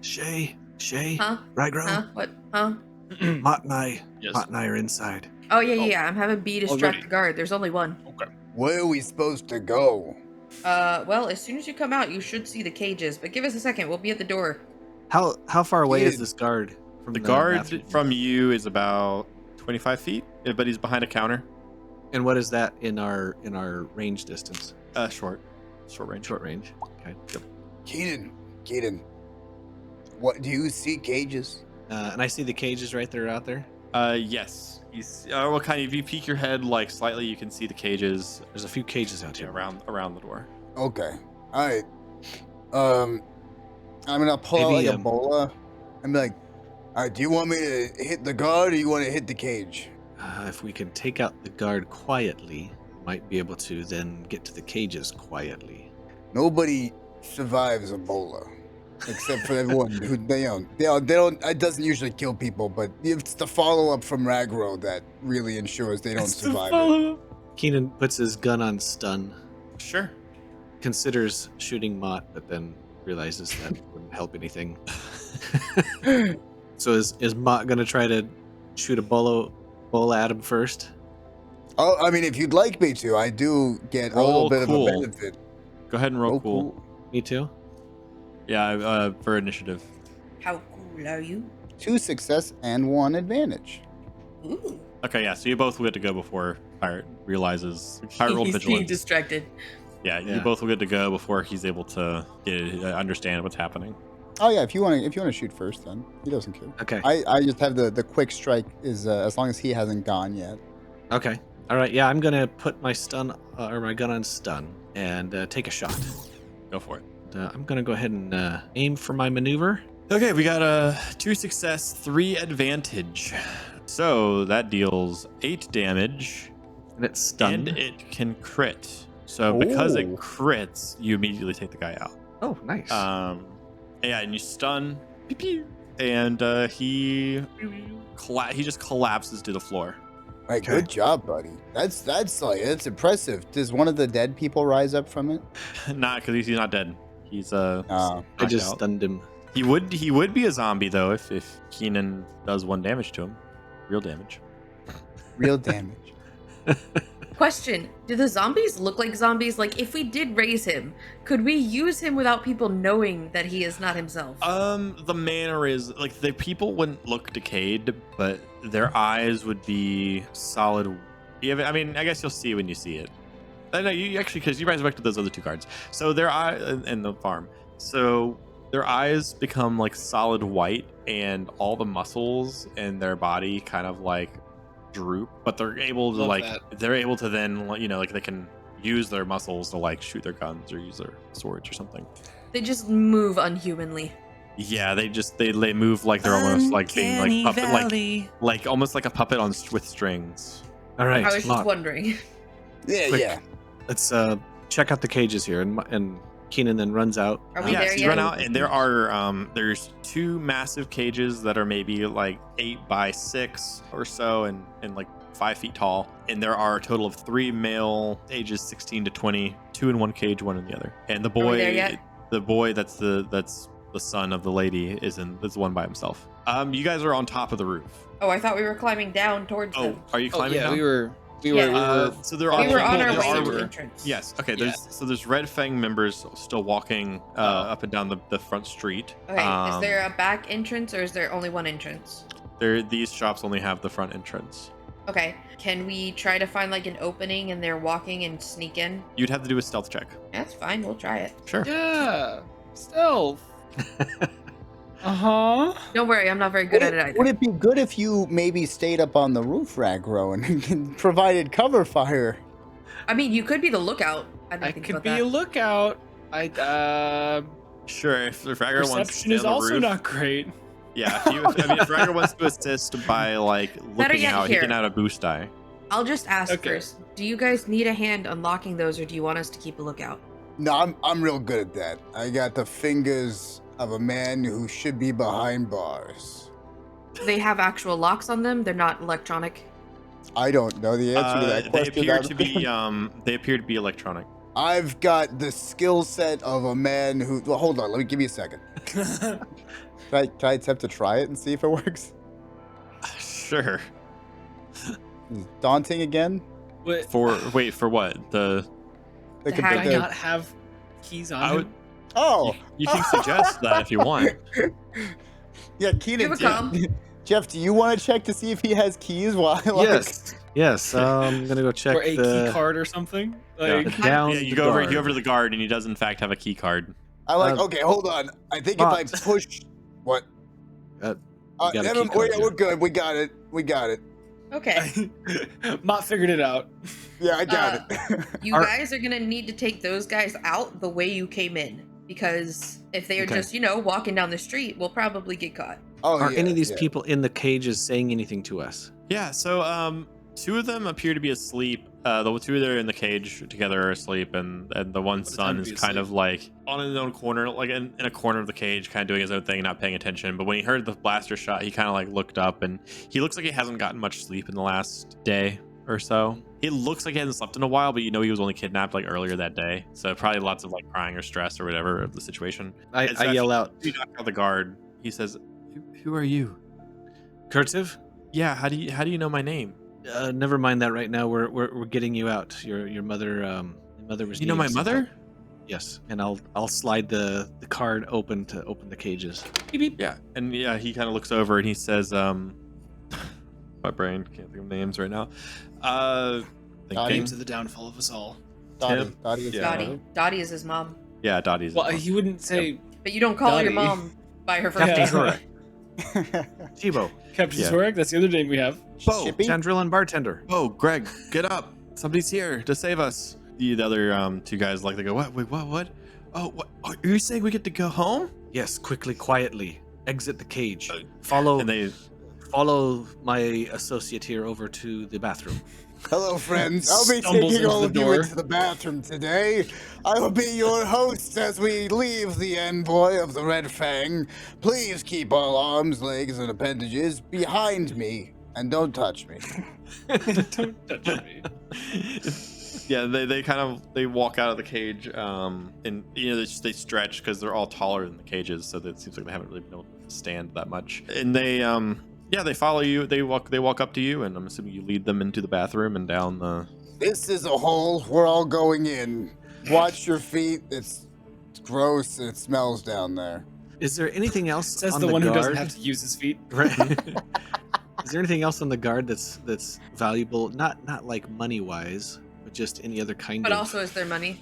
Shay, Huh? Ragro, Huh? What? Huh? Mott and I Yes. are inside. Oh, yeah. I'm having B distract Already. the guard. There's only one. Okay. Where are we supposed to go? Well, as soon as you come out, you should see the cages. But give us a second. We'll be at the door. How far away is Dude. this guard from The guard bathroom? from you is about 25 feet, but he's behind a counter. And what is that in our range distance? Short range. Short range. Okay. Kiinon. What, do you see cages? And I see the cages right there out there. Yes. Well, kind of. If you peek your head like slightly, you can see the cages There's a few cages out here. around the door. Okay. All right. I'm gonna pull out like Maybe, a bola. I'm like, all right, do you want me to hit the guard or you want to hit the cage? If we can take out the guard quietly, we might be able to then get to the cages quietly. Nobody survives Ebola, except for everyone who they don't. It doesn't usually kill people, but it's the follow-up from Ragro that really ensures they don't survive it. Kiinon puts his gun on stun, Sure. considers shooting Mott, but then realizes that wouldn't help anything. So is Mott gonna try to shoot a bola at him first? Oh, I mean, if you'd like me to, I do get a Roll little bit cool. of a benefit. Go ahead and roll Oh, cool. Me too. Yeah, for initiative. How cool are you? 2 success and 1 advantage. Ooh. Okay, yeah. So you both will get to go before Pirate realizes. Pirate rolled He's being vigilance. distracted. Yeah, you Yeah. both will get to go before he's able to understand what's happening. Oh yeah, if you want to shoot first, then he doesn't care. Okay. I just have the quick strike is as long as he hasn't gone yet. Okay. All right. Yeah, I'm gonna put my my gun on stun and take a shot. Go for it. I'm gonna go ahead and aim for my maneuver. Okay, we got a 2 success, 3 advantage. So that deals 8 damage, And it's stunned. and it can crit. So because it Ooh. crits, you immediately take the guy out. Oh, nice. Yeah, and you stun, pew, pew, and he just collapses to the floor. Right, good job, buddy. That's impressive. Does one of the dead people rise up from it? Not because he's not dead. He's I knocked just out. stunned him. He would be a zombie though if Kiinon does 1 damage to him, real damage. Real damage. Question: do the zombies look like zombies? Like, if we did raise him, could we use him without people knowing that he is not himself? The manner is like the people wouldn't look decayed, but their eyes would be solid. I mean, I guess you'll see when you see it. I know you actually, because you resurrected those other 2 cards. So their eye in the farm. So their eyes become like solid white, and all the muscles in their body kind of like droop. But they're able to Love they're able to then like they can use their muscles to like shoot their guns or use their swords or something. They just move unhumanly. Yeah, they move like they're almost like being like puppet, like almost like a puppet with strings. All right, I was just Mott, wondering. Yeah, Quick. yeah. let's check out the cages here, and Kiinon then runs out. Are we Yeah, there so you yet? run out, and there are there's 2 massive cages that are maybe like 8 by 6 or so, and like 5 feet tall. And there are a total of 3 male, ages 16 to 20, 2 in one cage, 1 in the other. And the Are we there yet? boy that's the son of the lady is the one by himself. You guys are on top of the roof. Oh, I thought we were climbing down towards Oh, them. are you Oh, climbing yeah, down? we were. So there are We were on our there way are- to the entrance. Yes. Okay. Yeah. There's Red Fang members still walking up and down the front street. Okay, is there a back entrance or is there only one entrance? These shops only have the front entrance. Okay, can we try to find like an opening and they're walking and sneak in? You'd have to do a stealth check. That's fine, we'll try it. Sure. Yeah. Stealth. Don't worry, I'm not very good at it either. Would it be good if you maybe stayed up on the roof, Ragro, and provided cover fire? I mean, you could be the lookout. I didn't I think could about be that. a lookout. Sure. If Ragro wants to Perception stay is on the also roof, not great. yeah. If Ragro wants to assist by like Better looking yet, out, here. he can add a boost die. I'll just ask Okay. first. Do you guys need a hand unlocking those or do you want us to keep a lookout? No, I'm real good at that. I got the fingers of a man who should be behind bars. They have actual locks on them, they're not electronic. I don't know the answer to that They question. appear to be they appear to be electronic. I've got the skill set of a man who. Well, hold on, let me give me a second. Can I attempt to try it and see if it works? Sure. It's daunting again. What? For what? The They The could hack- put Can I the- not have keys on I him? would. Oh, You can suggest that if you want. yeah, Give Kiinon. a come. Jeff, do you want to check to see if he has keys? While like, Yes. I'm gonna go check Or a key the card or something? Yeah. Like, down. Yeah, you the go over guard. to the guard, and he does in fact have a key card. I like. Uh, Okay, hold on. I think if I Mott. push, what? You got a Never, key card, we're good. We got it. We got it. Okay. Mott figured it out. Yeah, I got it. You guys are gonna need to take those guys out the way you came in. Because if they are Okay. just, walking down the street, we'll probably get caught. Oh, Are yeah, any of these yeah. people in the cages saying anything to us? Yeah. So 2 of them appear to be asleep. The 2 that are in the cage together are asleep, and the one the son time to is be kind asleep? of like on his own corner, like in a corner of the cage, kind of doing his own thing, not paying attention. But when he heard the blaster shot, he kind of like looked up, and he looks like he hasn't gotten much sleep in the last day or so. He looks like he hasn't slept in a while, but he was only kidnapped like earlier that day, so probably lots of like crying or stress or whatever of the situation. I And so yell out, after you knock out the guard, he says, "Who are you? Kurtiv? Yeah, how do you know my name? Never mind that right now. We're getting you out. Your mother was. You know my needing some mother? help. Yes, and I'll slide the card open to open the cages. Beep, beep. Yeah, and yeah, he kind of looks over and he says, my brain can't think of names right now. Thinking. Names of the downfall of us all. Dottie, Tim? Dottie is Yeah. Dottie. Dottie is his mom. Yeah, Dottie's. Well, he wouldn't say But you don't call your Dottie. mom by her first Captain name. Zorak. Chibo, Captain Yeah. Zorak. That's the other name we have. Bo, Shippy? Chandrillan bartender. Oh, Greg, get up! Somebody's here to save us. The other 2 guys they go, what? Wait, what? Oh, what? Are you saying we get to go home? Yes, quickly, quietly, exit the cage. Follow And they my associate here over to the bathroom. Hello, friends. I'll be Stumbles taking into all the of you door. into the bathroom today. I will be your host as we leave the envoy of the Red Fang. Please keep all arms, legs, and appendages behind me, and don't touch me. Don't touch me. yeah, they kind of they walk out of the cage, and they stretch because they're all taller than the cages, so that it seems like they haven't really been able to stand that much. And they follow you. They walk up to you, and I'm assuming you lead them into the bathroom and down the. This is a hole. We're all going in. Watch your feet. It's gross. And it smells down there. Is there anything else Says on the the one who guard? doesn't have to use his feet. Is there anything else on the guard that's valuable? Not like money wise, but just any other kind But of. also, is there money?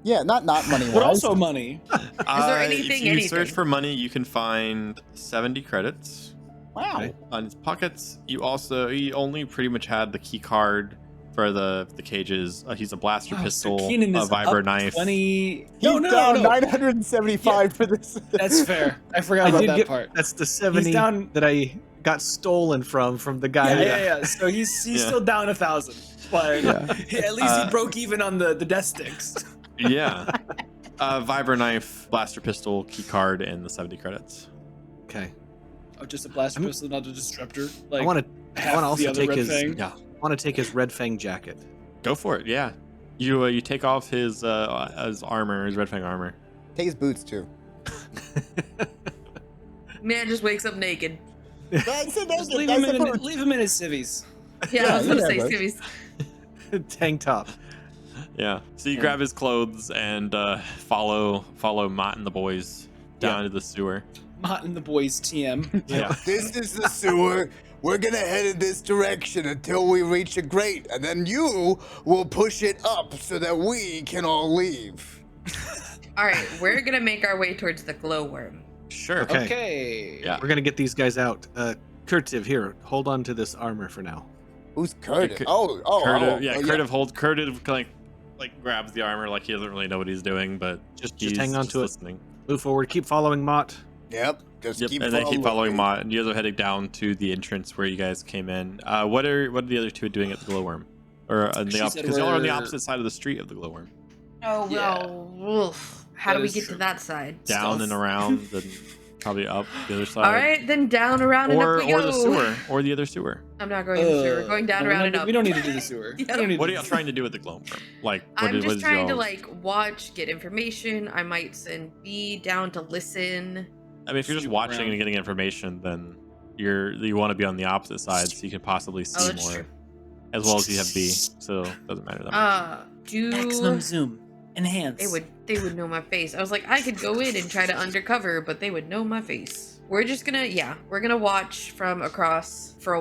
Yeah, not money wise. But also money. Is there anything, If you search anything? for money, you can find 70 credits Wow. Okay. on his pockets. He only pretty much had the key card for the cages. He's a blaster pistol, So Kiinon a is vibro up knife. 20. He's No, down 975 for this. That's fair. I forgot I about did that get part. that's the 70 down- that I got stolen from the guy. Yeah. So he's Yeah. still down 1,000, but Yeah. at least he broke even on the death sticks. Yeah. Vibro knife, blaster pistol, key card, and the 70 credits. Okay. Oh, just a blaster pistol, not a disruptor. Like I want to half the also other take Red his Fang. Yeah. I want to take his red fang jacket. Go for it. Yeah. You take off his armor, his red fang armor. Take his boots too. Man just wakes up naked. That's it, Just leave him in his civvies. Yeah, I was gonna Yeah, say bro. civvies. Tank top. Yeah. So you grab his clothes and follow Mott and the boys down to the sewer. Mott and the boys TM. Yeah. This is the sewer. We're gonna head in this direction until we reach a grate, and then you will push it up so that we can all leave. All right, we're gonna make our way towards the glowworm. Sure. Okay. Okay. Yeah. We're gonna get these guys out. Curtiv, here, hold on to this armor for now. Who's Curtis? Cur- Oh, Curtis like grabs the armor like he doesn't really know what he's doing, but Just he's hang on to it. listening. Move forward. Keep following Mott. Yep. Just Yep, keep and then keep following me. Mott, and you guys are heading down to the entrance where you guys came in. What are the other two doing at the glowworm? Or on She the said because y'all are on the we're- opposite side of the street of the glowworm, Oh Yeah. well. Oof. How That do we is get true. to that side? down Stealth. and around, then probably up the other side. All right, then down, around, and Or up we go. the sewer, or the other sewer. I'm not going in the sewer. We're going down, no, around, and up. We don't need to do the sewer. Yeah. We don't need What are to y'all do- trying to do with the glowworm? Like, what I'm is, just what is trying to y'all's- like watch, get information. I might send B down to listen. I mean, if you're just snoop watching around. and getting information, then you want to be on the opposite side so you can possibly see Oh, that's more, true. as well as you have B, so it doesn't matter that much. Do zoom. Enhance. they would know my face. I was like, I could go in and try to undercover, but they would know my face. We're just we're gonna watch from across for a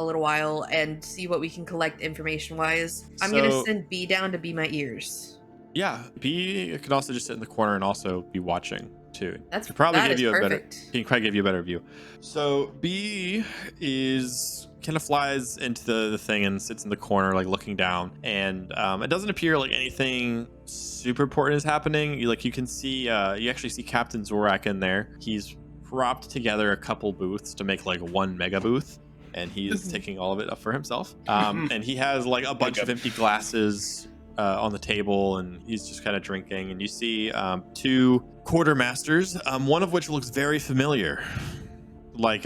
little while, and see what we can collect information wise. I'm gonna So- send B down to be my ears. Yeah, B could also just sit in the corner and also be watching too. That's Could probably that give is you a perfect. better. He can probably give you a better view. So B is kind of flies into the thing and sits in the corner, like looking down, and it doesn't appear like anything super important is happening. You can see you actually see Captain Zorak in there. He's propped together a couple booths to make like one mega booth, and he is taking all of it up for himself. And he has like a bunch of empty glasses on the table, and he's just kind of drinking. And you see two quartermasters, one of which looks very familiar, like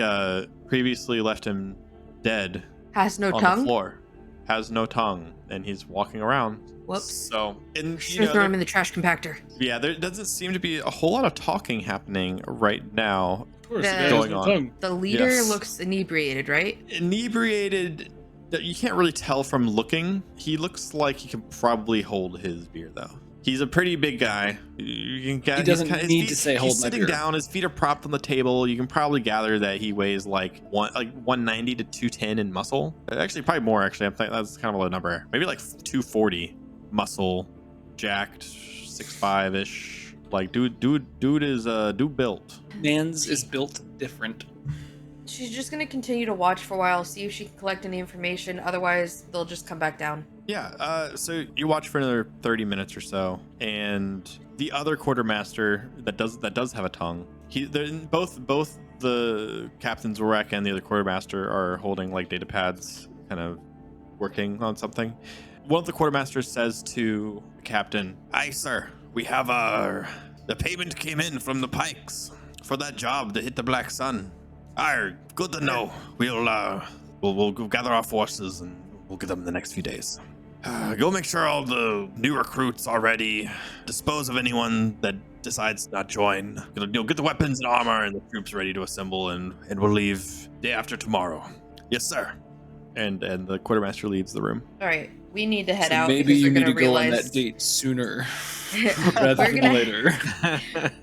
previously left him dead Has no on the tongue. floor, has no tongue, and he's walking around. Whoops. So, and Should throw him in the trash compactor. yeah, there doesn't seem to be a whole lot of talking happening right now. Of course, The- the guy has Going no on. tongue. The leader Yes. looks inebriated, right? Inebriated, you can't really tell from looking. He looks like he can probably hold his beer though. He's a pretty big guy. You can He doesn't need to say, "Hold he's my sitting beer." down. His feet are propped on the table. You can probably gather that he weighs like 190 to 210 in muscle. Actually, probably more. Actually, I'm thinking that's kind of a low number. Maybe like 240 muscle, jacked, 6'5" ish. Like dude is built. Man's is built different. She's just gonna continue to watch for a while, see if she can collect any information. Otherwise, they'll just come back down. Yeah, so you watch for another 30 minutes or so, and the other quartermaster that does have a tongue, both the Captain Zorak and the other quartermaster are holding like data pads, kind of working on something. One of the quartermasters says to the captain, Aye, sir. We have the payment came in from the Pikes for that job to hit the Black Sun. Aye, good to know. We'll go gather our forces and we'll get them in the next few days. Go make sure all the new recruits are ready. Dispose of anyone that decides to not join. You'll get the weapons and armor and the troops ready to assemble, and we'll leave day after tomorrow. Yes, sir. and the quartermaster leaves the room. All right, we need to head So out. maybe because you they're need to gonna go on realize that date sooner we're rather than gonna later.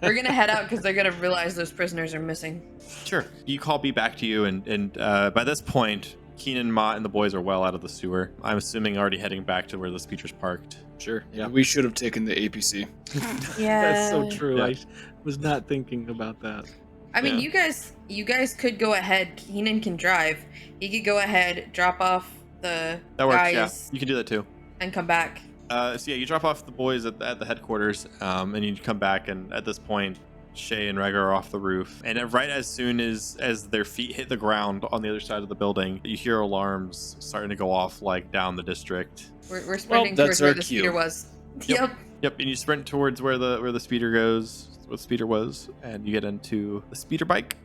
we're gonna head out because they're gonna realize those prisoners are missing. Sure. You call B back to you, and by this point, Kiinon, Mott, and the boys are well out of the sewer. I'm assuming already heading back to where the speaker's parked. Sure. Yeah. We should have taken the APC. Yeah, That's so true. Yeah. I was not thinking about that. I mean, Yeah. you guys could go ahead. Kiinon can drive. He could go ahead, drop off the That works. guys Yeah, you can do that too. and come back. So yeah, you drop off the boys at the headquarters, and you come back, and at this point, Shay and Ragro are off the roof, and right as soon as their feet hit the ground on the other side of the building, you hear alarms starting to go off like down the district. We're sprinting that's towards where our the cue. speeder was. Yep. Yep, and you sprint towards where the speeder goes, where the speeder was, and you get into the speeder bike.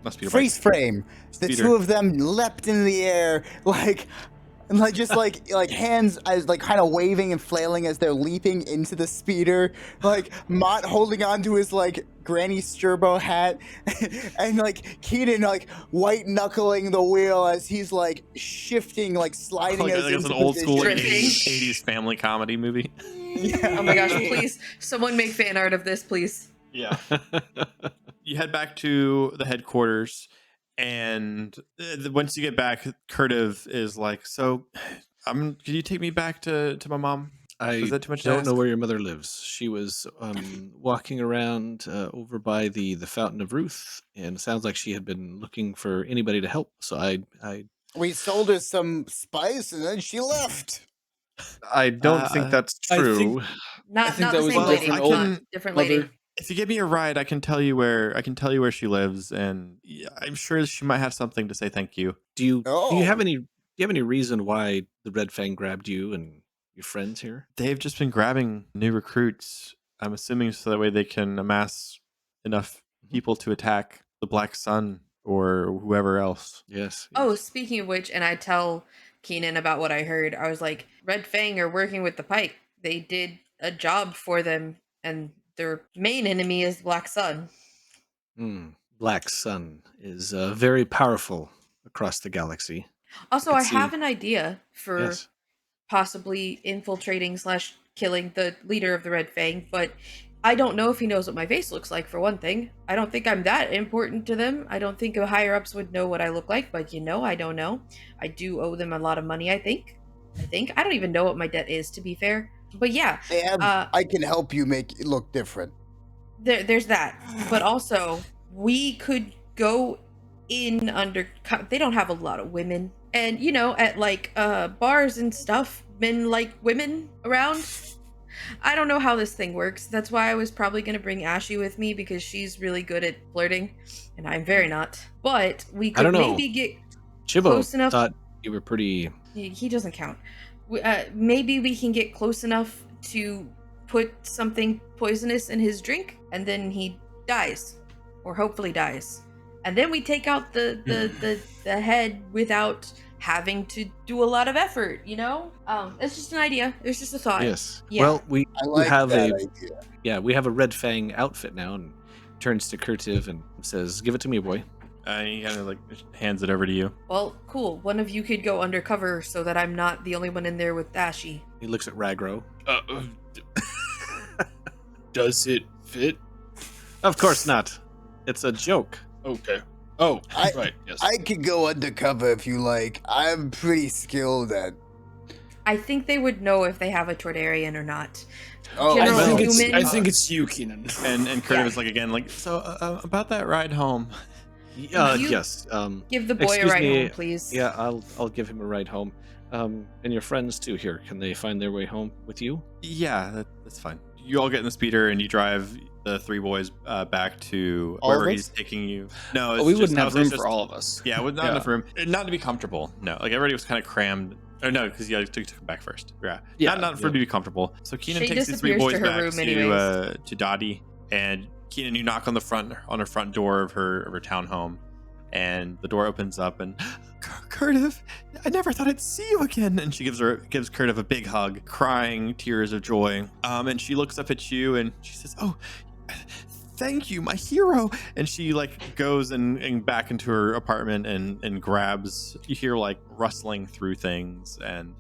Not speeder Freeze bike. frame. The Speeder. two of them leapt in the air, like hands as like kind of waving and flailing as they're leaping into the speeder. Like Mott holding on to his like Granny Serbo hat, and like Kiinon like white knuckling the wheel as he's like shifting, like sliding Like, us it's into an old school position. 80s family comedy movie. Yeah. Oh my gosh, please, someone make fan art of this, please. Yeah. You head back to the headquarters, and once you get back, Curtiv is like, "So, can you take me back to my mom? I Is that too much to don't know ask? where your mother lives. She was walking around over by the Fountain of Ruth, and it sounds like she had been looking for anybody to help. So We sold her some spice and then she left. I don't think that's I true. think- Not think the that was same a lady. different old Not different lady. mother. If you give me a ride, I can tell you where she lives, and I'm sure she might have something to say. Thank you." Do you Oh. have any reason why the Red Fang grabbed you and your friends here? They've just been grabbing new recruits. I'm assuming so that way they can amass enough people to attack the Black Sun or whoever else. Yes. Oh, yes. speaking of which, and I tell Kiinon about what I heard. I was like, Red Fang are working with the Pike. They did a job for them, and their main enemy is Black Sun. Black Sun is very powerful across the galaxy. Also, I I could have see- an idea for Yes. possibly infiltrating / killing the leader of the Red Fang, but I don't know if he knows what my face looks like, for one thing. I don't think I'm that important to them. I don't think the higher-ups would know what I look like, but I don't know. I do owe them a lot of money, I think. I don't even know what my debt is, to be fair. But yeah, They have, I can help you make it look different. there's that. But also, we could go in under... They don't have a lot of women. And, at, like, bars and stuff, men like women around. I don't know how this thing works. That's why I was probably going to bring Ashy with me, because she's really good at flirting, and I'm very not. But we I could don't know. maybe get Chibo close enough. thought you were pretty. He doesn't count. Maybe we can get close enough to put something poisonous in his drink, and then he dies, or hopefully dies, and then we take out the head without having to do a lot of effort. It's just an idea. It's just a thought. Yes. Yeah. Well, we I like have that a idea. we have a Red Fang outfit now, and turns to Curtiv and says, "Give it to me, boy." He kind of like hands it over to you. Well, cool. One of you could go undercover so that I'm not the only one in there with Ashy. He looks at Ragro. Does it fit? Of course not. It's a joke. Okay. Oh, right. Yes. I could go undercover if you like. I'm pretty skilled at. I think they would know if they have a Tordarian or not. Oh, General I think it's human. you, Kiinon. And Curtis Yeah. is like again like, so about that ride home. You- Yes. Give the boy a Excuse ride me, home, please. Yeah, I'll give him a ride home. And your friends too. Here, can they find their way home with you? Yeah, that's fine. You all get in the speeder and you drive the three boys back to All of wherever us? he's taking you. No, Oh, it's we just- wouldn't no, have there's room just- for all of us. Yeah, with not enough room. Not to be comfortable. No, like everybody was kind of crammed. Or no, because you took him back first. Yeah, Yeah, not for him to be comfortable. So Kiinon She takes these three disappears boys to her back room anyways. to Dottie, and Kiinon, you knock on her front door of her townhome, and the door opens up, and Curtiv, I never thought I'd see you again. And she gives Curtiv a big hug, crying tears of joy. And she looks up at you and she says, "Oh, thank you, my hero." And she like goes and back into her apartment and grabs. You hear like rustling through things, and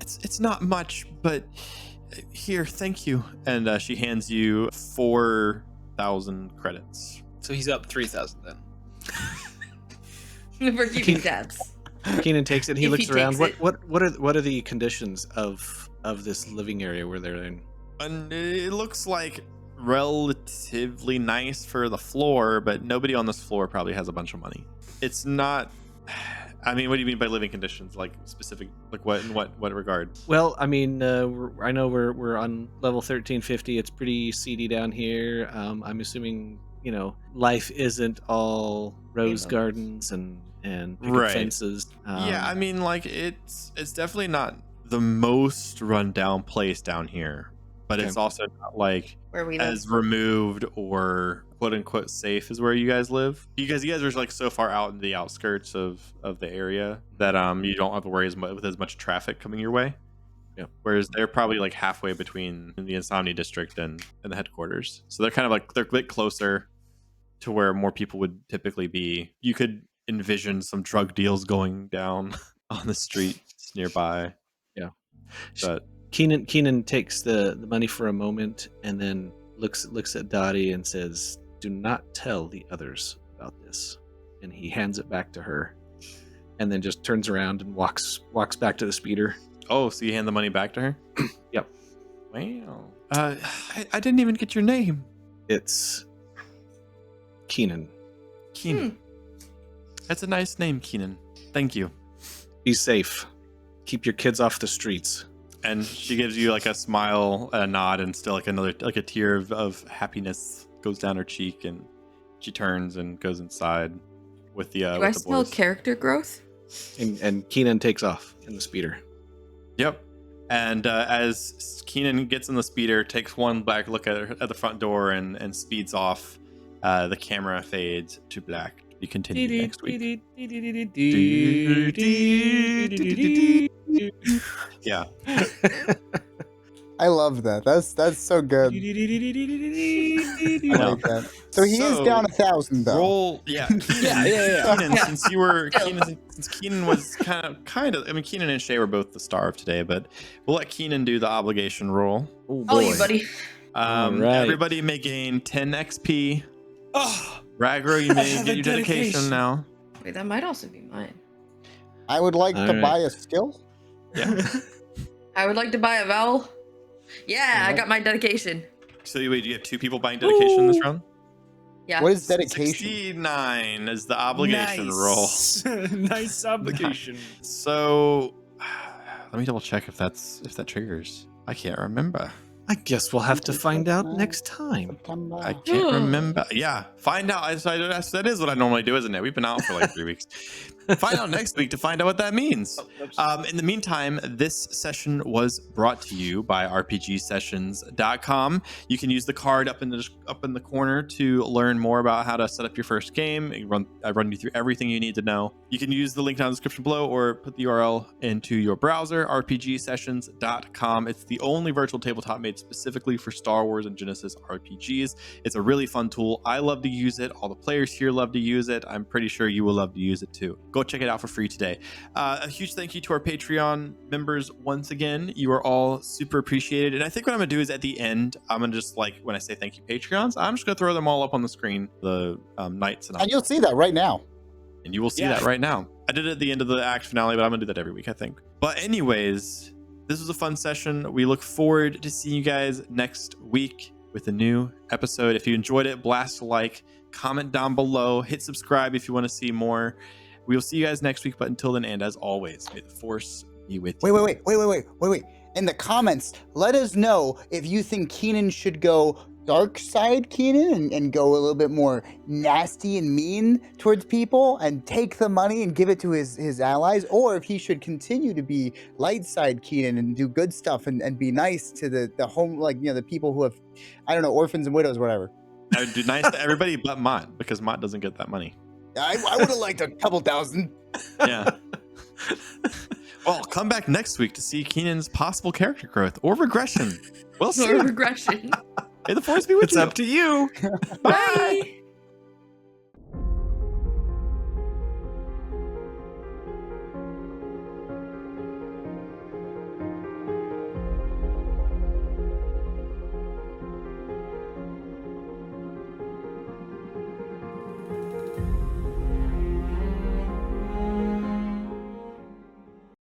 it's not much, but here, thank you. And she hands you 4,000 credits. So he's up 3,000 then. For keeping tabs. Keenan takes it. He If looks he around. takes What are the conditions of this living area where they're in? And it looks like relatively nice for the floor, but nobody on this floor probably has a bunch of money. It's not I mean, what do you mean by living conditions? Like specific, like what in what regard? Well, I mean, I know we're on level 1350. It's pretty seedy down here. I'm assuming, life isn't all rose Rainbow. gardens and picket Right. fences. Yeah, I mean, like it's definitely not the most run down place down here, but it's also not like Where we live. as removed or quote unquote safe as where you guys live. You guys are like so far out in the outskirts of the area that you don't have to worry with as much traffic coming your way. Yeah. Whereas they're probably like halfway between the Insomnia district and the headquarters. So they're kind of like they're a bit closer to where more people would typically be. You could envision some drug deals going down on the streets nearby. Yeah. But Kiinon takes the money for a moment and then looks at Dottie and says, "Do not tell the others about this." And he hands it back to her, and then just turns around and walks back to the speeder. oh, so you hand the money back to her? Yep. Wow. I didn't even get your name. It's Kiinon. Kiinon. That's a nice name, Kiinon. Thank you. Be safe. Keep your kids off the streets. And she gives you like a smile, a nod, and still like a tear of happiness goes down her cheek, and she turns and goes inside with the Do I with the smell boys. character growth? And Kiinon takes off in the speeder. Yep. And as Kiinon gets in the speeder, takes one back look at the front door and speeds off, the camera fades to black. To be continued next week. Yeah. I love that. That's so good. I know. like that. So he is So, down 1,000 though. Roll, yeah, Kiinon, since Kiinon was kind of. I mean, Kiinon and Shay were both the star of today, but we'll let Kiinon do the obligation roll. Oh, you buddy. Alright. Everybody may gain 10 XP. Oh, Ragro, you may have get a your dedication dedication. now. Wait, that might also be mine. I would like to Alright. buy a skill. Yeah. I would like to buy a vowel. Yeah, I got my dedication. So you get 2 people buying dedication this round. Yeah. What is dedication? 69 is the obligation roll. Nice obligation. So let me double check if that triggers. I can't remember. I guess we'll have to find out next time. September. I can't remember. Yeah, find out. That is what I normally do, isn't it? We've been out for like 3 weeks. Find out next week to find out what that means. In the meantime, this session was brought to you by RPGsessions.com. You can use the card up in the corner to learn more about how to set up your first game. I run you through everything you need to know. You can use the link down in the description below or put the URL into your browser, RPGsessions.com. It's the only virtual tabletop made specifically for Star Wars and Genesys RPGs. It's a really fun tool. I love to use it. All the players here love to use it. I'm pretty sure you will love to use it too. Go check it out for free today. A huge thank you to our Patreon members once again. You are all super appreciated. And I think what I'm gonna do is at the end, I'm gonna just like when I say thank you Patreons, I'm just gonna throw them all up on the screen, the knights and And you'll see that right now. and you will see that right now. I did it at the end of the act finale, but I'm gonna do that every week, I think. But anyways, this was a fun session. We look forward to seeing you guys next week with a new episode. If you enjoyed it, blast a like, comment down below, hit subscribe if you want to see more. We will see you guys next week, but until then, and as always, may the force be with you. Wait. In the comments, let us know if you think Kiinon should go dark side Kiinon and go a little bit more nasty and mean towards people and take the money and give it to his allies, or if he should continue to be light side Kiinon and do good stuff and be nice to the home, like, the people who have, I don't know, orphans and widows, whatever. I would do nice to everybody but Mott, because Mott doesn't get that money. I would have liked a couple thousand. Yeah. Well, come back next week to see Kiinon's possible character growth or regression. We'll see. Or regression. May the force be with It's you. up to you. Bye.